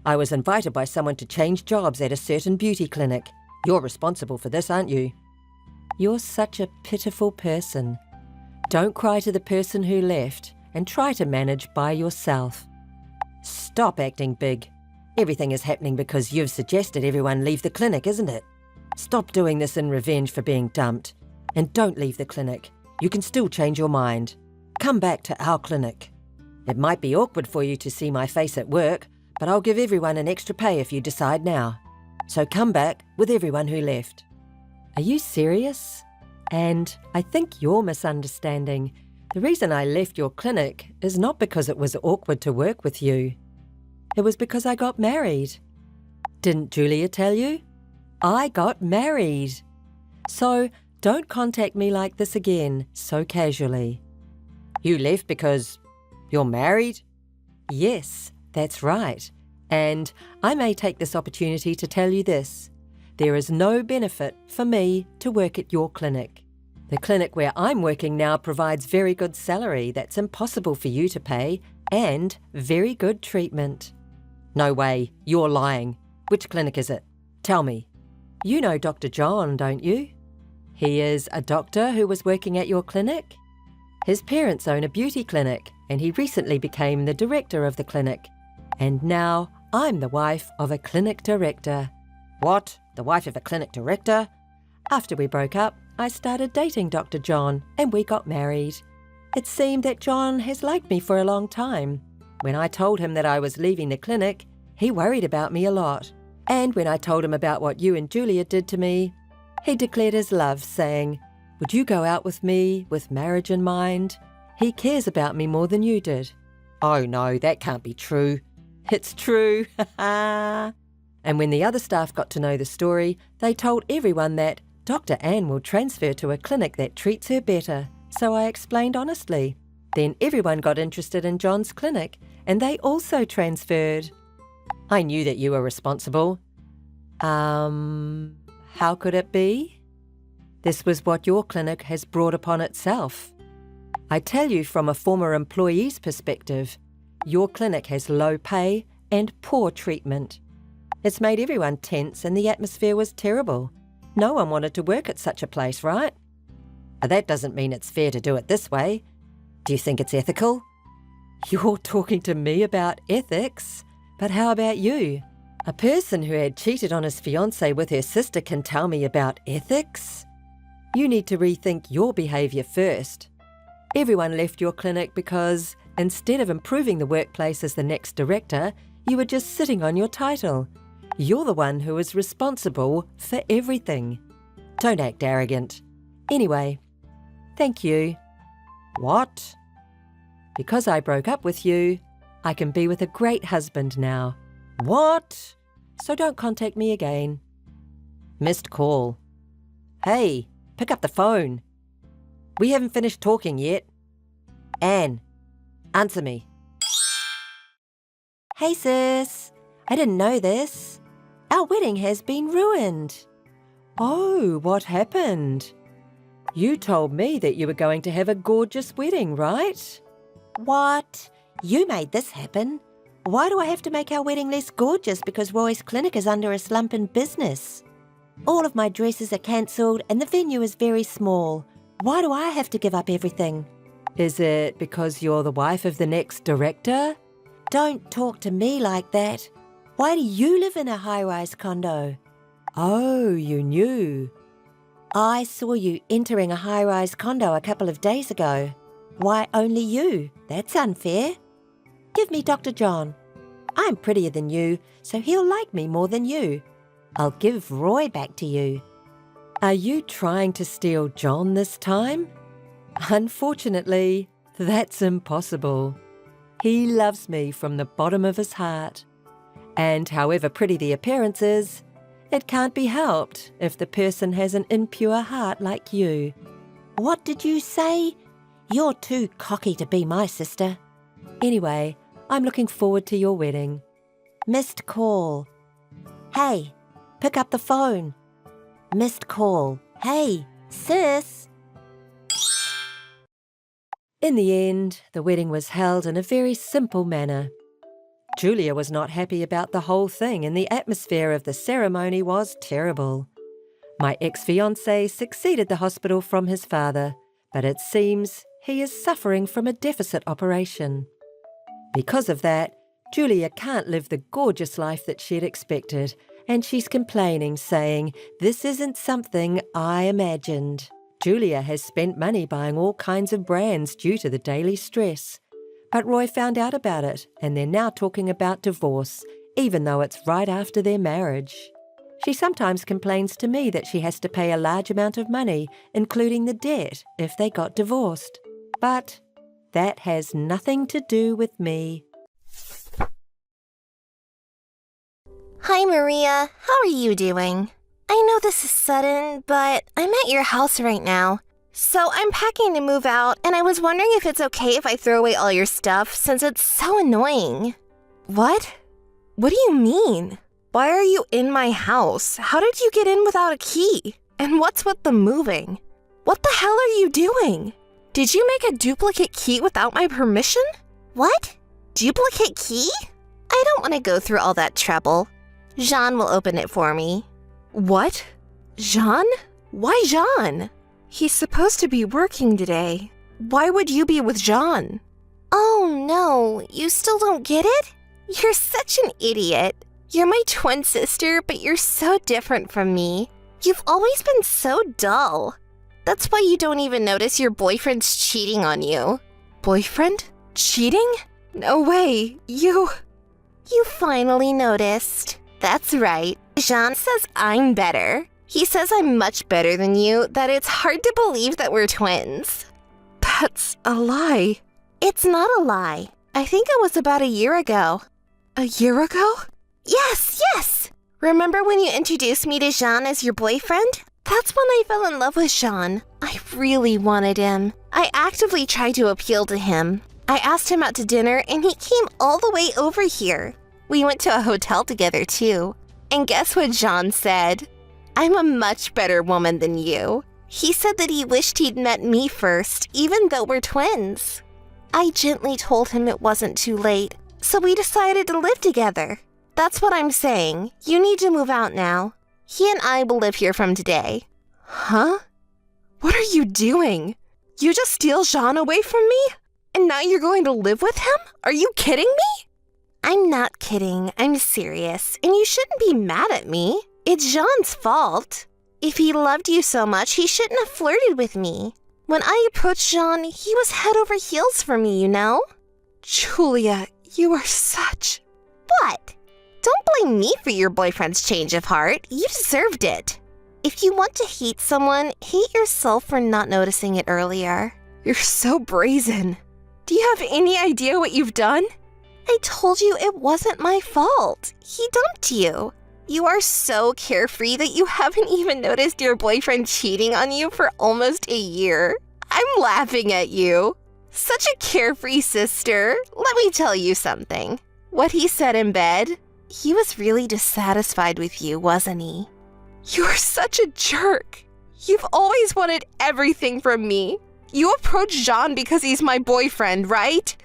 I was invited by someone to change jobs at a certain beauty clinic. You're responsible for this, aren't you? You're such a pitiful person. Don't cry to the person who left and try to manage by yourself. Stop acting big. Everything is happening because you've suggested everyone leave the clinic, isn't it? Stop doing this in revenge for being dumped. And don't leave the clinic. You can still change your mind. Come back to our clinic. It might be awkward for you to see my face at work, but I'll give everyone an extra pay if you decide now. So come back with everyone who left. Are you serious? And I think you're misunderstanding. The reason I left your clinic is not because it was awkward to work with you. It was because I got married. Didn't Julia tell you? I got married. So don't contact me like this again, so casually. You left because you're married? Yes, that's right. And I may take this opportunity to tell you this. There is no benefit for me to work at your clinic. The clinic where I'm working now provides very good salary that's impossible for you to pay and very good treatment. No way, you're lying. Which clinic is it? Tell me. You know Dr. John, don't you? He is a doctor who was working at your clinic. His parents own a beauty clinic and he recently became the director of the clinic. And now I'm the wife of a clinic director. What? The wife of a clinic director? After we broke up, I started dating Dr. John and we got married. It seemed that John has liked me for a long time. When I told him that I was leaving the clinic, he worried about me a lot. And when I told him about what you and Julia did to me, he declared his love, saying, "Would you go out with me with marriage in mind? He cares about me more than you did." Oh no, that can't be true. It's true, And when the other staff got to know the story, they told everyone that Dr. Anne will transfer to a clinic that treats her better. So I explained honestly. Then everyone got interested in John's clinic, and they also transferred. I knew that you were responsible. How could it be? This was what your clinic has brought upon itself. I tell you from a former employee's perspective, your clinic has low pay and poor treatment. It's made everyone tense and the atmosphere was terrible. No one wanted to work at such a place, right? That doesn't mean it's fair to do it this way. Do you think it's ethical? You're talking to me about ethics? But how about you? A person who had cheated on his fiancée with her sister can tell me about ethics? You need to rethink your behaviour first. Everyone left your clinic because, instead of improving the workplace as the next director, you were just sitting on your title. You're the one who is responsible for everything. Don't act arrogant. Anyway, thank you. What? Because I broke up with you, I can be with a great husband now. What? So don't contact me again. Missed call. Hey, pick up the phone. We haven't finished talking yet. Anne, answer me. Hey sis, I didn't know this. Our wedding has been ruined. Oh, what happened? You told me that you were going to have a gorgeous wedding, right? What? You made this happen. Why do I have to make our wedding less gorgeous because Roy's clinic is under a slump in business? All of my dresses are cancelled and the venue is very small. Why do I have to give up everything? Is it because you're the wife of the next director? Don't talk to me like that. Why do you live in a high-rise condo? Oh, you knew. I saw you entering a high-rise condo a couple of days ago. Why only you? That's unfair. Give me Dr. John. I'm prettier than you, so he'll like me more than you. I'll give Roy back to you. Are you trying to steal John this time? Unfortunately, that's impossible. He loves me from the bottom of his heart. And however pretty the appearance is, it can't be helped if the person has an impure heart like you. What did you say? You're too cocky to be my sister. Anyway, I'm looking forward to your wedding. Missed call. Hey, pick up the phone. Missed call. Hey, sis. In the end, the wedding was held in a very simple manner. Julia was not happy about the whole thing and the atmosphere of the ceremony was terrible. My ex-fiancé succeeded the hospital from his father, but it seems he is suffering from a deficit operation. Because of that, Julia can't live the gorgeous life that she'd expected, and she's complaining, saying, "This isn't something I imagined." Julia has spent money buying all kinds of brands due to the daily stress. But Roy found out about it, and they're now talking about divorce, even though it's right after their marriage. She sometimes complains to me that she has to pay a large amount of money, including the debt, if they got divorced. But that has nothing to do with me. Hi, Maria. How are you doing? I know this is sudden, but I'm at your house right now. So I'm packing to move out, and I was wondering if it's okay if I throw away all your stuff since it's so annoying. What? What do you mean? Why are you in my house? How did you get in without a key? And what's with the moving? What the hell are you doing? Did you make a duplicate key without my permission? What? Duplicate key? I don't want to go through all that trouble. Jean will open it for me. What? Jean? Why Jean? He's supposed to be working today. Why would you be with Jean? Oh no, you still don't get it? You're such an idiot. You're my twin sister, but you're so different from me. You've always been so dull. That's why you don't even notice your boyfriend's cheating on you. Boyfriend? Cheating? No way. You finally noticed. That's right. Jean says I'm better. He says I'm much better than you, that it's hard to believe that we're twins. That's a lie. It's not a lie. I think it was about a year ago. A year ago? Yes! Remember when you introduced me to Jean as your boyfriend? That's when I fell in love with Jean. I really wanted him. I actively tried to appeal to him. I asked him out to dinner and he came all the way over here. We went to a hotel together too. And guess what Jean said? I'm a much better woman than you. He said that he wished he'd met me first, even though we're twins. I gently told him it wasn't too late, so we decided to live together. That's what I'm saying. You need to move out now. He and I will live here from today. Huh? What are you doing? You just steal Jean away from me? And now you're going to live with him? Are you kidding me? I'm not kidding. I'm serious. And you shouldn't be mad at me. It's Jean's fault. If he loved you so much, he shouldn't have flirted with me. When I approached Jean, he was head over heels for me, you know? Julia, you are such... What? Don't blame me for your boyfriend's change of heart. You deserved it. If you want to hate someone, hate yourself for not noticing it earlier. You're so brazen. Do you have any idea what you've done? I told you it wasn't my fault. He dumped you. You are so carefree that you haven't even noticed your boyfriend cheating on you for almost a year. I'm laughing at you. Such a carefree sister. Let me tell you something. What he said in bed, he was really dissatisfied with you, wasn't he? You're such a jerk. You've always wanted everything from me. You approached Jean because he's my boyfriend, right?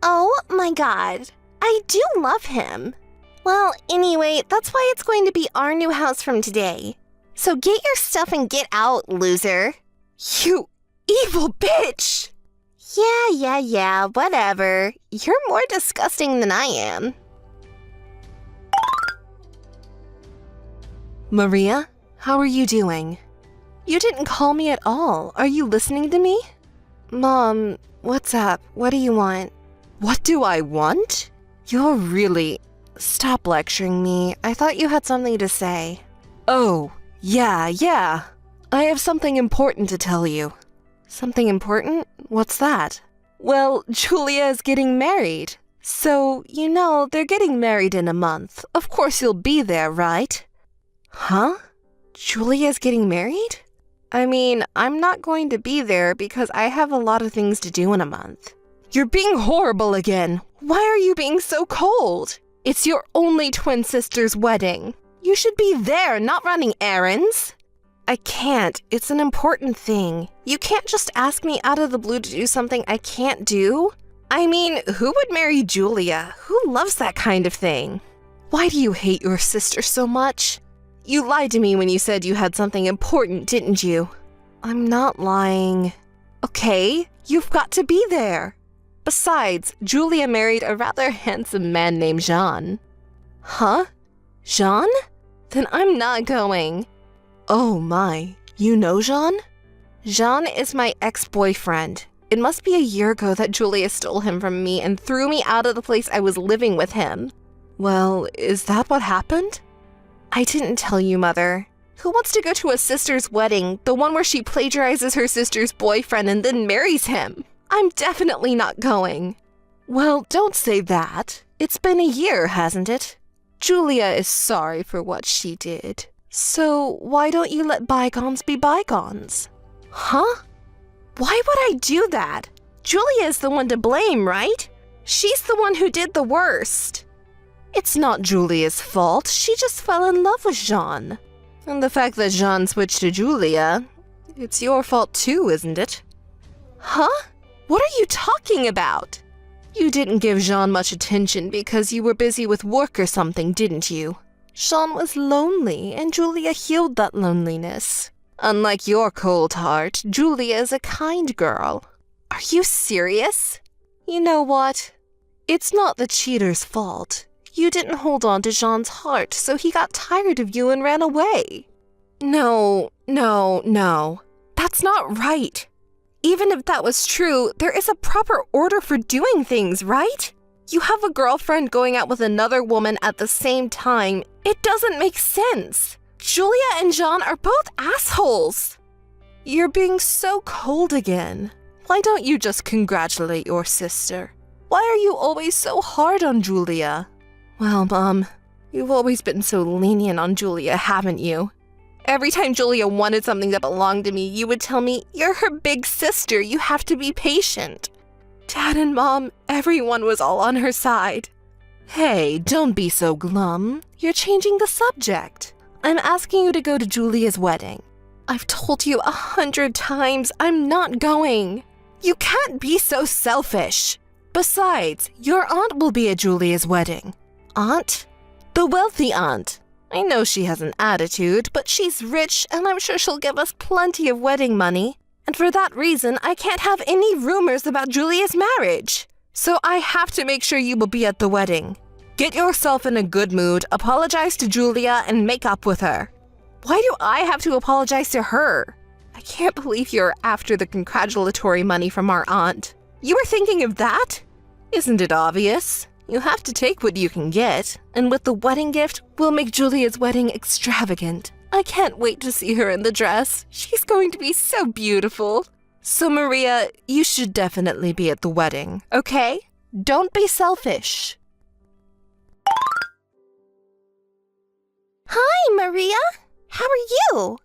Oh my God. I do love him. Well, anyway, that's why it's going to be our new house from today. So get your stuff and get out, loser. You evil bitch! Yeah, whatever. You're more disgusting than I am. Maria, how are you doing? You didn't call me at all. Are you listening to me? Mom, what's up? What do you want? What do I want? You're really... Stop lecturing me. I thought you had something to say. Oh, yeah. I have something important to tell you. Something important? What's that? Well, Julia is getting married. So, you know, they're getting married in a month. Of course you'll be there, right? Huh? Julia's getting married? I mean, I'm not going to be there because I have a lot of things to do in a month. You're being horrible again. Why are you being so cold? It's your only twin sister's wedding. You should be there, not running errands. I can't. It's an important thing. You can't just ask me out of the blue to do something I can't do. I mean, who would marry Julia? Who loves that kind of thing? Why do you hate your sister so much? You lied to me when you said you had something important, didn't you? I'm not lying. Okay, you've got to be there. Besides, Julia married a rather handsome man named Jean. Huh? Jean? Then I'm not going. Oh my, you know Jean? Jean is my ex-boyfriend. It must be a year ago that Julia stole him from me and threw me out of the place I was living with him. Well, is that what happened? I didn't tell you, Mother. Who wants to go to a sister's wedding, the one where she plagiarizes her sister's boyfriend and then marries him? I'm definitely not going. Well, don't say that. It's been a year, hasn't it? Julia is sorry for what she did. So why don't you let bygones be bygones? Huh? Why would I do that? Julia is the one to blame, right? She's the one who did the worst. It's not Julia's fault. She just fell in love with Jean. And the fact that Jean switched to Julia, it's your fault too, isn't it? Huh? What are you talking about? You didn't give Jean much attention because you were busy with work or something, didn't you? Jean was lonely, and Julia healed that loneliness. Unlike your cold heart, Julia is a kind girl. Are you serious? You know what? It's not the cheater's fault. You didn't hold on to Jean's heart, so he got tired of you and ran away. No. That's not right. Even if that was true, there is a proper order for doing things, right? You have a girlfriend going out with another woman at the same time. It doesn't make sense. Julia and Jean are both assholes. You're being so cold again. Why don't you just congratulate your sister? Why are you always so hard on Julia? Well, Mom, you've always been so lenient on Julia, haven't you? Every time Julia wanted something that belonged to me, you would tell me, "You're her big sister, you have to be patient." Dad and Mom, everyone was all on her side. Hey, don't be so glum. You're changing the subject. I'm asking you to go to Julia's wedding. I've told you 100 times I'm not going. You can't be so selfish. Besides, your aunt will be at Julia's wedding. Aunt? The wealthy aunt. I know she has an attitude, but she's rich and I'm sure she'll give us plenty of wedding money. And for that reason, I can't have any rumors about Julia's marriage. So I have to make sure you will be at the wedding. Get yourself in a good mood, apologize to Julia, and make up with her. Why do I have to apologize to her? I can't believe you're after the congratulatory money from our aunt. You were thinking of that? Isn't it obvious? You have to take what you can get, and with the wedding gift, we'll make Julia's wedding extravagant. I can't wait to see her in the dress. She's going to be so beautiful. So Maria, you should definitely be at the wedding, okay? Don't be selfish. Hi, Maria. How are you?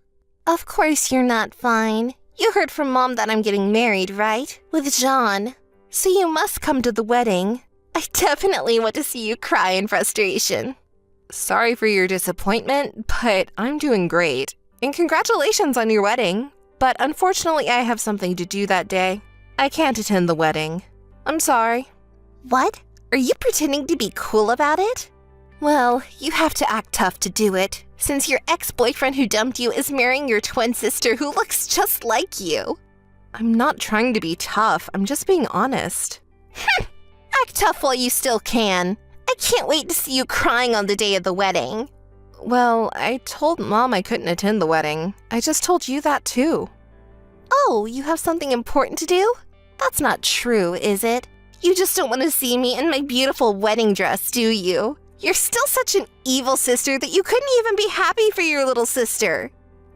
Of course you're not fine. You heard from Mom that I'm getting married, right? With Jean. So you must come to the wedding. I definitely want to see you cry in frustration. Sorry for your disappointment, but I'm doing great. And congratulations on your wedding. But unfortunately, I have something to do that day. I can't attend the wedding. I'm sorry. What? Are you pretending to be cool about it? Well, you have to act tough to do it, since your ex-boyfriend who dumped you is marrying your twin sister who looks just like you. I'm not trying to be tough. I'm just being honest. Act tough while you still can. I can't wait to see you crying on the day of the wedding. Well, I told Mom I couldn't attend the wedding. I just told you that too. Oh, you have something important to do? That's not true, is it? You just don't want to see me in my beautiful wedding dress, do you? You're still such an evil sister that you couldn't even be happy for your little sister.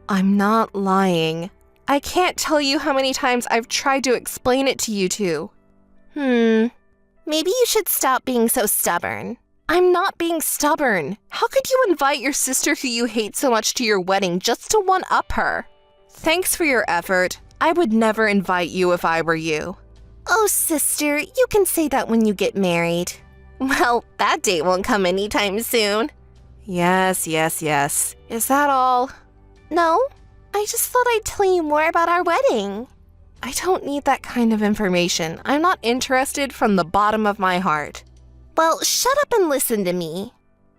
I'm not lying. I can't tell you how many times I've tried to explain it to you two. Maybe you should stop being so stubborn. I'm not being stubborn. How could you invite your sister who you hate so much to your wedding just to one-up her? Thanks for your effort. I would never invite you if I were you. Oh, sister, you can say that when you get married. Well, that date won't come anytime soon. Yes. Is that all? No, I just thought I'd tell you more about our wedding. I don't need that kind of information. I'm not interested from the bottom of my heart. Well, shut up and listen to me.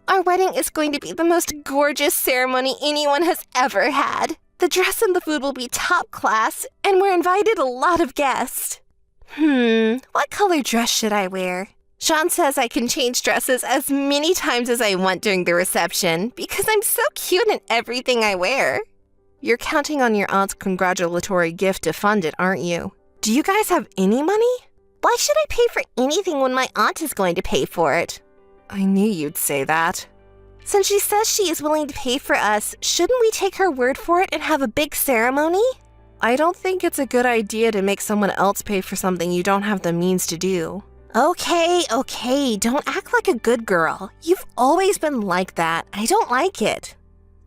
Our wedding is going to be the most gorgeous ceremony anyone has ever had. The dress and the food will be top class, and we're invited a lot of guests. What color dress should I wear? Jean says I can change dresses as many times as I want during the reception because I'm so cute in everything I wear. You're counting on your aunt's congratulatory gift to fund it, aren't you? Do you guys have any money? Why should I pay for anything when my aunt is going to pay for it? I knew you'd say that. Since she says she is willing to pay for us, shouldn't we take her word for it and have a big ceremony? I don't think it's a good idea to make someone else pay for something you don't have the means to do. Okay, don't act like a good girl. You've always been like that. I don't like it.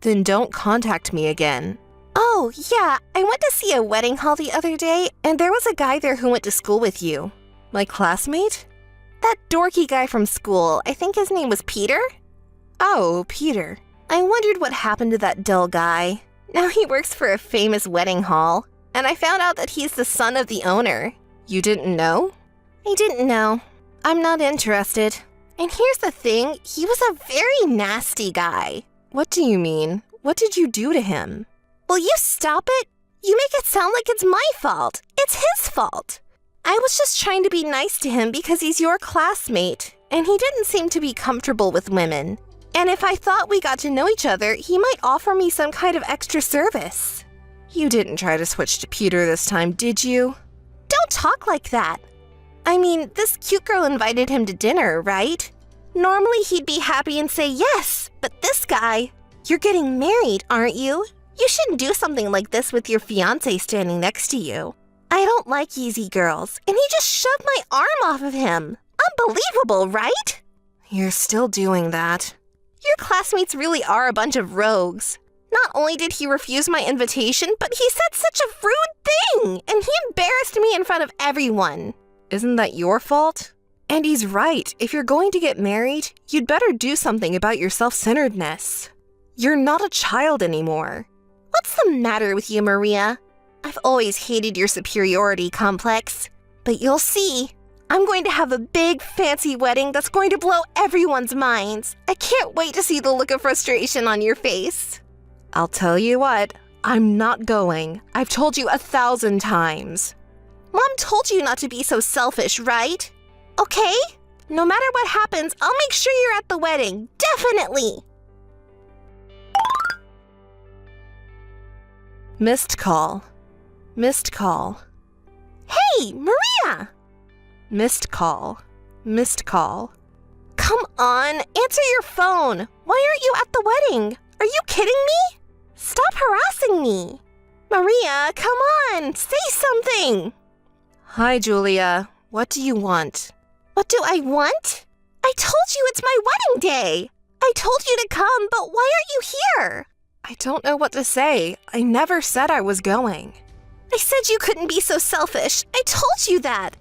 Then don't contact me again. Oh, yeah, I went to see a wedding hall the other day, and there was a guy there who went to school with you. My classmate? That dorky guy from school. I think his name was Peter? Oh, Peter. I wondered what happened to that dull guy. Now he works for a famous wedding hall, and I found out that he's the son of the owner. You didn't know? I didn't know. I'm not interested. And here's the thing, he was a very nasty guy. What do you mean? What did you do to him? Will you stop it? You make it sound like it's my fault. It's his fault. I was just trying to be nice to him because he's your classmate, and he didn't seem to be comfortable with women. And if I thought we got to know each other, he might offer me some kind of extra service. You didn't try to switch to Peter this time, did you? Don't talk like that. I mean, this cute girl invited him to dinner, right? Normally he'd be happy and say yes, but this guy... You're getting married, aren't you? You shouldn't do something like this with your fiancé standing next to you. I don't like easy girls, and he just shoved my arm off of him. Unbelievable, right? You're still doing that. Your classmates really are a bunch of rogues. Not only did he refuse my invitation, but he said such a rude thing, and he embarrassed me in front of everyone. Isn't that your fault? And he's right. If you're going to get married, you'd better do something about your self-centeredness. You're not a child anymore. What's the matter with you, Maria? I've always hated your superiority complex. But you'll see. I'm going to have a big, fancy wedding that's going to blow everyone's minds. I can't wait to see the look of frustration on your face. I'll tell you what, I'm not going. I've told you 1,000 times. Mom told you not to be so selfish, right? Okay? No matter what happens, I'll make sure you're at the wedding. Definitely! Missed call. Missed call. Hey, Maria! Missed call. Missed call. Come on, answer your phone. Why aren't you at the wedding? Are you kidding me? Stop harassing me. Maria, come on, say something. Hi, Julia. What do you want? What do I want? I told you it's my wedding day. I told you to come, but why aren't you here? I don't know what to say. I never said I was going. I said you couldn't be so selfish. I told you that.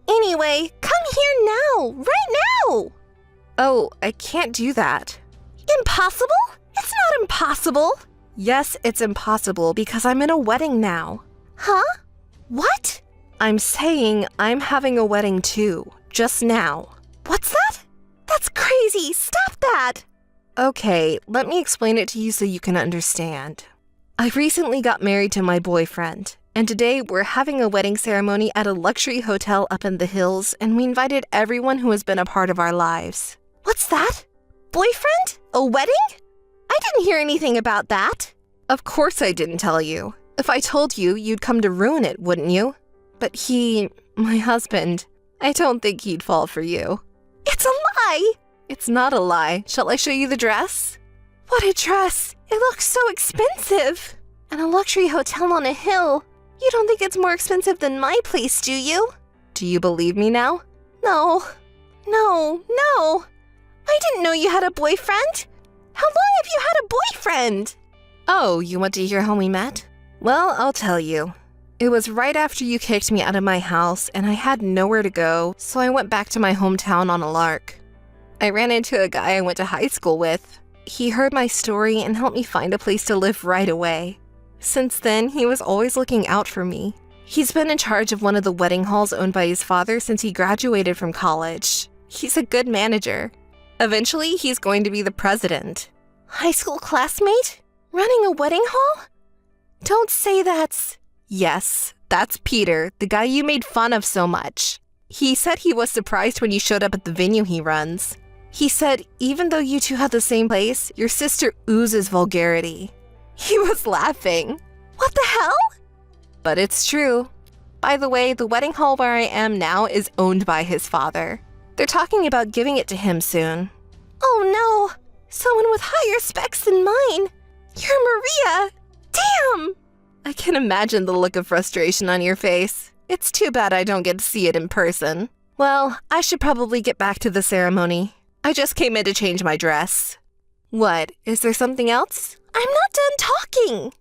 Anyway, come here now, right now. Oh, I can't do that. Impossible? It's not impossible. Yes, it's impossible because I'm in a wedding now. Huh? What? I'm saying I'm having a wedding too, just now. What's that? That's crazy. Stop that. Okay, let me explain it to you so you can understand. I recently got married to my boyfriend, and today we're having a wedding ceremony at a luxury hotel up in the hills, and we invited everyone who has been a part of our lives. What's that? Boyfriend? A wedding? I didn't hear anything about that. Of course I didn't tell you. If I told you, you'd come to ruin it, wouldn't you? But my husband, I don't think he'd fall for you. It's a lie! It's not a lie. Shall I show you the dress? What a dress! It looks so expensive! And a luxury hotel on a hill. You don't think it's more expensive than my place, do you? Do you believe me now? No. I didn't know you had a boyfriend. How long have you had a boyfriend? Oh, you want to hear how we met? Well, I'll tell you. It was right after you kicked me out of my house and I had nowhere to go, so I went back to my hometown on a lark. I ran into a guy I went to high school with. He heard my story and helped me find a place to live right away. Since then, he was always looking out for me. He's been in charge of one of the wedding halls owned by his father since he graduated from college. He's a good manager. Eventually, he's going to be the president. High school classmate? Running a wedding hall? Don't say that's... Yes, that's Peter, the guy you made fun of so much. He said he was surprised when you showed up at the venue he runs. He said, even though you two have the same place, your sister oozes vulgarity. He was laughing. What the hell? But it's true. By the way, the wedding hall where I am now is owned by his father. They're talking about giving it to him soon. Oh no! Someone with higher specs than mine. You're Maria. Damn! I can imagine the look of frustration on your face. It's too bad I don't get to see it in person. Well, I should probably get back to the ceremony. I just came in to change my dress. What? Is there something else? I'm not done talking.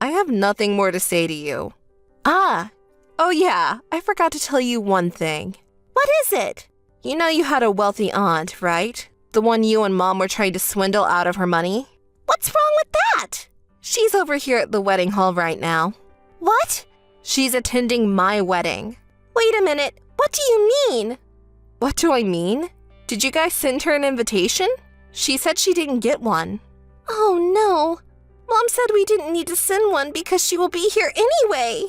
I have nothing more to say to you. Oh yeah, I forgot to tell you one thing. What is it? You know you had a wealthy aunt, right? The one you and Mom were trying to swindle out of her money? What's wrong with that? She's over here at the wedding hall right now. What? She's attending my wedding. Wait a minute, what do you mean? What do I mean? Did you guys send her an invitation? She said she didn't get one. Oh no. Mom said we didn't need to send one because she will be here anyway.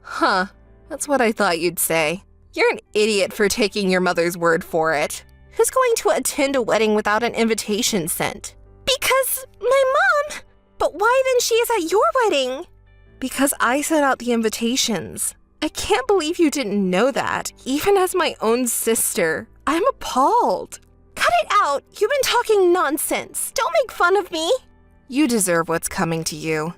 Huh, that's what I thought you'd say. You're an idiot for taking your mother's word for it. Who's going to attend a wedding without an invitation sent? Because my mom. But why then she is at your wedding? Because I sent out the invitations. I can't believe you didn't know that, even as my own sister. I'm appalled. Cut it out. You've been talking nonsense. Don't make fun of me. You deserve what's coming to you.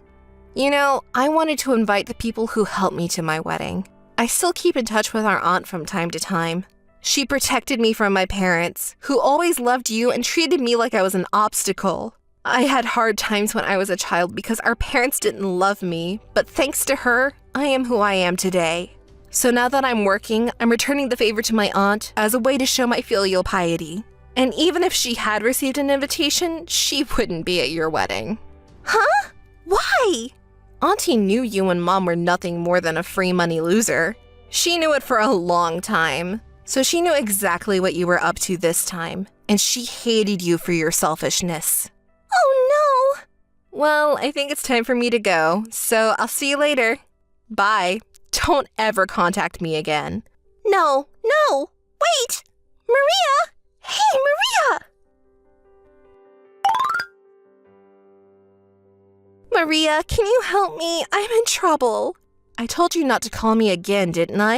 You know, I wanted to invite the people who helped me to my wedding. I still keep in touch with our aunt from time to time. She protected me from my parents, who always loved you and treated me like I was an obstacle. I had hard times when I was a child because our parents didn't love me, but thanks to her, I am who I am today. So now that I'm working, I'm returning the favor to my aunt as a way to show my filial piety. And even if she had received an invitation, she wouldn't be at your wedding. Huh? Why? Auntie knew you and Mom were nothing more than a free money loser. She knew it for a long time. So she knew exactly what you were up to this time, and she hated you for your selfishness. Oh no! Well, I think it's time for me to go, so I'll see you later. Bye. Don't ever contact me again. No, wait! Maria! Hey, Maria! Maria, can you help me? I'm in trouble. I told you not to call me again, didn't I?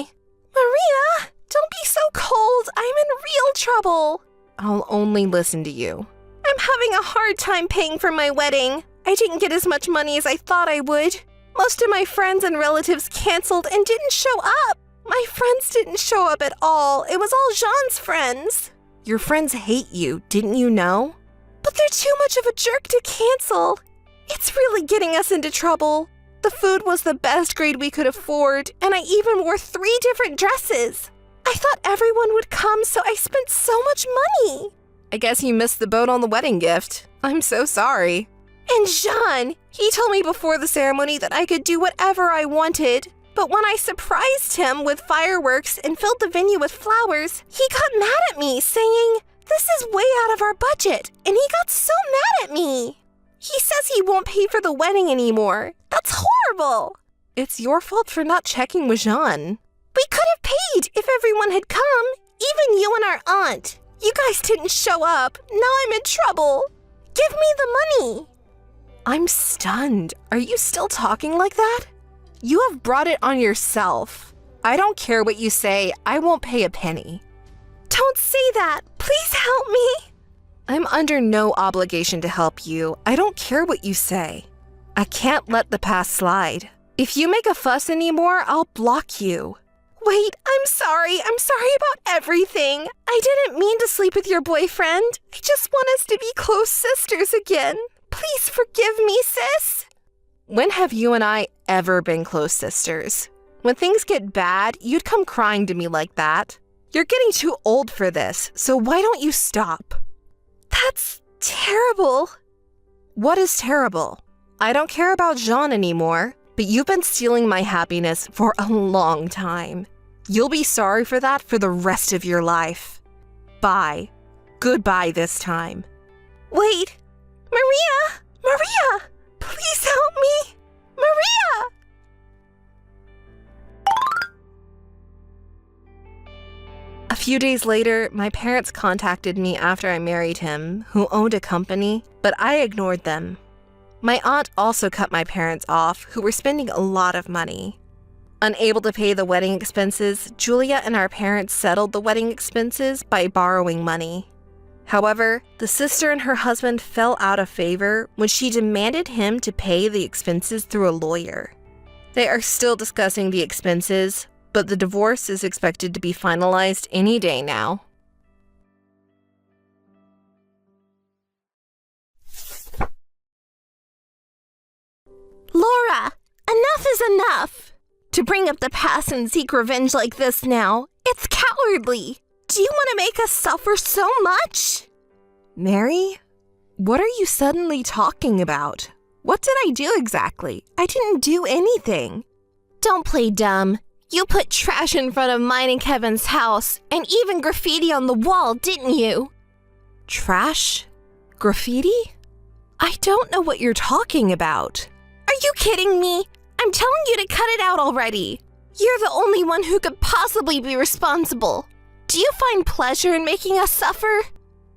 Maria, don't be so cold. I'm in real trouble. I'll only listen to you. I'm having a hard time paying for my wedding. I didn't get as much money as I thought I would. Most of my friends and relatives canceled and didn't show up. My friends didn't show up at all. It was all Jean's friends. Your friends hate you, didn't you know? But they're too much of a jerk to cancel. It's really getting us into trouble. The food was the best grade we could afford, and I even wore 3 different dresses. I thought everyone would come, so I spent so much money. I guess you missed the boat on the wedding gift. I'm so sorry. And Jean, he told me before the ceremony that I could do whatever I wanted. But when I surprised him with fireworks and filled the venue with flowers, he got mad at me, saying, "This is way out of our budget," and he got so mad at me. He says he won't pay for the wedding anymore. That's horrible. It's your fault for not checking with Jean. We could have paid if everyone had come, even you and our aunt. You guys didn't show up. Now I'm in trouble. Give me the money. I'm stunned. Are you still talking like that? You have brought it on yourself. I don't care what you say. I won't pay a penny. Don't say that. Please help me. I'm under no obligation to help you. I don't care what you say. I can't let the past slide. If you make a fuss anymore, I'll block you. Wait, I'm sorry. I'm sorry about everything. I didn't mean to sleep with your boyfriend. I just want us to be close sisters again. Please forgive me, sis. When have you and I ever been close sisters? When things get bad, you'd come crying to me like that. You're getting too old for this, so why don't you stop? That's terrible. What is terrible? I don't care about Jean anymore, but you've been stealing my happiness for a long time. You'll be sorry for that for the rest of your life. Bye. Goodbye this time. Wait. Maria! Maria! Please help me! Maria! A few days later, my parents contacted me after I married him, who owned a company, but I ignored them. My aunt also cut my parents off, who were spending a lot of money. Unable to pay the wedding expenses, Julia and our parents settled the wedding expenses by borrowing money. However, the sister and her husband fell out of favor when she demanded him to pay the expenses through a lawyer. They are still discussing the expenses, but the divorce is expected to be finalized any day now. Laura, enough is enough! To bring up the past and seek revenge like this now, it's cowardly! Do you want to make us suffer so much? Mary, what are you suddenly talking about? What did I do exactly? I didn't do anything. Don't play dumb. You put trash in front of mine and Kevin's house, and even graffiti on the wall, didn't you? Trash? Graffiti? I don't know what you're talking about. Are you kidding me? I'm telling you to cut it out already. You're the only one who could possibly be responsible. Do you find pleasure in making us suffer?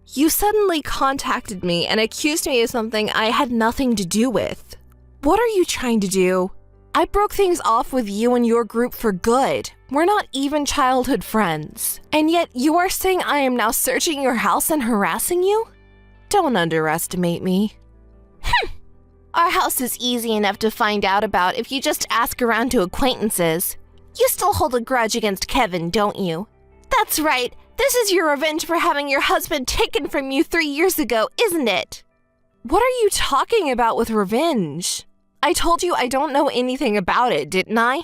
You suddenly contacted me and accused me of something I had nothing to do with. What are you trying to do? I broke things off with you and your group for good. We're not even childhood friends. And yet you are saying I am now searching your house and harassing you? Don't underestimate me. Our house is easy enough to find out about if you just ask around to acquaintances. You still hold a grudge against Kevin, don't you? That's right. This is your revenge for having your husband taken from you 3 years ago, isn't it? What are you talking about with revenge? I told you I don't know anything about it, didn't I?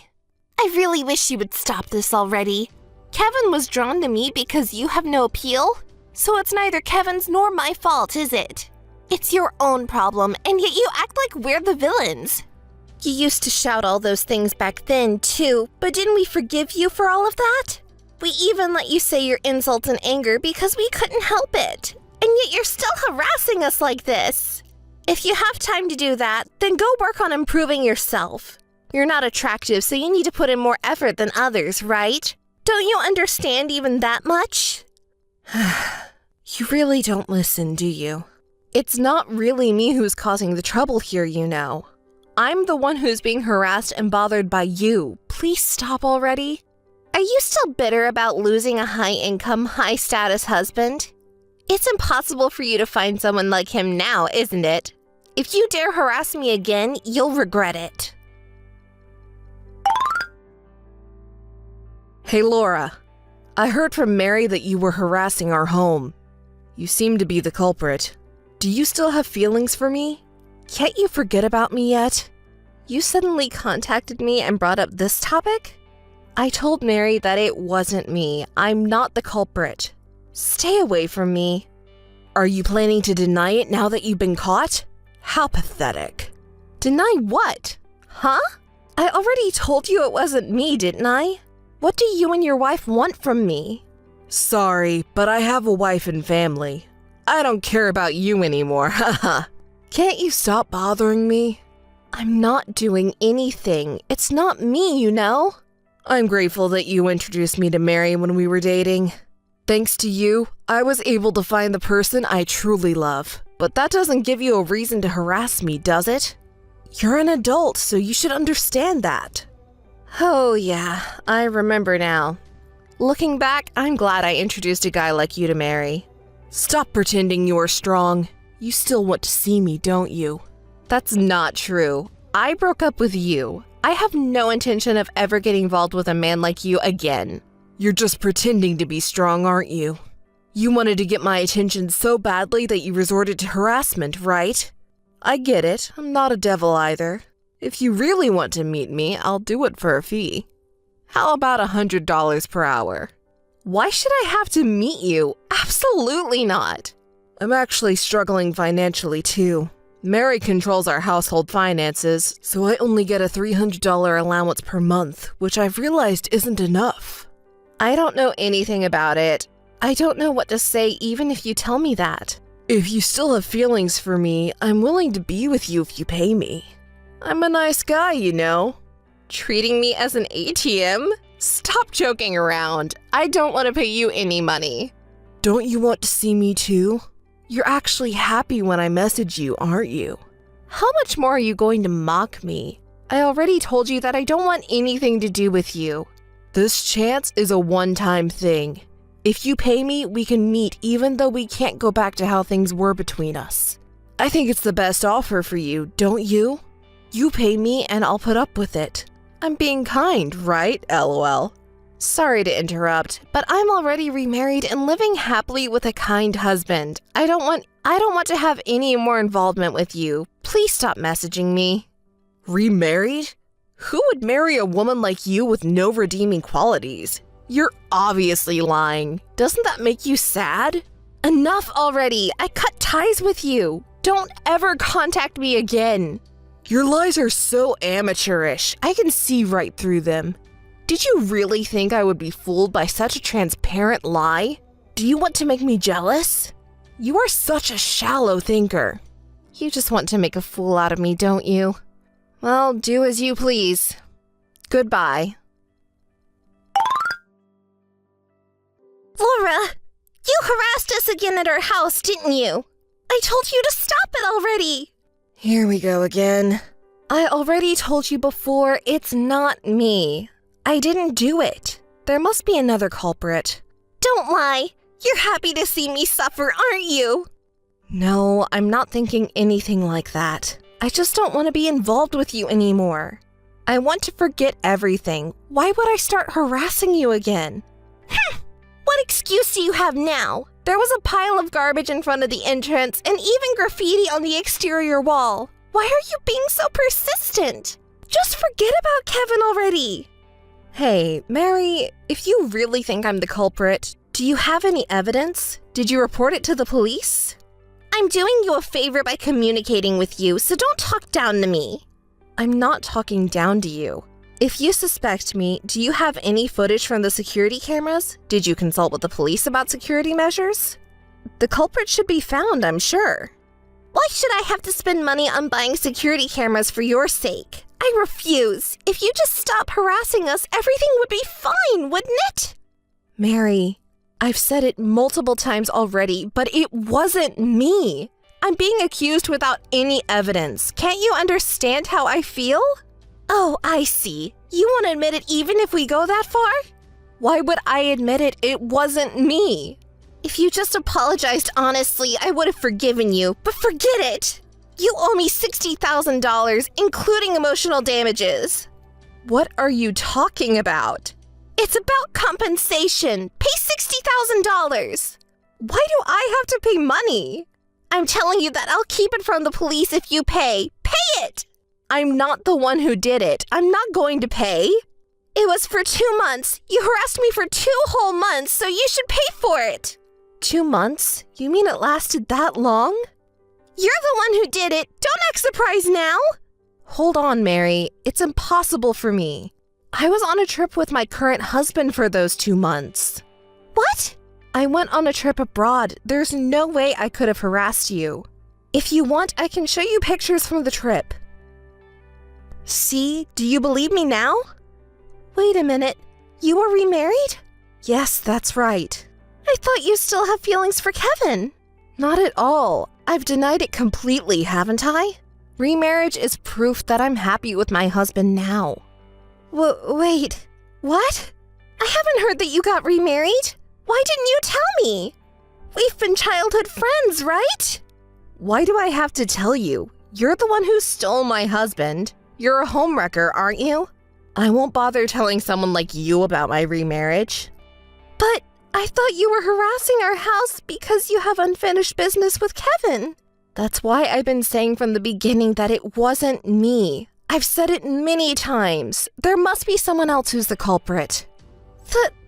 I really wish you would stop this already. Kevin was drawn to me because you have no appeal, so it's neither Kevin's nor my fault, is it? It's your own problem, and yet you act like we're the villains. You used to shout all those things back then, too, but didn't we forgive you for all of that? We even let you say your insults in anger because we couldn't help it. And yet you're still harassing us like this. If you have time to do that, then go work on improving yourself. You're not attractive, so you need to put in more effort than others, right? Don't you understand even that much? You really don't listen, do you? It's not really me who's causing the trouble here, you know. I'm the one who's being harassed and bothered by you. Please stop already. Are you still bitter about losing a high-income, high-status husband? It's impossible for you to find someone like him now, isn't it? If you dare harass me again, you'll regret it. Hey, Laura. I heard from Mary that you were harassing our home. You seem to be the culprit. Do you still have feelings for me? Can't you forget about me yet? You suddenly contacted me and brought up this topic? I told Mary that it wasn't me. I'm not the culprit. Stay away from me. Are you planning to deny it now that you've been caught? How pathetic. Deny what? Huh? I already told you it wasn't me, didn't I? What do you and your wife want from me? Sorry, but I have a wife and family. I don't care about you anymore, haha. Can't you stop bothering me? I'm not doing anything. It's not me, you know? I'm grateful that you introduced me to Mary when we were dating. Thanks to you, I was able to find the person I truly love. But that doesn't give you a reason to harass me, does it? You're an adult, so you should understand that. Oh yeah, I remember now. Looking back, I'm glad I introduced a guy like you to Mary. Stop pretending you're strong. You still want to see me, don't you? That's not true. I broke up with you. I have no intention of ever getting involved with a man like you again. You're just pretending to be strong, aren't you? You wanted to get my attention so badly that you resorted to harassment, right? I get it. I'm not a devil either. If you really want to meet me, I'll do it for a fee. How about $100 per hour? Why should I have to meet you? Absolutely not. I'm actually struggling financially too. Mary controls our household finances, so I only get a $300 allowance per month, which I've realized isn't enough. I don't know anything about it. I don't know what to say even if you tell me that. If you still have feelings for me, I'm willing to be with you if you pay me. I'm a nice guy, you know. Treating me as an ATM? Stop joking around. I don't want to pay you any money. Don't you want to see me too? You're actually happy when I message you, aren't you? How much more are you going to mock me? I already told you that I don't want anything to do with you. This chance is a one-time thing. If you pay me, we can meet even though we can't go back to how things were between us. I think it's the best offer for you, don't you? You pay me and I'll put up with it. I'm being kind, right? LOL. Sorry to interrupt, but I'm already remarried and living happily with a kind husband. I don't want to have any more involvement with you. Please stop messaging me. Remarried? Who would marry a woman like you with no redeeming qualities? You're obviously lying. Doesn't that make you sad? Enough already. I cut ties with you. Don't ever contact me again. Your lies are so amateurish. I can see right through them. Did you really think I would be fooled by such a transparent lie? Do you want to make me jealous? You are such a shallow thinker. You just want to make a fool out of me, don't you? Well, do as you please. Goodbye. Laura, you harassed us again at our house, didn't you? I told you to stop it already. Here we go again. I already told you before, it's not me. I didn't do it. There must be another culprit. Don't lie. You're happy to see me suffer, aren't you? No, I'm not thinking anything like that. I just don't want to be involved with you anymore. I want to forget everything. Why would I start harassing you again? What excuse do you have now? There was a pile of garbage in front of the entrance and even graffiti on the exterior wall. Why are you being so persistent? Just forget about Kevin already. Hey, Mary, if you really think I'm the culprit, do you have any evidence? Did you report it to the police? I'm doing you a favor by communicating with you, so don't talk down to me. I'm not talking down to you. If you suspect me, do you have any footage from the security cameras? Did you consult with the police about security measures? The culprit should be found, I'm sure. Why should I have to spend money on buying security cameras for your sake? I refuse. If you just stop harassing us, everything would be fine, wouldn't it? Mary, I've said it multiple times already, but it wasn't me. I'm being accused without any evidence. Can't you understand how I feel? Oh, I see. You won't admit it even if we go that far? Why would I admit it? It wasn't me. If you just apologized honestly, I would have forgiven you, but forget it. You owe me $60,000, including emotional damages. What are you talking about? It's about compensation. Pay $60,000. Why do I have to pay money? I'm telling you that I'll keep it from the police if you pay. Pay it! I'm not the one who did it. I'm not going to pay. It was for 2 months. You harassed me for 2 whole months, so you should pay for it. 2 months? You mean it lasted that long? You're the one who did it. Don't act surprised now. Hold on, Mary. It's impossible for me. I was on a trip with my current husband for those 2 months. What? I went on a trip abroad. There's no way I could have harassed you. If you want, I can show you pictures from the trip. See? Do you believe me now? Wait a minute. You were remarried? Yes, that's right. I thought you still have feelings for Kevin. Not at all. I've denied it completely, haven't I? Remarriage is proof that I'm happy with my husband now. Wait. What? I haven't heard that you got remarried. Why didn't you tell me? We've been childhood friends, right? Why do I have to tell you? You're the one who stole my husband. You're a homewrecker, aren't you? I won't bother telling someone like you about my remarriage. But I thought you were harassing our house because you have unfinished business with Kevin. That's why I've been saying from the beginning that it wasn't me. I've said it many times. There must be someone else who's the culprit.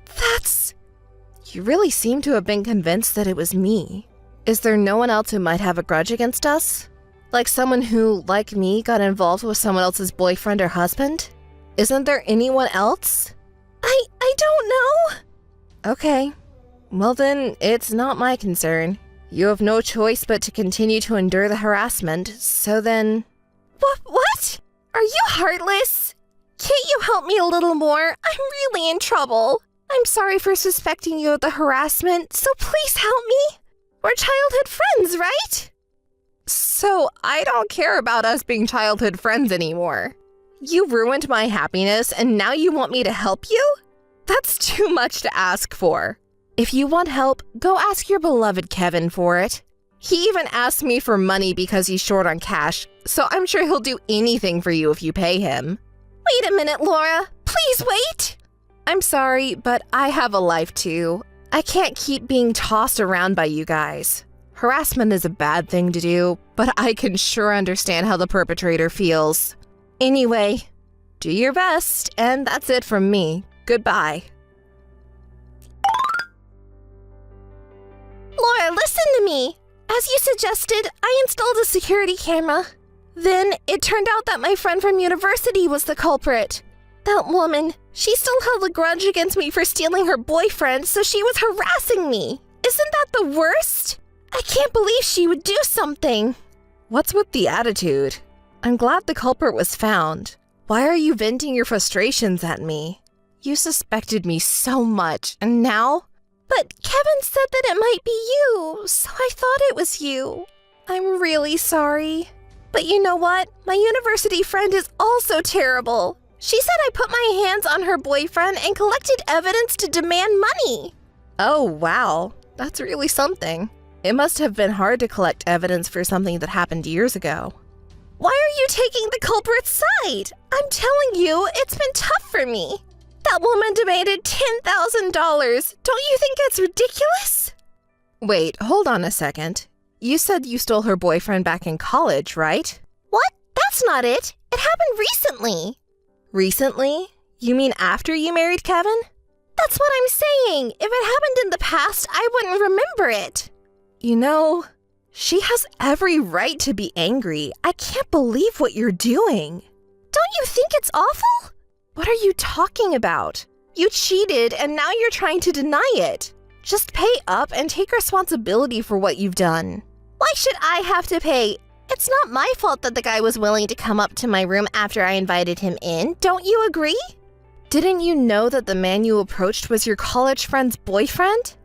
That's... You really seem to have been convinced that it was me. Is there no one else who might have a grudge against us? Like someone who, like me, got involved with someone else's boyfriend or husband? Isn't there anyone else? I don't know. Okay. Well then, it's not my concern. You have no choice but to continue to endure the harassment, so then... What? Are you heartless? Can't you help me a little more? I'm really in trouble. I'm sorry for suspecting you of the harassment, so please help me. We're childhood friends, right? So I don't care about us being childhood friends anymore. You ruined my happiness and now you want me to help you? That's too much to ask for. If you want help, go ask your beloved Kevin for it. He even asked me for money because he's short on cash, so I'm sure he'll do anything for you if you pay him. Wait a minute, Laura. Please wait. I'm sorry, but I have a life too. I can't keep being tossed around by you guys. Harassment is a bad thing to do, but I can sure understand how the perpetrator feels. Anyway, do your best, and that's it from me. Goodbye. Laura, listen to me. As you suggested, I installed a security camera. Then it turned out that my friend from university was the culprit. That woman, she still held a grudge against me for stealing her boyfriend, so she was harassing me. Isn't that the worst? I can't believe she would do something. What's with the attitude? I'm glad the culprit was found. Why are you venting your frustrations at me? You suspected me so much, and now? But Kevin said that it might be you, so I thought it was you. I'm really sorry. But you know what? My university friend is also terrible. She said I put my hands on her boyfriend and collected evidence to demand money. Oh, wow. That's really something. It must have been hard to collect evidence for something that happened years ago. Why are you taking the culprit's side? I'm telling you, it's been tough for me. That woman demanded $10,000. Don't you think it's ridiculous? Wait, hold on a second. You said you stole her boyfriend back in college, right? What? That's not it. It happened recently. Recently? You mean after you married Kevin? That's what I'm saying. If it happened in the past, I wouldn't remember it. You know, she has every right to be angry. I can't believe what you're doing. Don't you think it's awful? What are you talking about? You cheated and now you're trying to deny it. Just pay up and take responsibility for what you've done. Why should I have to pay? It's not my fault that the guy was willing to come up to my room after I invited him in. Don't you agree? Didn't you know that the man you approached was your college friend's boyfriend?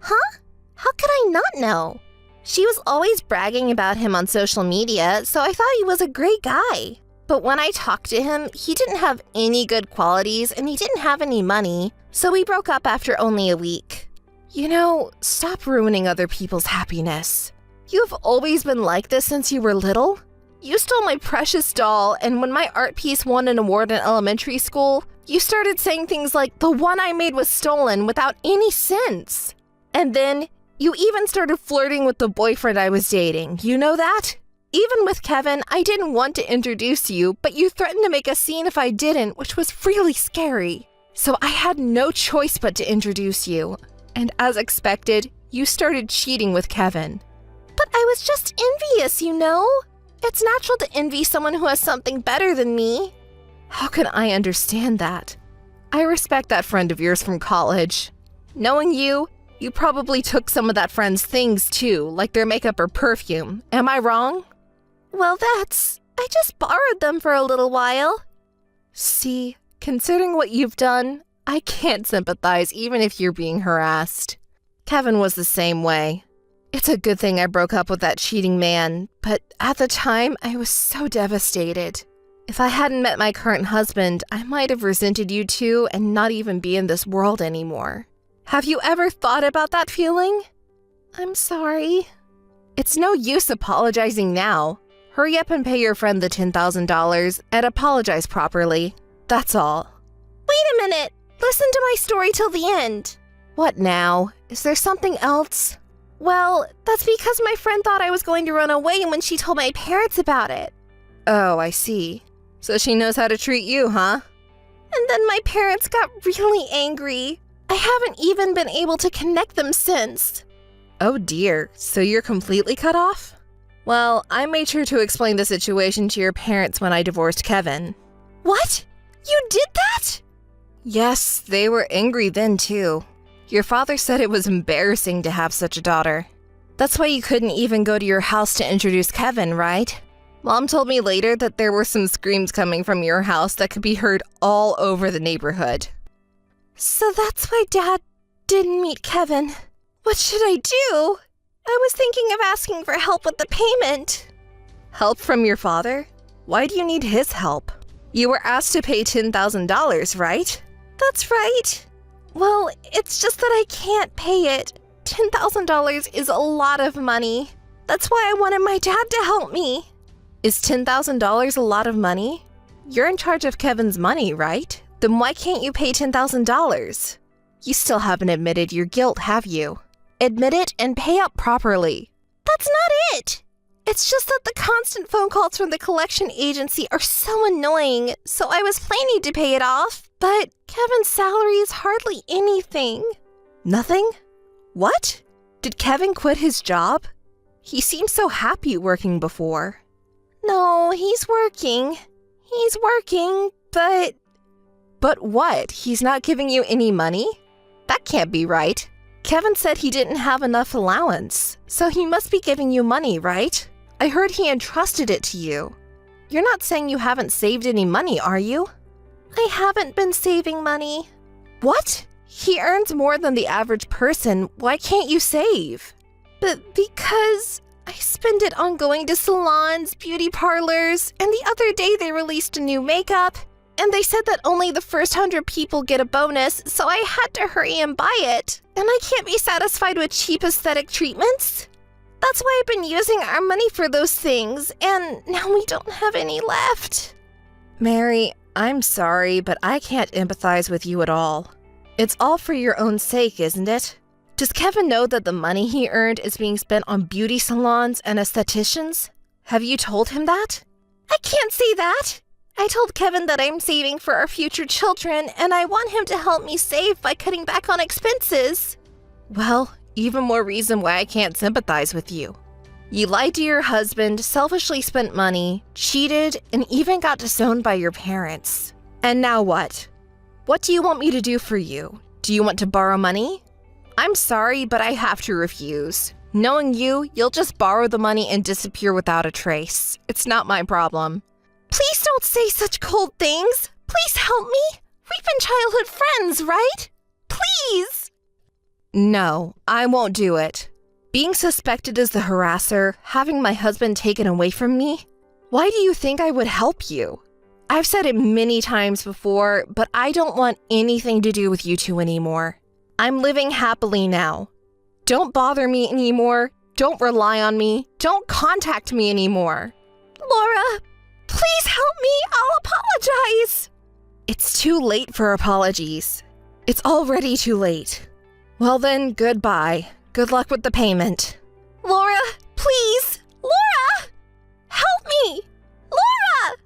Huh? How could I not know? She was always bragging about him on social media, so I thought he was a great guy. But when I talked to him, he didn't have any good qualities and he didn't have any money, so we broke up after only a week. You know, stop ruining other people's happiness. You've always been like this since you were little. You stole my precious doll, and when my art piece won an award in elementary school, you started saying things like, "The one I made was stolen," without any sense. And then, you even started flirting with the boyfriend I was dating. You know that? Even with Kevin, I didn't want to introduce you, but you threatened to make a scene if I didn't, which was really scary. So I had no choice but to introduce you. And as expected, you started cheating with Kevin. But I was just envious, you know? It's natural to envy someone who has something better than me. How can I understand that? I respect that friend of yours from college. Knowing you, you probably took some of that friend's things too, like their makeup or perfume. Am I wrong? Well, I just borrowed them for a little while. See, considering what you've done, I can't sympathize even if you're being harassed. Kevin was the same way. It's a good thing I broke up with that cheating man, but at the time, I was so devastated. If I hadn't met my current husband, I might have resented you too and not even be in this world anymore. Have you ever thought about that feeling? I'm sorry. It's no use apologizing now. Hurry up and pay your friend the $10,000 and apologize properly. That's all. Wait a minute. Listen to my story till the end. What now? Is there something else? Well, that's because my friend thought I was going to run away when she told my parents about it. Oh, I see. So she knows how to treat you, huh? And then my parents got really angry. I haven't even been able to connect them since. Oh dear, so you're completely cut off? Well, I made sure to explain the situation to your parents when I divorced Kevin. What? You did that? Yes, they were angry then too. Your father said it was embarrassing to have such a daughter. That's why you couldn't even go to your house to introduce Kevin, right? Mom told me later that there were some screams coming from your house that could be heard all over the neighborhood. So that's why Dad didn't meet Kevin. What should I do? I was thinking of asking for help with the payment. Help from your father? Why do you need his help? You were asked to pay $10,000, right? That's right. Well, it's just that I can't pay it. $10,000 is a lot of money. That's why I wanted my dad to help me. Is $10,000 a lot of money? You're in charge of Kevin's money, right? Then why can't you pay $10,000? You still haven't admitted your guilt, have you? Admit it and pay up properly. That's not it. It's just that the constant phone calls from the collection agency are so annoying, so I was planning to pay it off, but Kevin's salary is hardly anything. Nothing? What? Did Kevin quit his job? He seemed so happy working before. No, he's working. He's working, but... But what? He's not giving you any money? That can't be right. Kevin said he didn't have enough allowance, so he must be giving you money, right? I heard he entrusted it to you. You're not saying you haven't saved any money, are you? I haven't been saving money. What? He earns more than the average person. Why can't you save? But because I spend it on going to salons, beauty parlors, and the other day they released a new makeup, and they said that only the first 100 people get a bonus, so I had to hurry and buy it. And I can't be satisfied with cheap aesthetic treatments. That's why I've been using our money for those things, and now we don't have any left. Mary, I'm sorry, but I can't empathize with you at all. It's all for your own sake, isn't it? Does Kevin know that the money he earned is being spent on beauty salons and estheticians? Have you told him that? I can't say that. I told Kevin that I'm saving for our future children, and I want him to help me save by cutting back on expenses. Well, even more reason why I can't sympathize with you. You lied to your husband, selfishly spent money, cheated, and even got disowned by your parents. And now what? What do you want me to do for you? Do you want to borrow money? I'm sorry, but I have to refuse. Knowing you, you'll just borrow the money and disappear without a trace. It's not my problem. Please don't say such cold things. Please help me. We've been childhood friends, right? Please. No, I won't do it. Being suspected as the harasser, having my husband taken away from me, why do you think I would help you? I've said it many times before, but I don't want anything to do with you two anymore. I'm living happily now. Don't bother me anymore. Don't rely on me. Don't contact me anymore. Laura, please help me. I'll apologize. It's too late for apologies. It's already too late. Well then, goodbye. Good luck with the payment. Laura, please! Laura! Help me! Laura!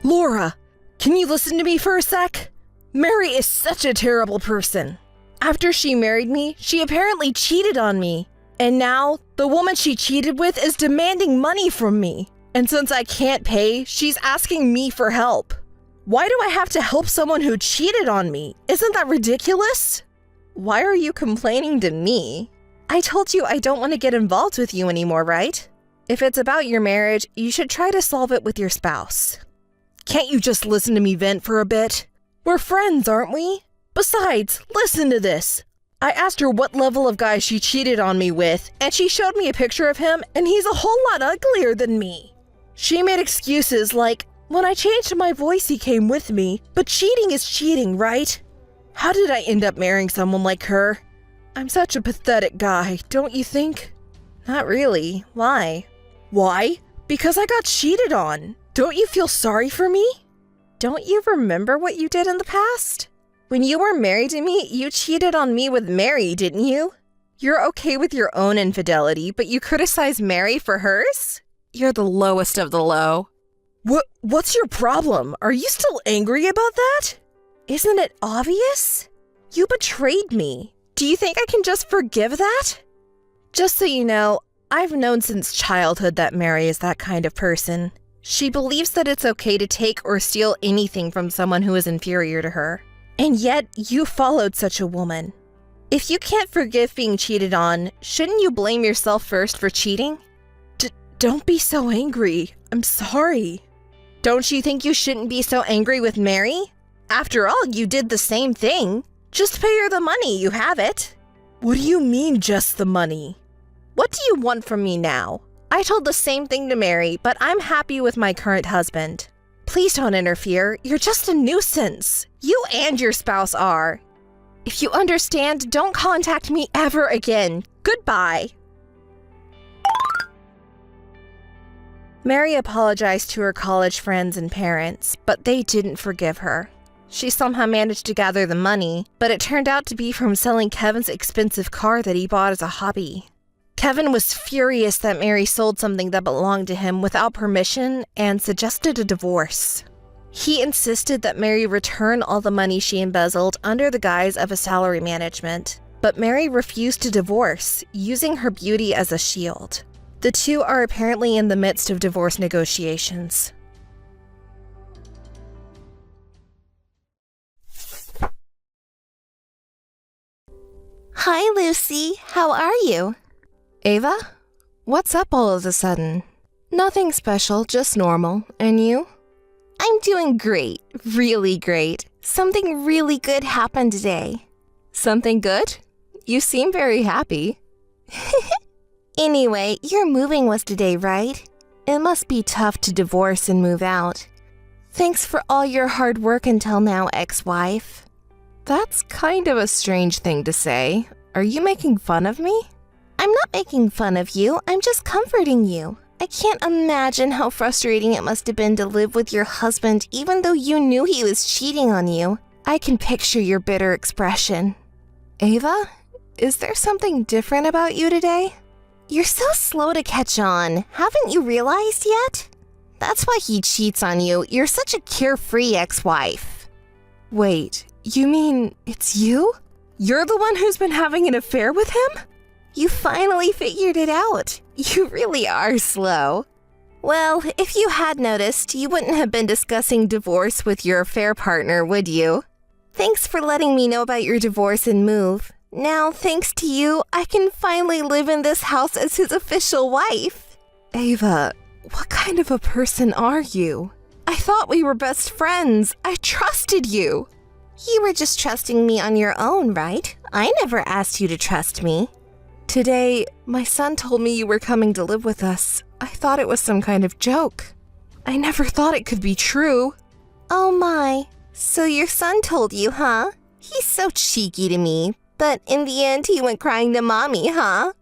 Laura, can you listen to me for a sec? Mary is such a terrible person. After she married me, she apparently cheated on me. And now, the woman she cheated with is demanding money from me. And since I can't pay, she's asking me for help. Why do I have to help someone who cheated on me? Isn't that ridiculous? Why are you complaining to me? I told you I don't want to get involved with you anymore, right? If it's about your marriage, you should try to solve it with your spouse. Can't you just listen to me vent for a bit? We're friends, aren't we? Besides, listen to this. I asked her what level of guy she cheated on me with, and she showed me a picture of him, and he's a whole lot uglier than me. She made excuses like, when I changed my voice, he came with me. But cheating is cheating, right? How did I end up marrying someone like her? I'm such a pathetic guy, don't you think? Not really. Why? Why? Because I got cheated on. Don't you feel sorry for me? Don't you remember what you did in the past? When you were married to me, you cheated on me with Mary, didn't you? You're okay with your own infidelity, but you criticize Mary for hers? You're the lowest of the low. What's your problem? Are you still angry about that? Isn't it obvious? You betrayed me. Do you think I can just forgive that? Just so you know, I've known since childhood that Mary is that kind of person. She believes that it's okay to take or steal anything from someone who is inferior to her. And yet, you followed such a woman. If you can't forgive being cheated on, shouldn't you blame yourself first for cheating? Don't be so angry. I'm sorry. Don't you think you shouldn't be so angry with Mary? After all, you did the same thing. Just pay her the money, you have it. What do you mean, just the money? What do you want from me now? I told the same thing to Mary, but I'm happy with my current husband. Please don't interfere. You're just a nuisance. You and your spouse are. If you understand, don't contact me ever again. Goodbye. Mary apologized to her college friends and parents, but they didn't forgive her. She somehow managed to gather the money, but it turned out to be from selling Kevin's expensive car that he bought as a hobby. Kevin was furious that Mary sold something that belonged to him without permission and suggested a divorce. He insisted that Mary return all the money she embezzled under the guise of a salary management, but Mary refused to divorce, using her beauty as a shield. The two are apparently in the midst of divorce negotiations. Hi, Lucy. How are you? Ava? What's up all of a sudden? Nothing special, just normal. And you? I'm doing great. Really great. Something really good happened today. Something good? You seem very happy. Anyway, your moving was today, right? It must be tough to divorce and move out. Thanks for all your hard work until now, ex-wife. That's kind of a strange thing to say. Are you making fun of me? I'm not making fun of you. I'm just comforting you. I can't imagine how frustrating it must have been to live with your husband even though you knew he was cheating on you. I can picture your bitter expression. Ava, is there something different about you today? You're so slow to catch on. Haven't you realized yet? That's why he cheats on you. You're such a carefree ex-wife. Wait, you mean it's you? You're the one who's been having an affair with him? You finally figured it out. You really are slow. Well, if you had noticed, you wouldn't have been discussing divorce with your affair partner, would you? Thanks for letting me know about your divorce and move. Now, thanks to you, I can finally live in this house as his official wife. Ava, what kind of a person are you? I thought we were best friends. I trusted you. You were just trusting me on your own, right? I never asked you to trust me. Today, my son told me you were coming to live with us. I thought it was some kind of joke. I never thought it could be true. Oh my, so your son told you, huh? He's so cheeky to me, but in the end he went crying to mommy, huh?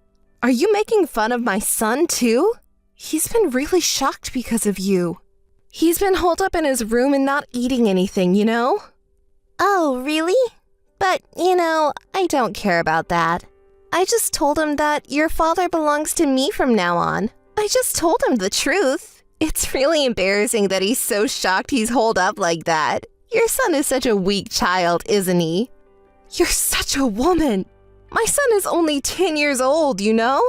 Are you making fun of my son too? He's been really shocked because of you. He's been holed up in his room and not eating anything, you know? Oh, really? But, I don't care about that. I just told him that your father belongs to me from now on. I just told him the truth. It's really embarrassing that he's so shocked he's holed up like that. Your son is such a weak child, isn't he? You're such a woman. My son is only 10 years old, you know?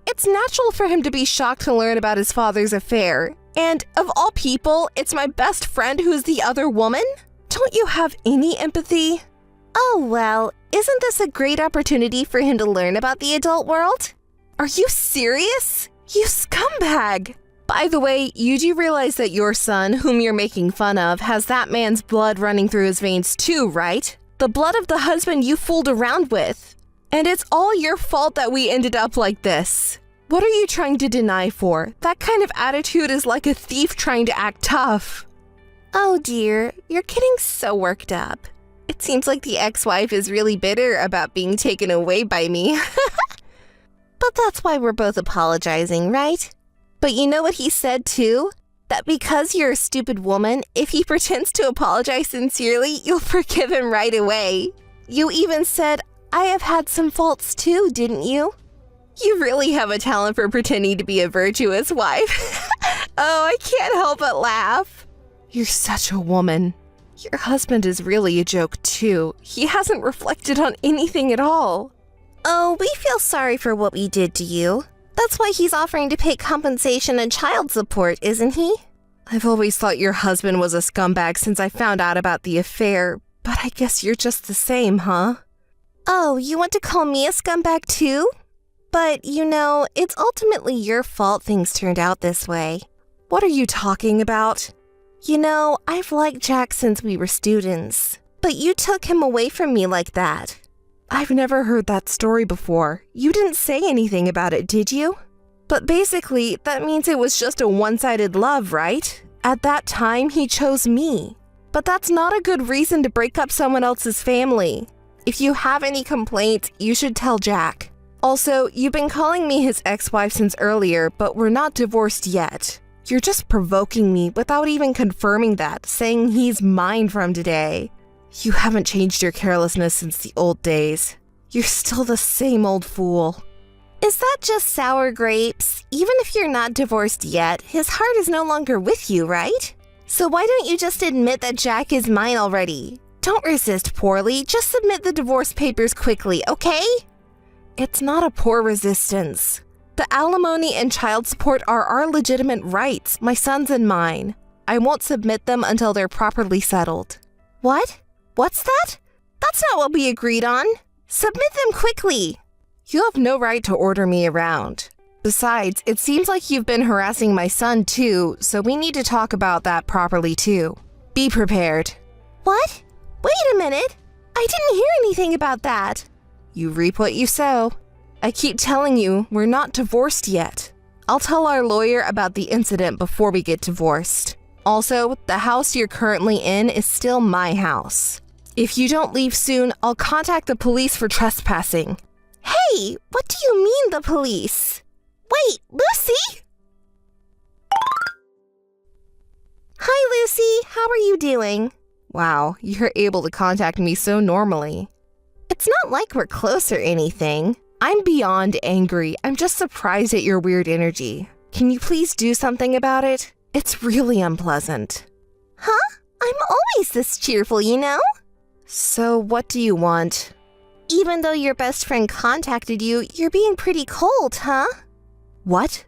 It's natural for him to be shocked to learn about his father's affair. And of all people, it's my best friend who's the other woman? Don't you have any empathy? Oh, well, isn't this a great opportunity for him to learn about the adult world? Are you serious? You scumbag! By the way, you do realize that your son, whom you're making fun of, has that man's blood running through his veins too, right? The blood of the husband you fooled around with. And it's all your fault that we ended up like this. What are you trying to deny for? That kind of attitude is like a thief trying to act tough. Oh dear, you're getting so worked up. It seems like the ex-wife is really bitter about being taken away by me. But that's why we're both apologizing, right? But you know what he said too? That because you're a stupid woman, if he pretends to apologize sincerely, you'll forgive him right away. You even said, I have had some faults too, didn't you? You really have a talent for pretending to be a virtuous wife. Oh, I can't help but laugh. You're such a woman. Your husband is really a joke too. He hasn't reflected on anything at all. Oh, we feel sorry for what we did to you. That's why he's offering to pay compensation and child support, isn't he? I've always thought your husband was a scumbag since I found out about the affair, but I guess you're just the same, huh? Oh, you want to call me a scumbag too? But, it's ultimately your fault things turned out this way. What are you talking about? I've liked Jack since we were students, but you took him away from me like that. I've never heard that story before. You didn't say anything about it, did you? But basically, that means it was just a one-sided love, right? At that time, he chose me. But that's not a good reason to break up someone else's family. If you have any complaints, you should tell Jack. Also, you've been calling me his ex-wife since earlier, but we're not divorced yet. You're just provoking me without even confirming that, saying he's mine from today. You haven't changed your carelessness since the old days. You're still the same old fool. Is that just sour grapes? Even if you're not divorced yet, his heart is no longer with you, right? So why don't you just admit that Jack is mine already? Don't resist poorly, just submit the divorce papers quickly, okay? It's not a poor resistance. The alimony and child support are our legitimate rights, my son's and mine. I won't submit them until they're properly settled. What? What's that? That's not what we agreed on. Submit them quickly. You have no right to order me around. Besides, it seems like you've been harassing my son too, so we need to talk about that properly too. Be prepared. What? Wait a minute. I didn't hear anything about that. You reap what you sow. I keep telling you, we're not divorced yet. I'll tell our lawyer about the incident before we get divorced. Also, the house you're currently in is still my house. If you don't leave soon, I'll contact the police for trespassing. Hey, what do you mean the police? Wait, Lucy? Hi, Lucy. How are you doing? Wow, you're able to contact me so normally. It's not like we're close or anything. I'm beyond angry. I'm just surprised at your weird energy. Can you please do something about it? It's really unpleasant. Huh? I'm always this cheerful, you know? So what do you want? Even though your best friend contacted you, you're being pretty cold, huh? What?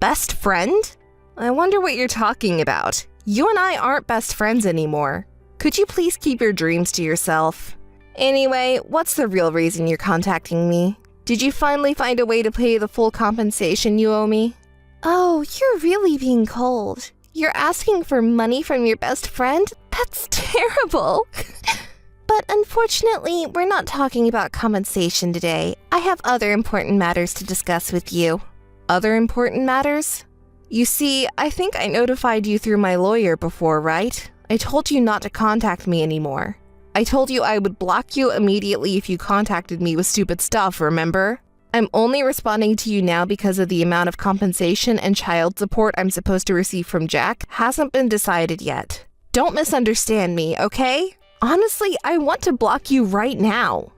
Best friend? I wonder what you're talking about. You and I aren't best friends anymore. Could you please keep your dreams to yourself? Anyway, what's the real reason you're contacting me? Did you finally find a way to pay the full compensation you owe me? Oh, you're really being cold. You're asking for money from your best friend? That's terrible. But unfortunately, we're not talking about compensation today. I have other important matters to discuss with you. Other important matters? You see, I think I notified you through my lawyer before, right? I told you not to contact me anymore. I told you I would block you immediately if you contacted me with stupid stuff, remember? I'm only responding to you now because of the amount of compensation and child support I'm supposed to receive from Jack hasn't been decided yet. Don't misunderstand me, okay? Honestly, I want to block you right now.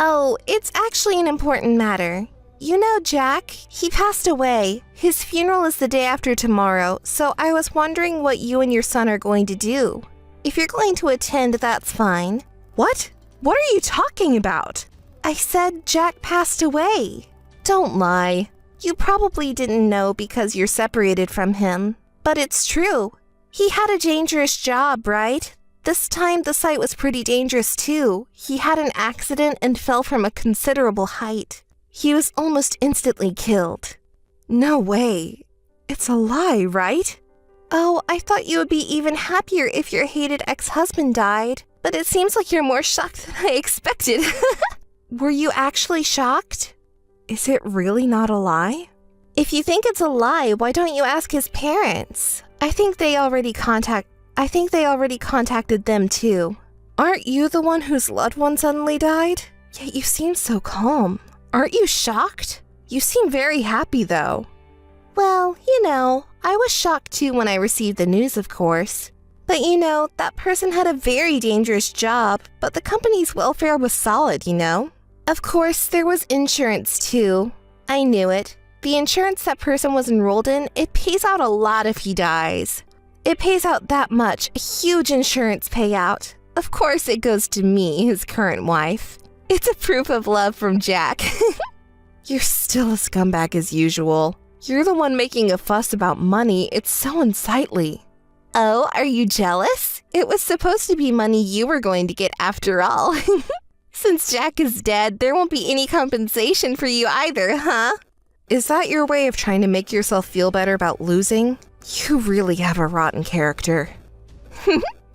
Oh, it's actually an important matter. You know Jack, he passed away. His funeral is the day after tomorrow, so I was wondering what you and your son are going to do. If you're going to attend, that's fine. What? What are you talking about? I said Jack passed away. Don't lie. You probably didn't know because you're separated from him. But it's true. He had a dangerous job, right? This time the site was pretty dangerous too. He had an accident and fell from a considerable height. He was almost instantly killed. No way. It's a lie, right? Oh, I thought you would be even happier if your hated ex-husband died. But it seems like you're more shocked than I expected. Were you actually shocked? Is it really not a lie? If you think it's a lie, why don't you ask his parents? I think they already contacted them too. Aren't you the one whose loved one suddenly died? Yet you seem so calm. Aren't you shocked? You seem very happy though. Well, you know, I was shocked too when I received the news, of course. But you know, that person had a very dangerous job, but the company's welfare was solid, you know? Of course, there was insurance too. I knew it. The insurance that person was enrolled in, it pays out a lot if he dies. It pays out that much, a huge insurance payout. Of course, it goes to me, his current wife. It's a proof of love from Jack. You're still a scumbag as usual. You're the one making a fuss about money. It's so unsightly. Oh, are you jealous? It was supposed to be money you were going to get after all. Since Jack is dead, there won't be any compensation for you either, huh? Is that your way of trying to make yourself feel better about losing? You really have a rotten character.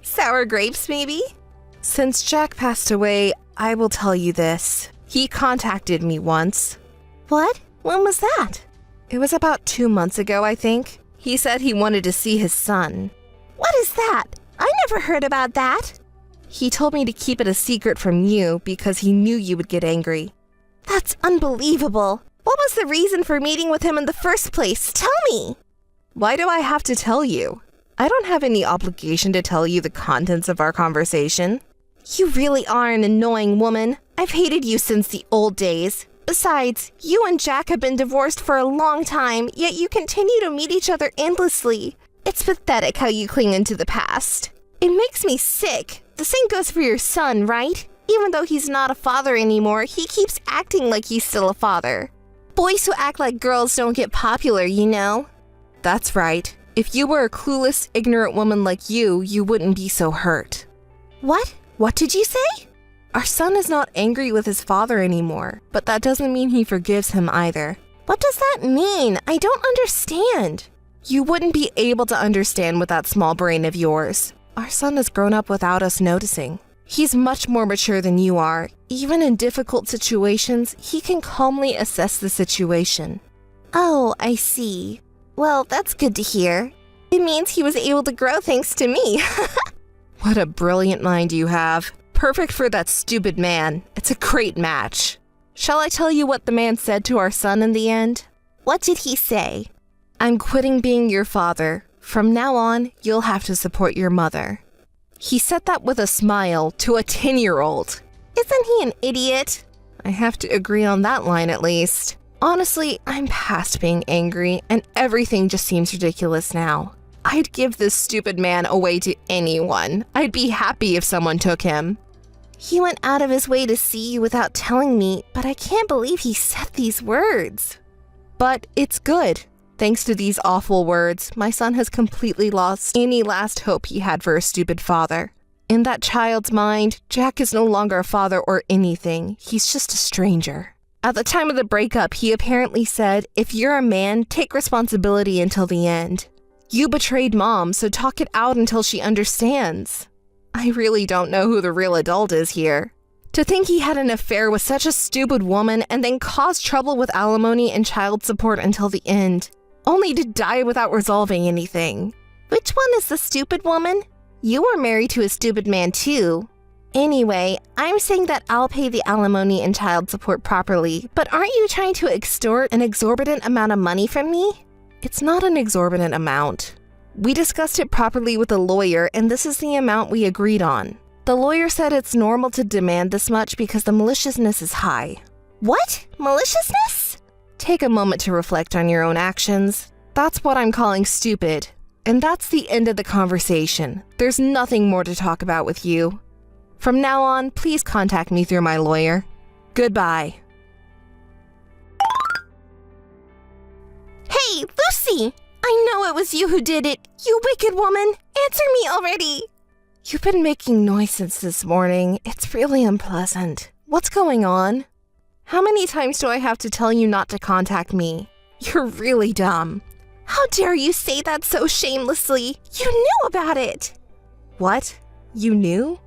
Sour grapes, maybe? Since Jack passed away, I will tell you this. He contacted me once. What? When was that? It was about 2 months ago, I think. He said he wanted to see his son. What is that? I never heard about that. He told me to keep it a secret from you because he knew you would get angry. That's unbelievable. What was the reason for meeting with him in the first place? Tell me. Why do I have to tell you? I don't have any obligation to tell you the contents of our conversation. You really are an annoying woman. I've hated you since the old days. Besides, you and Jack have been divorced for a long time, yet you continue to meet each other endlessly. It's pathetic how you cling into the past. It makes me sick. The same goes for your son, right? Even though he's not a father anymore, he keeps acting like he's still a father. Boys who act like girls don't get popular, you know? That's right. If you were a clueless, ignorant woman like you wouldn't be so hurt. What? What did you say? Our son is not angry with his father anymore, but that doesn't mean he forgives him either. What does that mean? I don't understand. You wouldn't be able to understand with that small brain of yours. Our son has grown up without us noticing. He's much more mature than you are. Even in difficult situations, he can calmly assess the situation. Oh, I see. Well, that's good to hear. It means he was able to grow thanks to me. What a brilliant mind you have. Perfect for that stupid man. It's a great match. Shall I tell you what the man said to our son in the end? What did he say? I'm quitting being your father. From now on, you'll have to support your mother. He said that with a smile to a 10-year-old. Isn't he an idiot? I have to agree on that line at least. Honestly, I'm past being angry, and everything just seems ridiculous now. I'd give this stupid man away to anyone. I'd be happy if someone took him. He went out of his way to see you without telling me, but I can't believe he said these words. But it's good. Thanks to these awful words, my son has completely lost any last hope he had for a stupid father. In that child's mind, Jack is no longer a father or anything. He's just a stranger. At the time of the breakup, he apparently said, if you're a man, take responsibility until the end. You betrayed Mom, so talk it out until she understands. I really don't know who the real adult is here. To think he had an affair with such a stupid woman and then caused trouble with alimony and child support until the end, only to die without resolving anything. Which one is the stupid woman? You were married to a stupid man too. Anyway, I'm saying that I'll pay the alimony and child support properly, but aren't you trying to extort an exorbitant amount of money from me? It's not an exorbitant amount. We discussed it properly with a lawyer, and this is the amount we agreed on. The lawyer said it's normal to demand this much because the maliciousness is high. What? Maliciousness? Take a moment to reflect on your own actions. That's what I'm calling stupid. And that's the end of the conversation. There's nothing more to talk about with you. From now on, please contact me through my lawyer. Goodbye. Hey, Lucy! I know it was you who did it, you wicked woman! Answer me already! You've been making noise since this morning. It's really unpleasant. What's going on? How many times do I have to tell you not to contact me? You're really dumb. How dare you say that so shamelessly? You knew about it! What? You knew?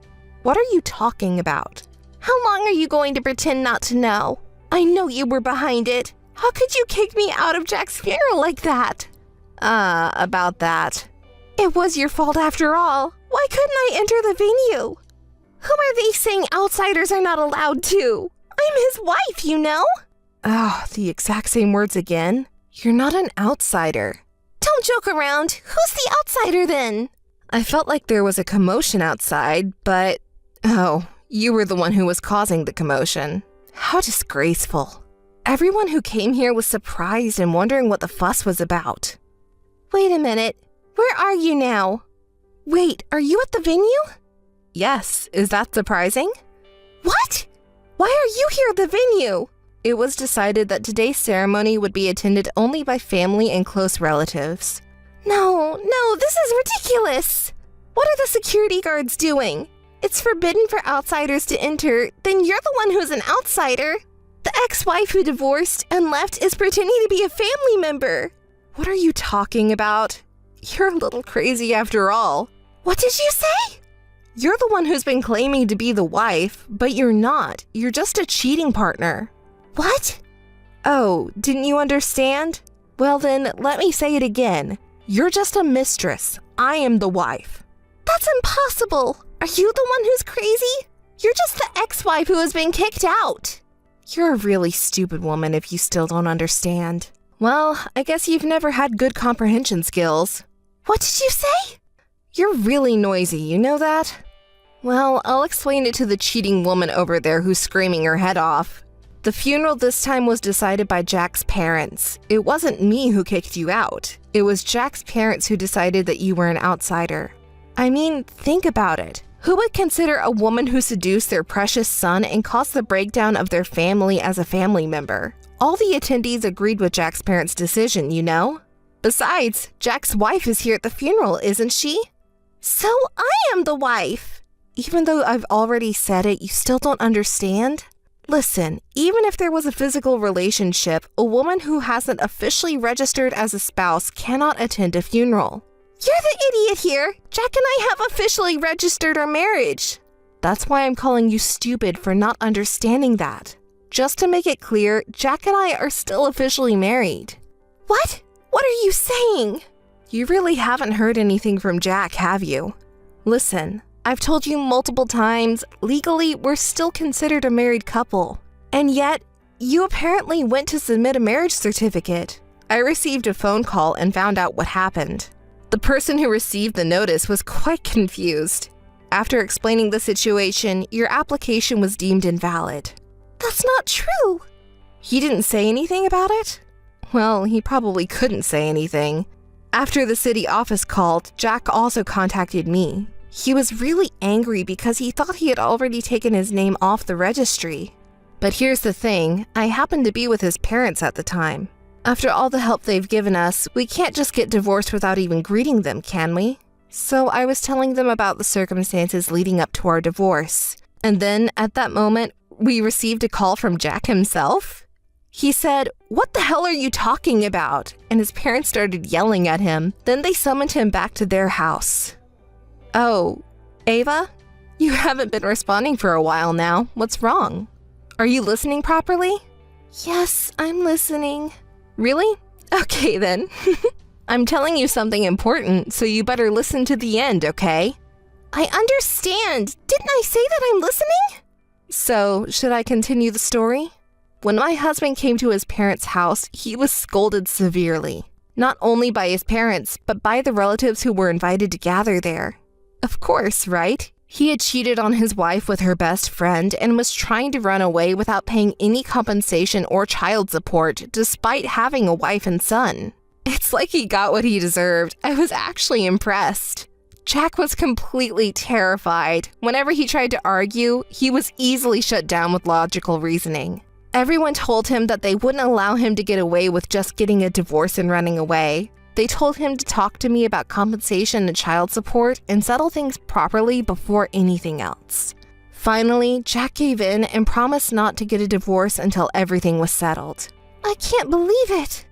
What are you talking about? How long are you going to pretend not to know? I know you were behind it. How could you kick me out of Jack's funeral like that? About that. It was your fault after all. Why couldn't I enter the venue? Who are they saying outsiders are not allowed to? I'm his wife, you know? Oh, the exact same words again. You're not an outsider. Don't joke around. Who's the outsider then? I felt like there was a commotion outside, but... Oh, you were the one who was causing the commotion. How disgraceful. Everyone who came here was surprised and wondering what the fuss was about. Wait a minute. Where are you now? Wait, are you at the venue? Yes, is that surprising? What? Why are you here at the venue? It was decided that today's ceremony would be attended only by family and close relatives. No, this is ridiculous. What are the security guards doing? It's forbidden for outsiders to enter, then you're the one who's an outsider. The ex-wife who divorced and left is pretending to be a family member. What are you talking about? You're a little crazy after all. What did you say? You're the one who's been claiming to be the wife, but you're not. You're just a cheating partner. What? Oh, didn't you understand? Well then, let me say it again. You're just a mistress. I am the wife. That's impossible. Are you the one who's crazy? You're just the ex-wife who has been kicked out. You're a really stupid woman if you still don't understand. Well, I guess you've never had good comprehension skills. What did you say? You're really noisy, you know that? Well, I'll explain it to the cheating woman over there who's screaming her head off. The funeral this time was decided by Jack's parents. It wasn't me who kicked you out. It was Jack's parents who decided that you were an outsider. I mean, think about it. Who would consider a woman who seduced their precious son and caused the breakdown of their family as a family member? All the attendees agreed with Jack's parents' decision, you know? Besides, Jack's wife is here at the funeral, isn't she? So I am the wife. Even though I've already said it, you still don't understand? Listen, even if there was a physical relationship, a woman who hasn't officially registered as a spouse cannot attend a funeral. You're the idiot here. Jack and I have officially registered our marriage. That's why I'm calling you stupid for not understanding that. Just to make it clear, Jack and I are still officially married. What? What are you saying? You really haven't heard anything from Jack, have you? Listen, I've told you multiple times, legally, we're still considered a married couple. And yet, you apparently went to submit a marriage certificate. I received a phone call and found out what happened. The person who received the notice was quite confused. After explaining the situation, your application was deemed invalid. That's not true. He didn't say anything about it? Well, he probably couldn't say anything. After the city office called, Jack also contacted me. He was really angry because he thought he had already taken his name off the registry. But here's the thing, I happened to be with his parents at the time. After all the help they've given us, we can't just get divorced without even greeting them, can we? So I was telling them about the circumstances leading up to our divorce. And then, at that moment, we received a call from Jack himself. He said, "What the hell are you talking about?" And his parents started yelling at him. Then they summoned him back to their house. Oh, Ava? You haven't been responding for a while now. What's wrong? Are you listening properly? Yes, I'm listening. Really? Okay then. I'm telling you something important, so you better listen to the end, okay? I understand. Didn't I say that I'm listening? So, should I continue the story? When my husband came to his parents' house, he was scolded severely. Not only by his parents, but by the relatives who were invited to gather there. Of course, right? He had cheated on his wife with her best friend and was trying to run away without paying any compensation or child support, despite having a wife and son. It's like he got what he deserved. I was actually impressed. Jack was completely terrified. Whenever he tried to argue, he was easily shut down with logical reasoning. Everyone told him that they wouldn't allow him to get away with just getting a divorce and running away. They told him to talk to me about compensation and child support and settle things properly before anything else. Finally, Jack gave in and promised not to get a divorce until everything was settled. I can't believe it.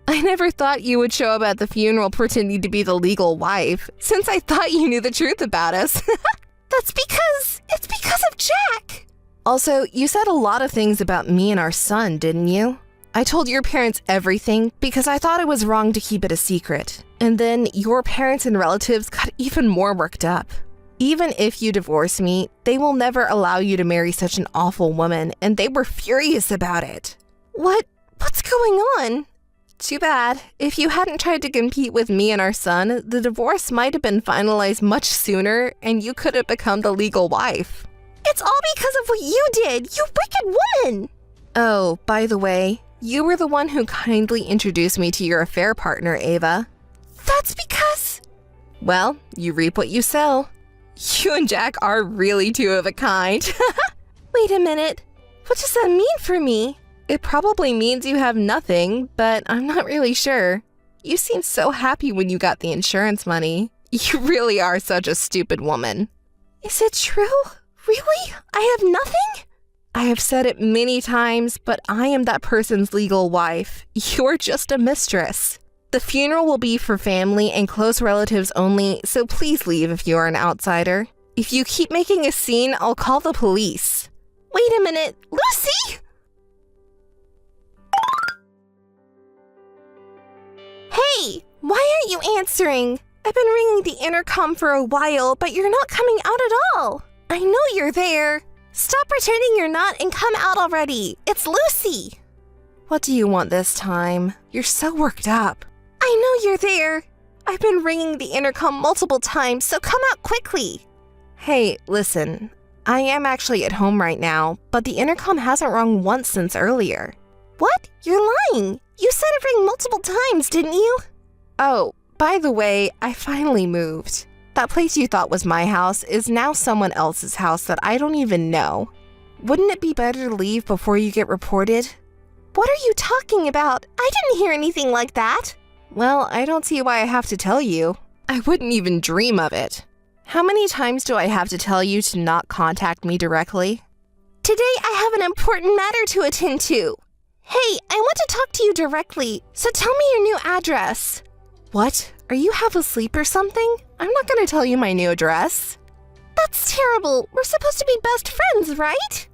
I never thought you would show up at the funeral pretending to be the legal wife, since I thought you knew the truth about us. It's because of Jack. Also, you said a lot of things about me and our son, didn't you? I told your parents everything because I thought it was wrong to keep it a secret. And then your parents and relatives got even more worked up. Even if you divorce me, they will never allow you to marry such an awful woman, and they were furious about it. What's going on? Too bad. If you hadn't tried to compete with me and our son, the divorce might have been finalized much sooner, and you could have become the legal wife. It's all because of what you did, you wicked woman! Oh, by the way, you were the one who kindly introduced me to your affair partner, Ava. That's because... Well, you reap what you sow. You and Jack are really two of a kind. Wait a minute. What does that mean for me? It probably means you have nothing, but I'm not really sure. You seemed so happy when you got the insurance money. You really are such a stupid woman. Is it true? Really? I have nothing? I have said it many times, but I am that person's legal wife. You're just a mistress. The funeral will be for family and close relatives only, so please leave if you are an outsider. If you keep making a scene, I'll call the police. Wait a minute, Lucy! Hey, why aren't you answering? I've been ringing the intercom for a while, but you're not coming out at all. I know you're there. Stop pretending you're not and come out already. It's Lucy. What do you want this time? You're so worked up. I know you're there. I've been ringing the intercom multiple times, so come out quickly. Hey, listen. I am actually at home right now, but the intercom hasn't rung once since earlier. What? You're lying. You said it rang multiple times, didn't you? Oh, by the way, I finally moved. That place you thought was my house is now someone else's house that I don't even know. Wouldn't it be better to leave before you get reported? What are you talking about? I didn't hear anything like that. Well, I don't see why I have to tell you. I wouldn't even dream of it. How many times do I have to tell you to not contact me directly? Today I have an important matter to attend to. Hey, I want to talk to you directly, so tell me your new address. What? Are you half asleep or something? I'm not going to tell you my new address. That's terrible. We're supposed to be best friends, right?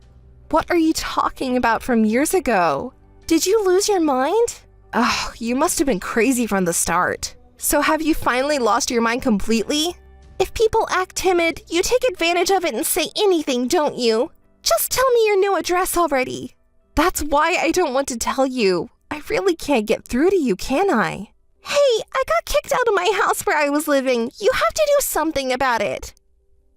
What are you talking about from years ago? Did you lose your mind? Oh, you must have been crazy from the start. So have you finally lost your mind completely? If people act timid, you take advantage of it and say anything, don't you? Just tell me your new address already. That's why I don't want to tell you. I really can't get through to you, can I? Hey, I got kicked out of my house where I was living. You have to do something about it.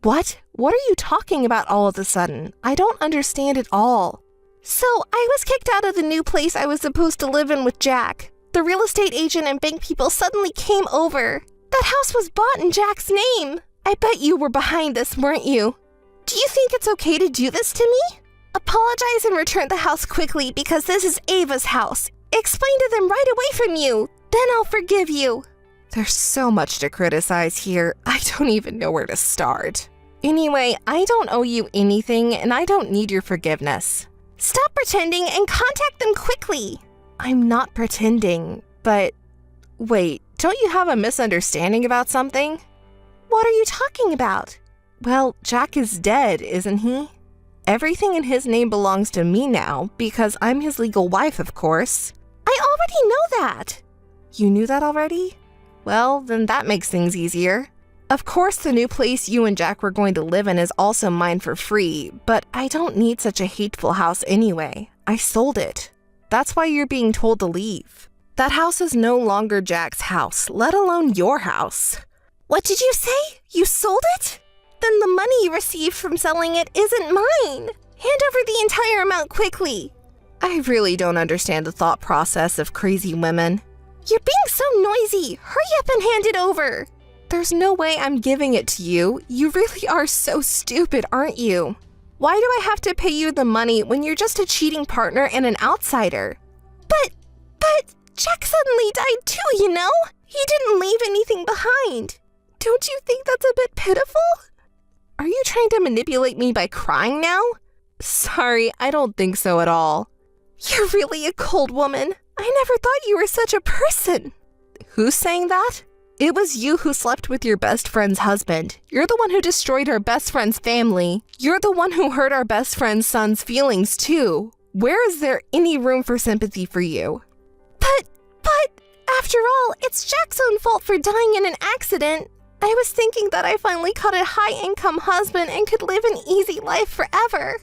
What? What are you talking about all of a sudden? I don't understand at all. So, I was kicked out of the new place I was supposed to live in with Jack. The real estate agent and bank people suddenly came over. That house was bought in Jack's name. I bet you were behind this, weren't you? Do you think it's okay to do this to me? Apologize and return the house quickly because this is Ava's house. Explain to them right away from you. Then I'll forgive you. There's so much to criticize here. I don't even know where to start. Anyway, I don't owe you anything and I don't need your forgiveness. Stop pretending and contact them quickly. I'm not pretending, but wait, don't you have a misunderstanding about something? What are you talking about? Well, Jack is dead, isn't he? Everything in his name belongs to me now because I'm his legal wife, of course. I already know that. You knew that already? Well, then that makes things easier. Of course, the new place you and Jack were going to live in is also mine for free, but I don't need such a hateful house anyway. I sold it. That's why you're being told to leave. That house is no longer Jack's house, let alone your house. What did you say? You sold it? Then the money you received from selling it isn't mine. Hand over the entire amount quickly. I really don't understand the thought process of crazy women. You're being so noisy. Hurry up and hand it over. There's no way I'm giving it to you. You really are so stupid, aren't you? Why do I have to pay you the money when you're just a cheating partner and an outsider? But Jack suddenly died too, you know? He didn't leave anything behind. Don't you think that's a bit pitiful? Are you trying to manipulate me by crying now? Sorry, I don't think so at all. You're really a cold woman. I never thought you were such a person. Who's saying that? It was you who slept with your best friend's husband. You're the one who destroyed our best friend's family. You're the one who hurt our best friend's son's feelings, too. Where is there any room for sympathy for you? But, after all, it's Jack's own fault for dying in an accident. I was thinking that I finally caught a high-income husband and could live an easy life forever.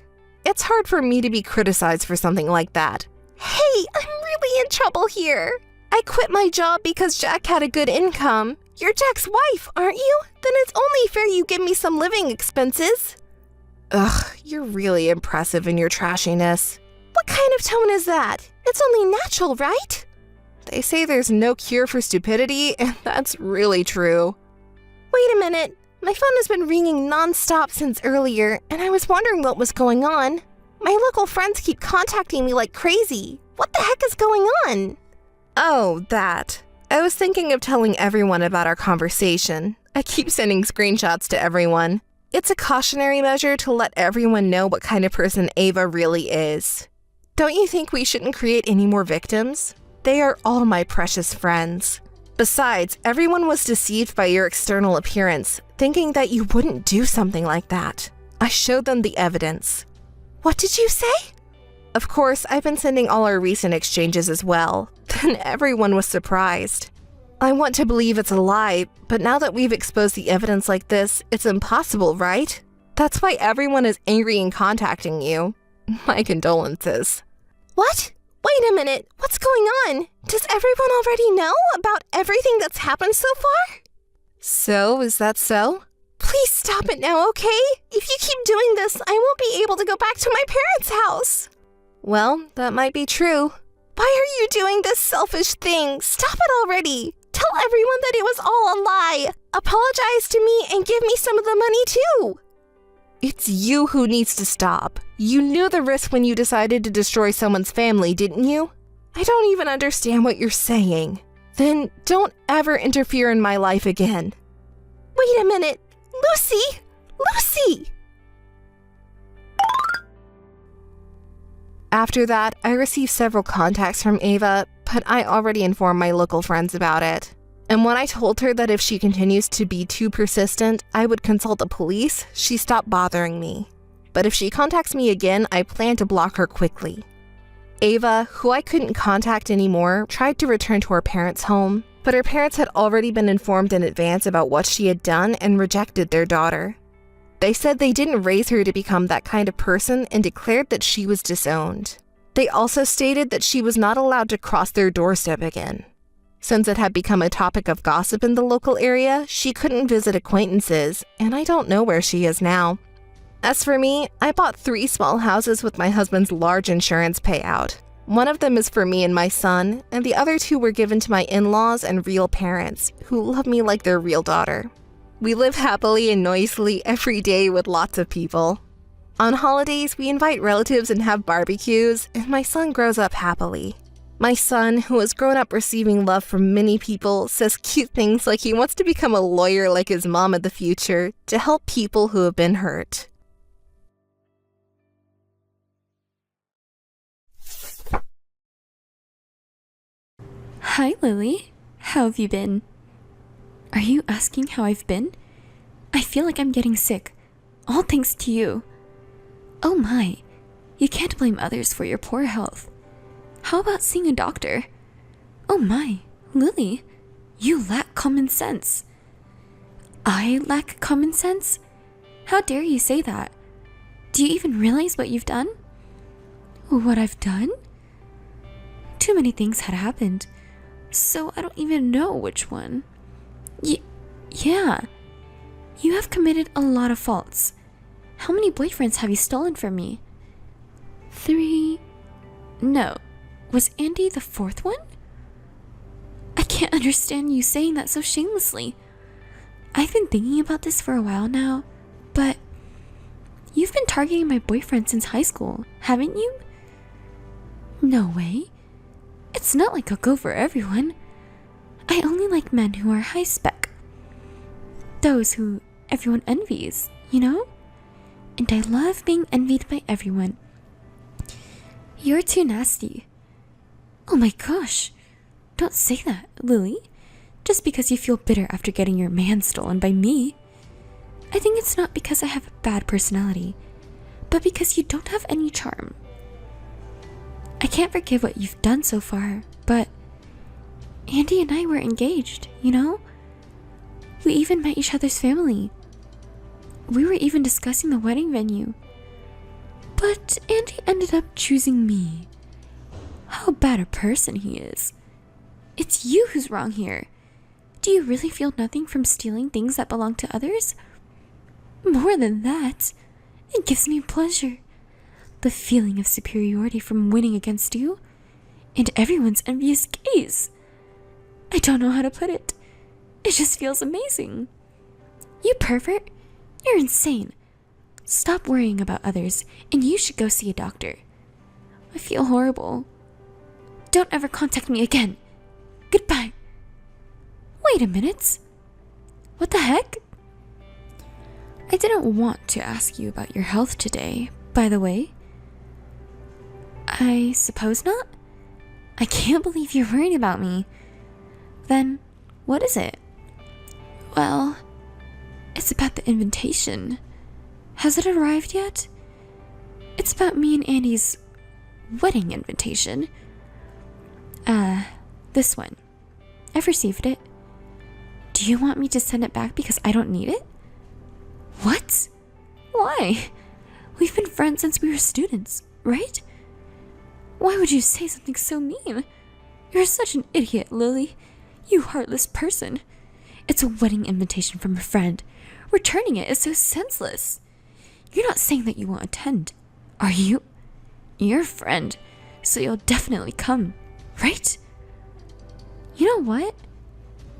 It's hard for me to be criticized for something like that. Hey, I'm really in trouble here. I quit my job because Jack had a good income. You're Jack's wife, aren't you? Then it's only fair you give me some living expenses. Ugh, you're really impressive in your trashiness. What kind of tone is that? It's only natural, right? They say there's no cure for stupidity, and that's really true. Wait a minute. My phone has been ringing non-stop since earlier, and I was wondering what was going on. My local friends keep contacting me like crazy. What the heck is going on? Oh, that. I was thinking of telling everyone about our conversation. I keep sending screenshots to everyone. It's a cautionary measure to let everyone know what kind of person Ava really is. Don't you think we shouldn't create any more victims? They are all my precious friends. Besides, everyone was deceived by your external appearance, thinking that you wouldn't do something like that. I showed them the evidence. What did you say? Of course, I've been sending all our recent exchanges as well. Then everyone was surprised. I want to believe it's a lie, but now that we've exposed the evidence like this, it's impossible, right? That's why everyone is angry and contacting you. My condolences. What? Wait a minute. What's going on? Does everyone already know about everything that's happened so far? So, is that so? Please stop it now, okay? If you keep doing this, I won't be able to go back to my parents' house. Well, that might be true. Why are you doing this selfish thing? Stop it already. Tell everyone that it was all a lie. Apologize to me and give me some of the money too. It's you who needs to stop. You knew the risk when you decided to destroy someone's family, didn't you? I don't even understand what you're saying. Then don't ever interfere in my life again. Wait a minute. Lucy! Lucy! After that, I received several contacts from Ava, but I already informed my local friends about it. And when I told her that if she continues to be too persistent, I would consult the police, she stopped bothering me. But if she contacts me again, I plan to block her quickly. Ava, who I couldn't contact anymore, tried to return to her parents' home, but her parents had already been informed in advance about what she had done and rejected their daughter. They said they didn't raise her to become that kind of person and declared that she was disowned. They also stated that she was not allowed to cross their doorstep again. Since it had become a topic of gossip in the local area, she couldn't visit acquaintances, and I don't know where she is now. As for me, I bought 3 small houses with my husband's large insurance payout. One of them is for me and my son, and the other 2 were given to my in-laws and real parents, who love me like their real daughter. We live happily and noisily every day with lots of people. On holidays, we invite relatives and have barbecues, and my son grows up happily. My son, who has grown up receiving love from many people, says cute things like he wants to become a lawyer like his mom in the future to help people who have been hurt. Hi, Lily. How have you been? Are you asking how I've been? I feel like I'm getting sick. All thanks to you. Oh my, you can't blame others for your poor health. How about seeing a doctor? Oh my, Lily, you lack common sense. I lack common sense? How dare you say that? Do you even realize what you've done? What I've done? Too many things had happened, so I don't even know which one. Yeah, you have committed a lot of faults. How many boyfriends have you stolen from me? 3? No. Was Andy the 4th one? I can't understand you saying that so shamelessly. I've been thinking about this for a while now, but you've been targeting my boyfriend since high school, haven't you? No way. It's not like I'll go for everyone. I only like men who are high spec. Those who everyone envies, you know? And I love being envied by everyone. You're too nasty. Oh my gosh. Don't say that, Lily. Just because you feel bitter after getting your man stolen by me. I think it's not because I have a bad personality, but because you don't have any charm. I can't forgive what you've done so far, but Andy and I were engaged, you know? We even met each other's family. We were even discussing the wedding venue. But Andy ended up choosing me. How bad a person he is. It's you who's wrong here. Do you really feel nothing from stealing things that belong to others? More than that, it gives me pleasure. The feeling of superiority from winning against you, and everyone's envious gaze. I don't know how to put it. It just feels amazing. You pervert, you're insane. Stop worrying about others, and you should go see a doctor. I feel horrible. Don't ever contact me again. Goodbye. Wait a minute. What the heck? I didn't want to ask you about your health today, by the way. I suppose not? I can't believe you're worried about me. Then, what is it? Well, it's about the invitation. Has it arrived yet? It's about me and Andy's wedding invitation. This one. I've received it. Do you want me to send it back because I don't need it? What? Why? We've been friends since we were students, right? Why would you say something so mean? You're such an idiot, Lily. You heartless person. It's a wedding invitation from a friend. Returning it is so senseless. You're not saying that you won't attend, are you? You're a friend, so you'll definitely come, right? You know what?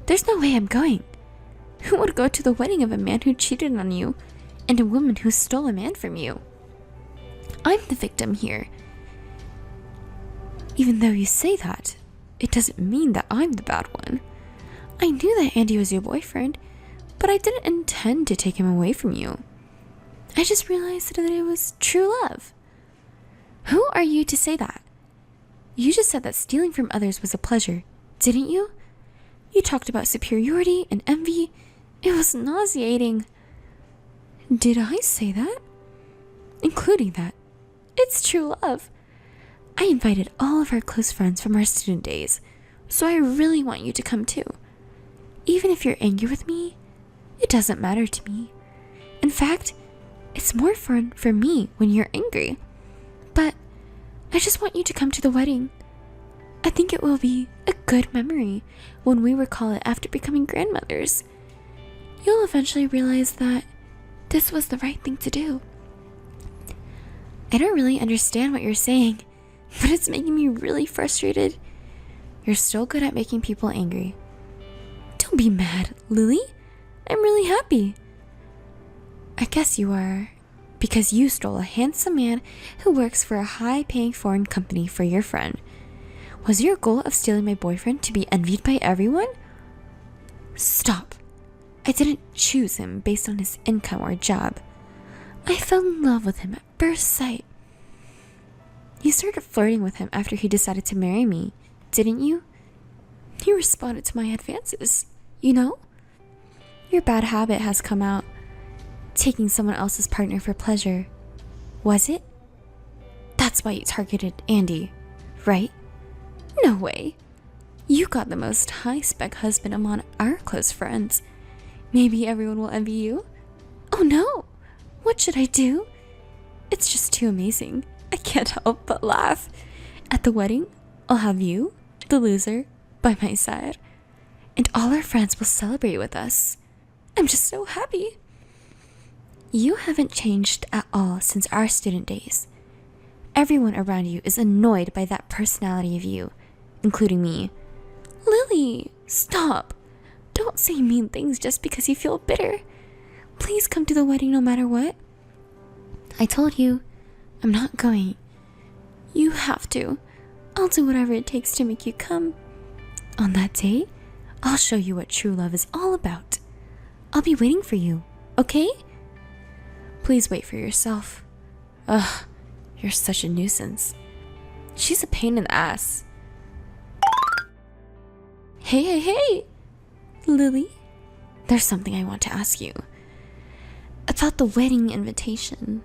There's no way I'm going. Who would go to the wedding of a man who cheated on you and a woman who stole a man from you? I'm the victim here. Even though you say that, it doesn't mean that I'm the bad one. I knew that Andy was your boyfriend, but I didn't intend to take him away from you. I just realized that it was true love. Who are you to say that? You just said that stealing from others was a pleasure, didn't you? You talked about superiority and envy. It was nauseating. Did I say that? Including that. It's true love. I invited all of our close friends from our student days, so I really want you to come too. Even if you're angry with me, it doesn't matter to me. In fact, it's more fun for me when you're angry. But I just want you to come to the wedding. I think it will be a good memory when we recall it after becoming grandmothers. You'll eventually realize that this was the right thing to do. I don't really understand what you're saying, but it's making me really frustrated. You're so good at making people angry. Don't be mad, Lily. I'm really happy. I guess you are, because you stole a handsome man who works for a high-paying foreign company for your friend. Was your goal of stealing my boyfriend to be envied by everyone? Stop. I didn't choose him based on his income or job. I fell in love with him at first sight. You started flirting with him after he decided to marry me, didn't you? You responded to my advances, you know? Your bad habit has come out. Taking someone else's partner for pleasure. Was it? That's why you targeted Andy, right? No way. You got the most high-spec husband among our close friends. Maybe everyone will envy you? Oh no! What should I do? It's just too amazing. I can't help but laugh. At the wedding, I'll have you, the loser, by my side. And all our friends will celebrate with us. I'm just so happy. You haven't changed at all since our student days. Everyone around you is annoyed by that personality of you, including me. Lily, stop. Don't say mean things just because you feel bitter. Please come to the wedding no matter what. I told you, I'm not going. You have to. I'll do whatever it takes to make you come. On that day, I'll show you what true love is all about. I'll be waiting for you, okay? Please wait for yourself. Ugh, you're such a nuisance. She's a pain in the ass. Hey! Lily, there's something I want to ask you. About the wedding invitation.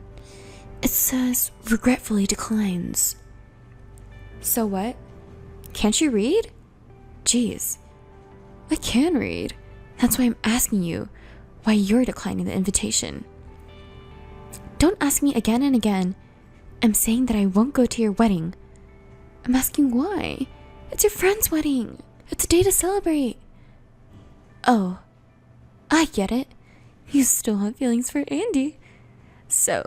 It says, regretfully declines. So what? Can't you read? Jeez. I can read. That's why I'm asking you why you're declining the invitation. Don't ask me again and again. I'm saying that I won't go to your wedding. I'm asking why. It's your friend's wedding. It's a day to celebrate. Oh, I get it. You still have feelings for Andy. So,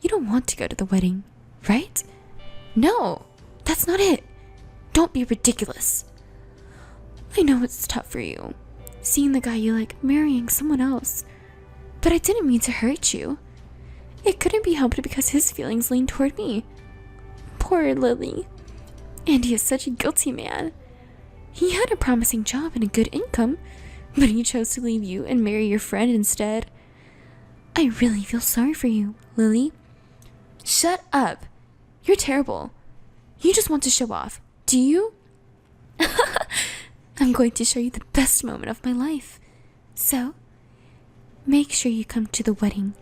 you don't want to go to the wedding, right? No, that's not it. Don't be ridiculous. I know it's tough for you, seeing the guy you like marrying someone else. But I didn't mean to hurt you. It couldn't be helped because his feelings leaned toward me. Poor Lily. Andy is such a guilty man. He had a promising job and a good income, but he chose to leave you and marry your friend instead. I really feel sorry for you, Lily. Shut up. You're terrible. You just want to show off, do you? I'm going to show you the best moment of my life. So, make sure you come to the wedding.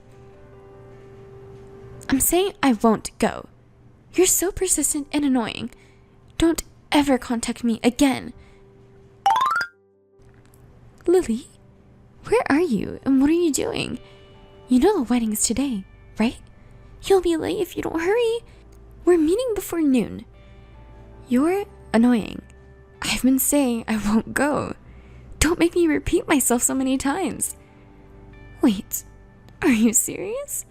I'm saying I won't go. You're so persistent and annoying. Don't ever contact me again. Lily, where are you and what are you doing? You know the wedding's today, right? You'll be late if you don't hurry. We're meeting before noon. You're annoying. I've been saying I won't go. Don't make me repeat myself so many times. Wait, are you serious?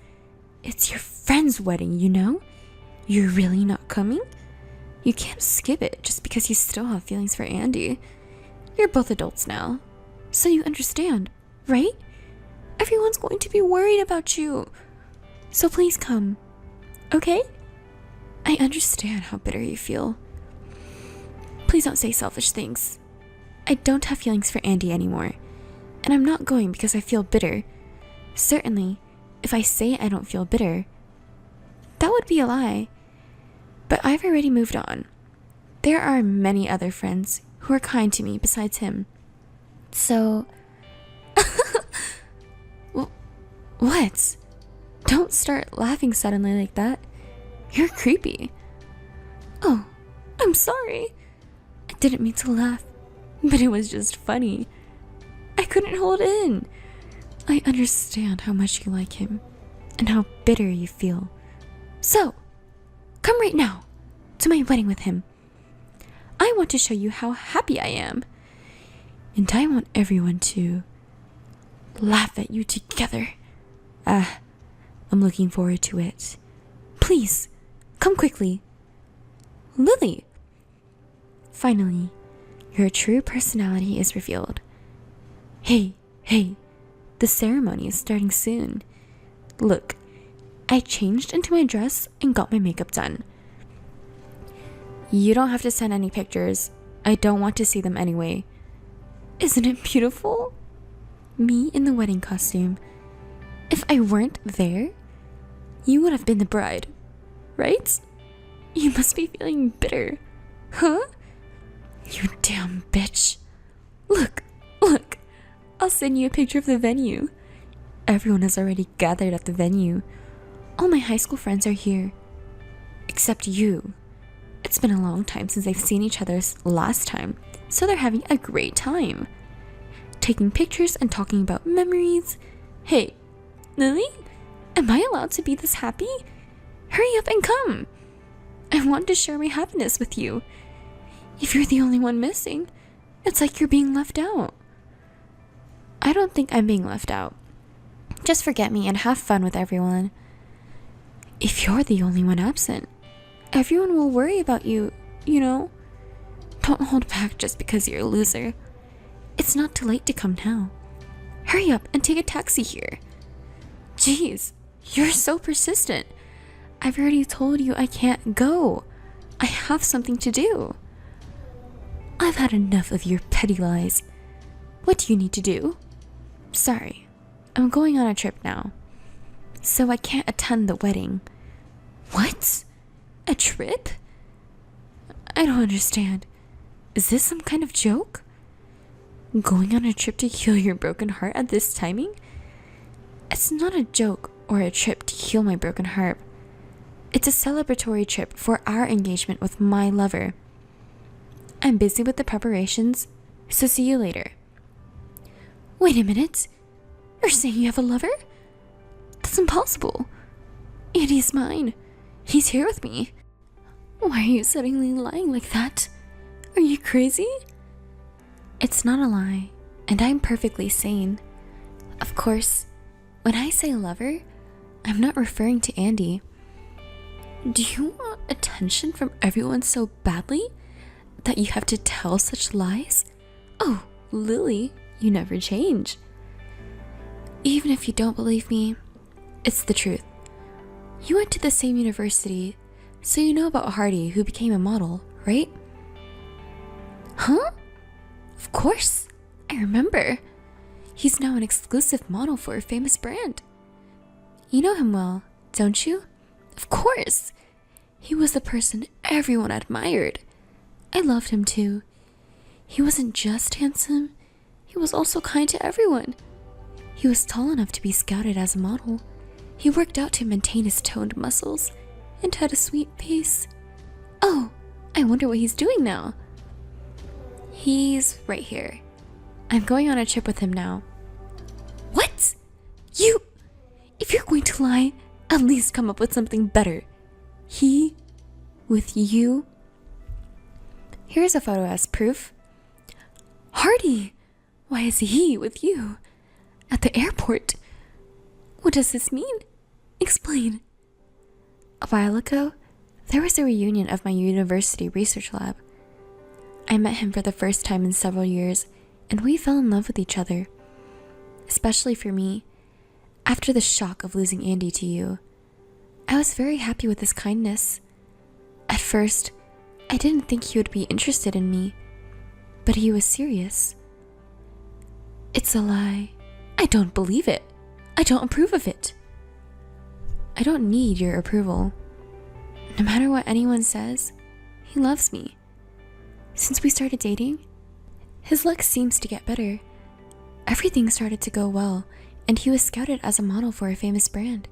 It's your friend's wedding, you know? You're really not coming? You can't skip it just because you still have feelings for Andy. You're both adults now, so you understand, right? Everyone's going to be worried about you. So please come, okay? I understand how bitter you feel. Please don't say selfish things. I don't have feelings for Andy anymore, and I'm not going because I feel bitter. Certainly, if I say I don't feel bitter, that would be a lie. But I've already moved on. There are many other friends who are kind to me besides him. So... What? Don't start laughing suddenly like that. You're creepy. Oh, I'm sorry. I didn't mean to laugh, but it was just funny. I couldn't hold in. I understand how much you like him and how bitter you feel. So, come right now to my wedding with him. I want to show you how happy I am. And I want everyone to laugh at you together. I'm looking forward to it. Please, come quickly. Lily! Finally, your true personality is revealed. Hey, the ceremony is starting soon. Look, I changed into my dress and got my makeup done. You don't have to send any pictures. I don't want to see them anyway. Isn't it beautiful? Me in the wedding costume. If I weren't there, you would have been the bride, right? You must be feeling bitter, huh? You damn bitch. Look, I'll send you a picture of the venue. Everyone is already gathered at the venue. All my high school friends are here. Except you. It's been a long time since they've seen each other last time, so they're having a great time. Taking pictures and talking about memories. Hey, Lily? Am I allowed to be this happy? Hurry up and come. I want to share my happiness with you. If you're the only one missing, it's like you're being left out. I don't think I'm being left out. Just forget me and have fun with everyone. If you're the only one absent, everyone will worry about you, you know? Don't hold back just because you're a loser. It's not too late to come now. Hurry up and take a taxi here. Jeez, you're so persistent. I've already told you I can't go. I have something to do. I've had enough of your petty lies. What do you need to do? Sorry, I'm going on a trip now, so I can't attend the wedding. What? A trip? I don't understand. Is this some kind of joke? Going on a trip to heal your broken heart at this timing? It's not a joke or a trip to heal my broken heart. It's a celebratory trip for our engagement with my lover. I'm busy with the preparations, so see you later. Wait a minute. You're saying you have a lover? That's impossible. Andy's mine. He's here with me. Why are you suddenly lying like that? Are you crazy? It's not a lie, and I'm perfectly sane. Of course, when I say lover, I'm not referring to Andy. Do you want attention from everyone so badly that you have to tell such lies? Oh, Lily, you never change. Even if you don't believe me, it's the truth. You went to the same university, so you know about Hardy, who became a model, right? Huh? Of course, I remember. He's now an exclusive model for a famous brand. You know him well, don't you? Of course. He was the person everyone admired. I loved him too. He wasn't just handsome, he was also kind to everyone. He was tall enough to be scouted as a model. He worked out to maintain his toned muscles and had a sweet face. Oh, I wonder what he's doing now. He's right here. I'm going on a trip with him now. What? If you're going to lie, at least come up with something better. He with you? Here's a photo as proof. Hardy! Why is he with you? At the airport? What does this mean? Explain. A while ago, there was a reunion of my university research lab. I met him for the first time in several years, and we fell in love with each other. Especially for me, after the shock of losing Andy to you. I was very happy with his kindness. At first, I didn't think he would be interested in me, but he was serious. It's a lie. I don't believe it. I don't approve of it. I don't need your approval. No matter what anyone says, he loves me. Since we started dating, his luck seems to get better. Everything started to go well, and he was scouted as a model for a famous brand.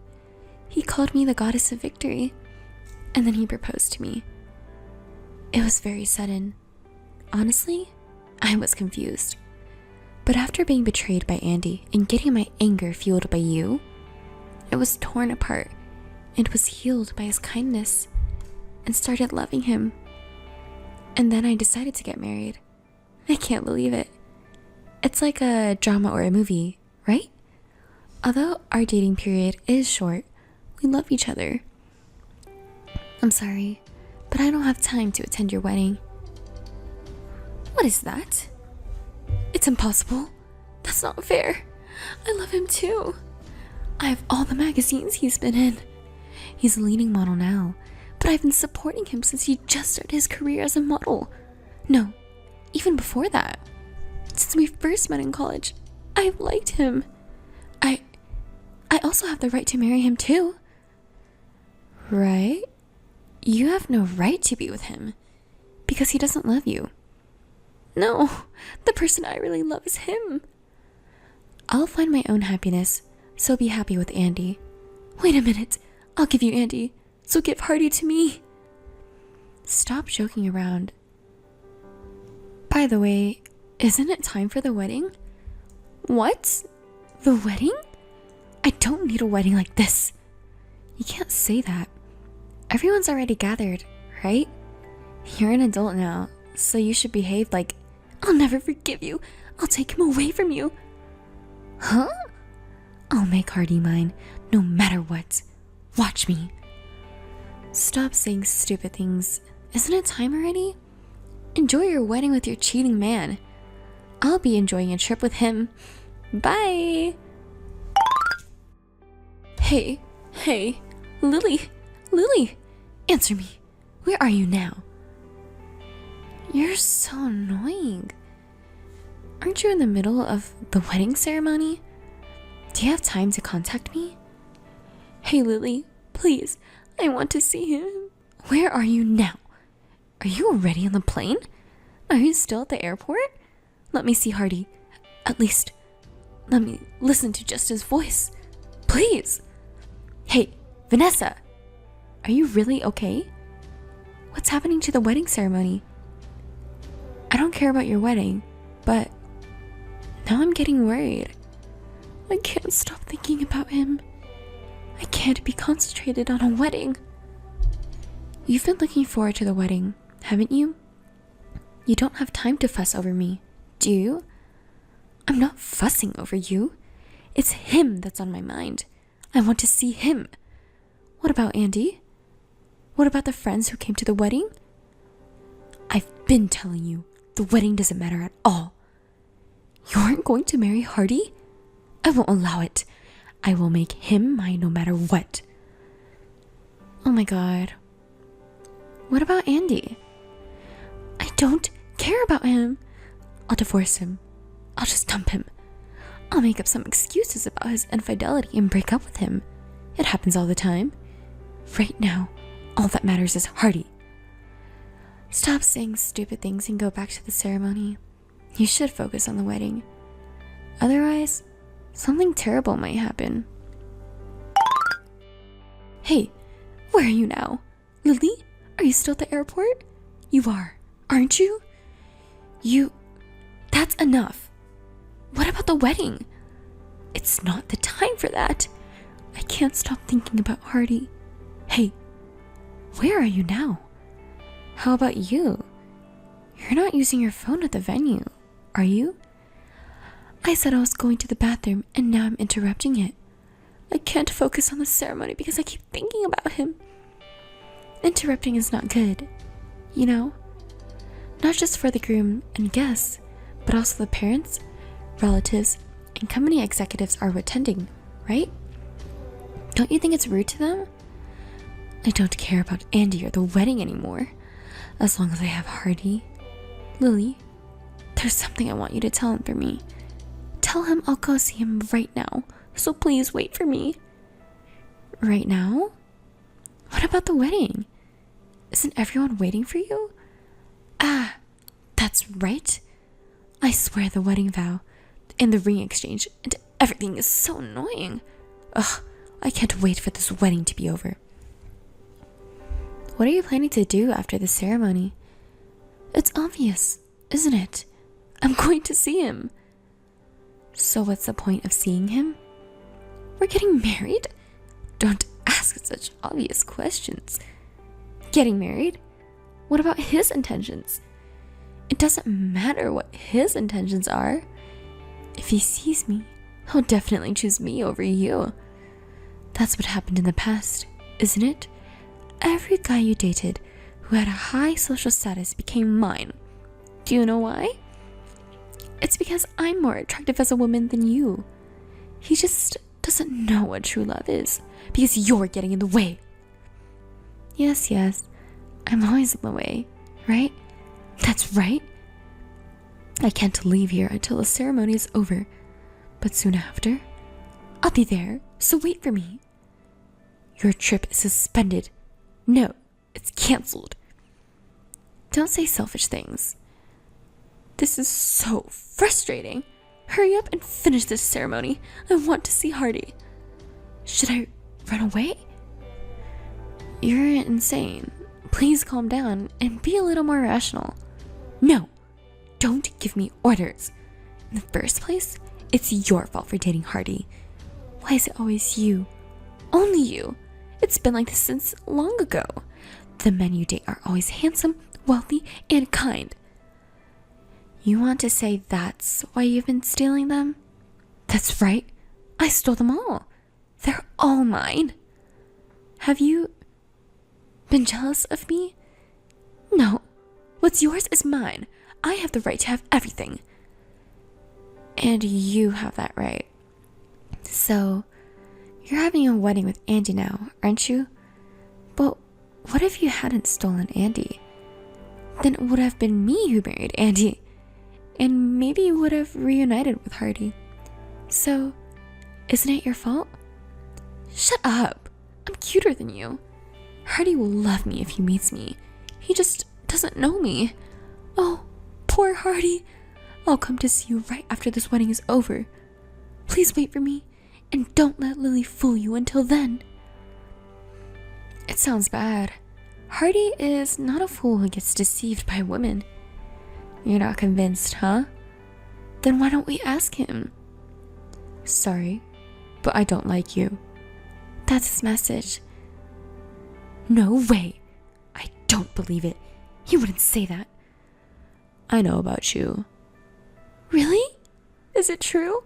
He called me the goddess of victory, and then he proposed to me. It was very sudden. Honestly, I was confused. But after being betrayed by Andy and getting my anger fueled by you, it was torn apart and was healed by his kindness and started loving him. And then I decided to get married. I can't believe it. It's like a drama or a movie, right? Although our dating period is short, we love each other. I'm sorry, but I don't have time to attend your wedding. What is that? It's impossible. That's not fair. I love him too. I have all the magazines he's been in. He's a leading model now, but I've been supporting him since he just started his career as a model. No, even before that. Since we first met in college, I've liked him. I also have the right to marry him too. Right? You have no right to be with him because he doesn't love you. No, the person I really love is him. I'll find my own happiness, so be happy with Andy. Wait a minute, I'll give you Andy, so give Hardy to me. Stop joking around. By the way, isn't it time for the wedding? What? The wedding? I don't need a wedding like this. You can't say that. Everyone's already gathered, right? You're an adult now, so you should behave like, I'll never forgive you. I'll take him away from you. Huh? I'll make Hardy mine, no matter what. Watch me. Stop saying stupid things. Isn't it time already? Enjoy your wedding with your cheating man. I'll be enjoying a trip with him. Bye. Hey, Lily, answer me. Where are you now? You're so annoying. Aren't you in the middle of the wedding ceremony? Do you have time to contact me? Hey, Lily, please, I want to see him. Where are you now? Are you already on the plane? Are you still at the airport? Let me see Hardy. At least, let me listen to just his voice. Please. Hey, Vanessa, are you really okay? What's happening to the wedding ceremony? I don't care about your wedding, but now I'm getting worried. I can't stop thinking about him. I can't be concentrated on a wedding. You've been looking forward to the wedding, haven't you? You don't have time to fuss over me, do you? I'm not fussing over you. It's him that's on my mind. I want to see him. What about Andy? What about the friends who came to the wedding? I've been telling you, the wedding doesn't matter at all. You aren't going to marry Hardy? I won't allow it. I will make him mine no matter what. Oh my god. What about Andy? I don't care about him. I'll divorce him. I'll just dump him. I'll make up some excuses about his infidelity and break up with him. It happens all the time. Right now, all that matters is Hardy. Stop saying stupid things and go back to the ceremony. You should focus on the wedding. Otherwise, something terrible might happen. Hey, where are you now? Lily, are you still at the airport? You are, aren't you? That's enough. what about the wedding? It's not the time for that. I can't stop thinking about Hardy. Hey, where are you now? How about you? You're not using your phone at the venue, are you? I said I was going to the bathroom and now I'm interrupting it. I can't focus on the ceremony because I keep thinking about him. Interrupting is not good, you know? Not just for the groom and guests, but also the parents, relatives, and company executives are attending, right? Don't you think it's rude to them? I don't care about Andy or the wedding anymore, as long as I have Hardy. Lily, there's something I want you to tell him for me. Tell him I'll go see him right now, so please wait for me. Right now? What about the wedding? Isn't everyone waiting for you? Ah, that's right. I swear the wedding vow and the ring exchange and everything is so annoying. Ugh, I can't wait for this wedding to be over. What are you planning to do after the ceremony? It's obvious, isn't it? I'm going to see him. So what's the point of seeing him? We're getting married? Don't ask such obvious questions. Getting married? What about his intentions? It doesn't matter what his intentions are. If he sees me, he'll definitely choose me over you. That's what happened in the past, isn't it? Every guy you dated who had a high social status became mine. Do you know why? It's because I'm more attractive as a woman than you. He just doesn't know what true love is because you're getting in the way. Yes, I'm always in the way, right? That's right. I can't leave here until the ceremony is over, but soon after, I'll be there, so wait for me. Your trip is suspended. No, it's cancelled. Don't say selfish things. This is so frustrating. Hurry up and finish this ceremony. I want to see Hardy. Should I run away? You're insane. Please calm down and be a little more rational. No, don't give me orders. In the first place, it's your fault for dating Hardy. Why is it always you? Only you. It's been like this since long ago. The men you date are always handsome, wealthy, and kind. You want to say that's why you've been stealing them? That's right. I stole them all. They're all mine. Have you been jealous of me? No. What's yours is mine. I have the right to have everything. And you have that right. So, you're having a wedding with Andy now, aren't you? But what if you hadn't stolen Andy? Then it would have been me who married Andy. And maybe you would have reunited with Hardy. So, isn't it your fault? Shut up. I'm cuter than you. Hardy will love me if he meets me. He just doesn't know me. Oh, poor Hardy. I'll come to see you right after this wedding is over. Please wait for me, and don't let Lily fool you until then. It sounds bad. Hardy is not a fool who gets deceived by women. You're not convinced, huh? Then why don't we ask him? Sorry, but I don't like you. That's his message. No way. I don't believe it. He wouldn't say that. I know about you. Really? Is it true?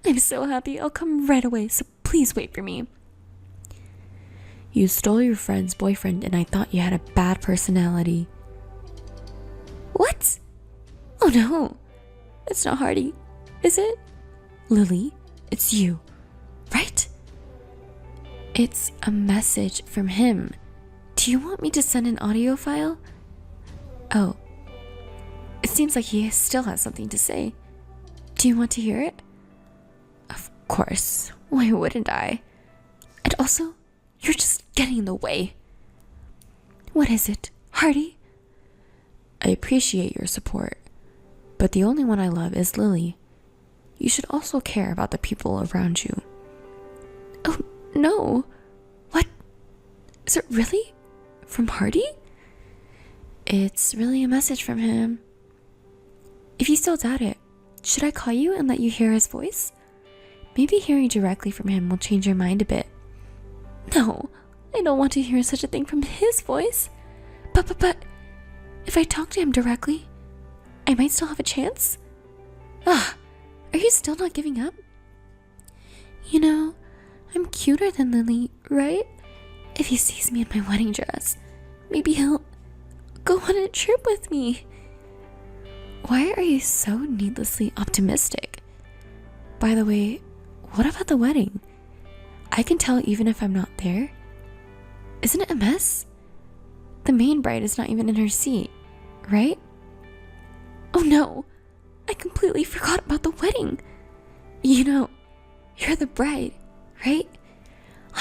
I'm so happy. I'll come right away, so please wait for me. You stole your friend's boyfriend and I thought you had a bad personality. What? Oh no. It's not Hardy, is it? Lily, it's you, right? It's a message from him. Do you want me to send an audio file? Oh. It seems like he still has something to say. Do you want to hear it? Of course. Why wouldn't I? And also, you're just getting in the way. What is it, Hardy? I appreciate your support, but the only one I love is Lily. You should also care about the people around you. Oh, no. What? Is it really? From Hardy? It's really a message from him. If you still doubt it, should I call you and let you hear his voice? Maybe hearing directly from him will change your mind a bit. No, I don't want to hear such a thing from his voice. But, if I talk to him directly, I might still have a chance? Are you still not giving up? You know, I'm cuter than Lily, right? If he sees me in my wedding dress, maybe he'll go on a trip with me. Why are you so needlessly optimistic? By the way, what about the wedding? I can tell even if I'm not there. Isn't it a mess? The main bride is not even in her seat, right? Oh no, I completely forgot about the wedding. You know, you're the bride, right?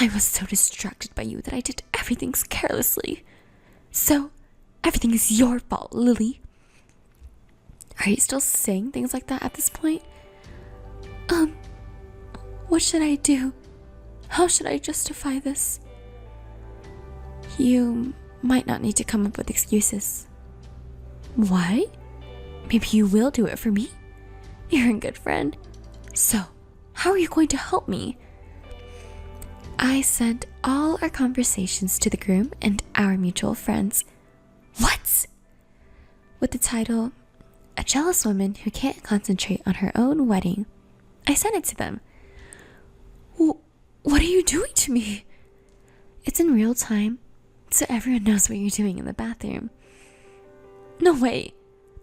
I was so distracted by you that I did everything carelessly. So, everything is your fault, Lily. Are you still saying things like that at this point? What should I do? How should I justify this? You might not need to come up with excuses. Why? Maybe you will do it for me. You're a good friend. So, how are you going to help me? I sent all our conversations to the groom and our mutual friends. What? With the title, A Jealous Woman Who Can't Concentrate on Her Own Wedding. I sent it to them. What are you doing to me? It's in real time, so everyone knows what you're doing in the bathroom. No way.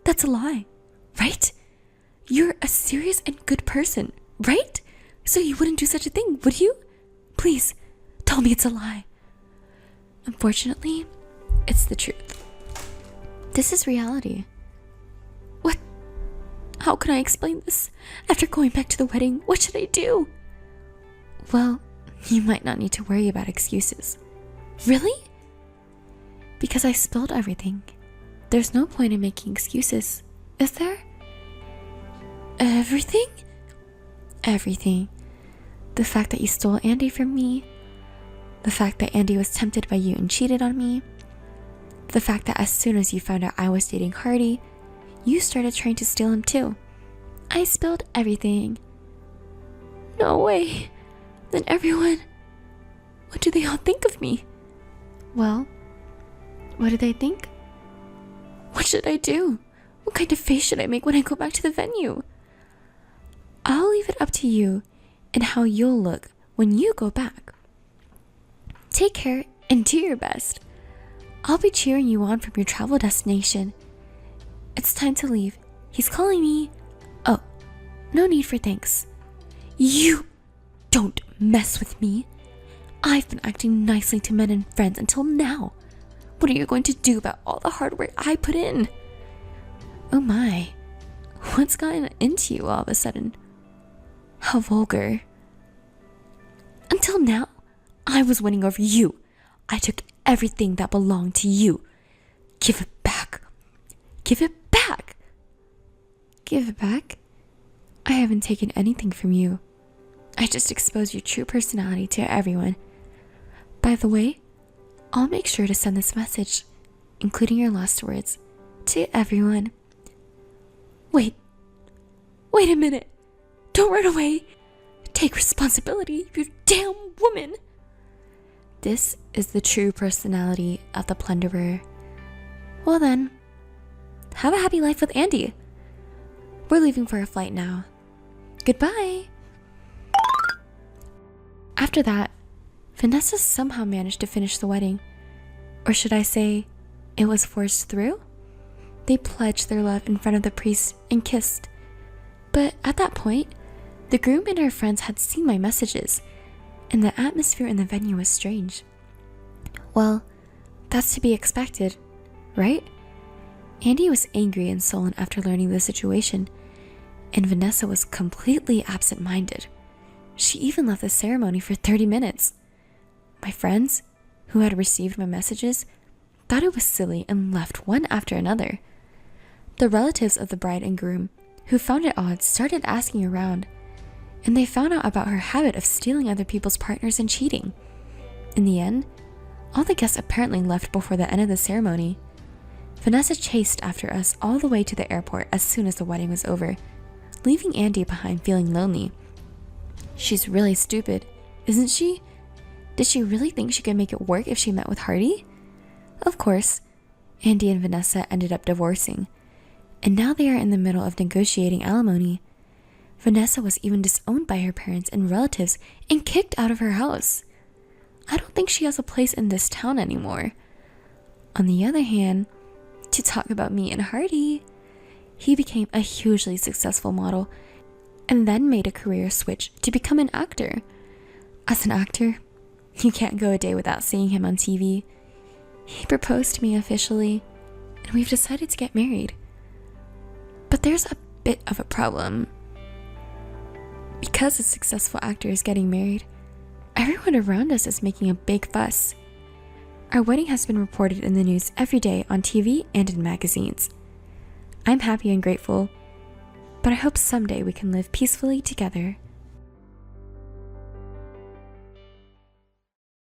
That's a lie, right? You're a serious and good person, right? So you wouldn't do such a thing, would you? Please, tell me it's a lie. Unfortunately, it's the truth. This is reality. What? How can I explain this? After going back to the wedding, what should I do? Well, you might not need to worry about excuses. Really? Because I spilled everything. There's no point in making excuses, is there? Everything? Everything. The fact that you stole Andy from me. The fact that Andy was tempted by you and cheated on me. The fact that as soon as you found out I was dating Hardy, you started trying to steal him too. I spilled everything. No way. Then everyone... What do they all think of me? Well, what do they think? What should I do? What kind of face should I make when I go back to the venue? I'll leave it up to you and how you'll look when you go back. Take care and do your best. I'll be cheering you on from your travel destination. It's time to leave. He's calling me. Oh, no need for thanks. You don't mess with me. I've been acting nicely to men and friends until now. What are you going to do about all the hard work I put in? Oh my, what's gotten into you all of a sudden? How vulgar. Until now, I was winning over you. I took everything that belonged to you. Give it back. Give it back. Give it back? I haven't taken anything from you. I just exposed your true personality to everyone. By the way, I'll make sure to send this message, including your last words, to everyone. Wait a minute. Don't run away. Take responsibility, you damn woman. This is the true personality of the plunderer. Well then, have a happy life with Andy. We're leaving for a flight now. Goodbye. After that, Vanessa somehow managed to finish the wedding. Or should I say, it was forced through? They pledged their love in front of the priest and kissed. But at that point, the groom and her friends had seen my messages, and the atmosphere in the venue was strange. Well, that's to be expected, right? Andy was angry and sullen after learning the situation, and Vanessa was completely absent-minded. She even left the ceremony for 30 minutes. My friends, who had received my messages, thought it was silly and left one after another. The relatives of the bride and groom, who found it odd, started asking around, and they found out about her habit of stealing other people's partners and cheating. In the end, all the guests apparently left before the end of the ceremony. Vanessa chased after us all the way to the airport as soon as the wedding was over, leaving Andy behind feeling lonely. She's really stupid, isn't she? Did she really think she could make it work if she met with Hardy? Of course, Andy and Vanessa ended up divorcing, and now they are in the middle of negotiating alimony. Vanessa was even disowned by her parents and relatives and kicked out of her house. I don't think she has a place in this town anymore. On the other hand, to talk about me and Hardy, he became a hugely successful model and then made a career switch to become an actor. As an actor, you can't go a day without seeing him on TV. He proposed to me officially, and we've decided to get married. But there's a bit of a problem. Because a successful actor is getting married, everyone around us is making a big fuss. Our wedding has been reported in the news every day on TV and in magazines. I'm happy and grateful, but I hope someday we can live peacefully together.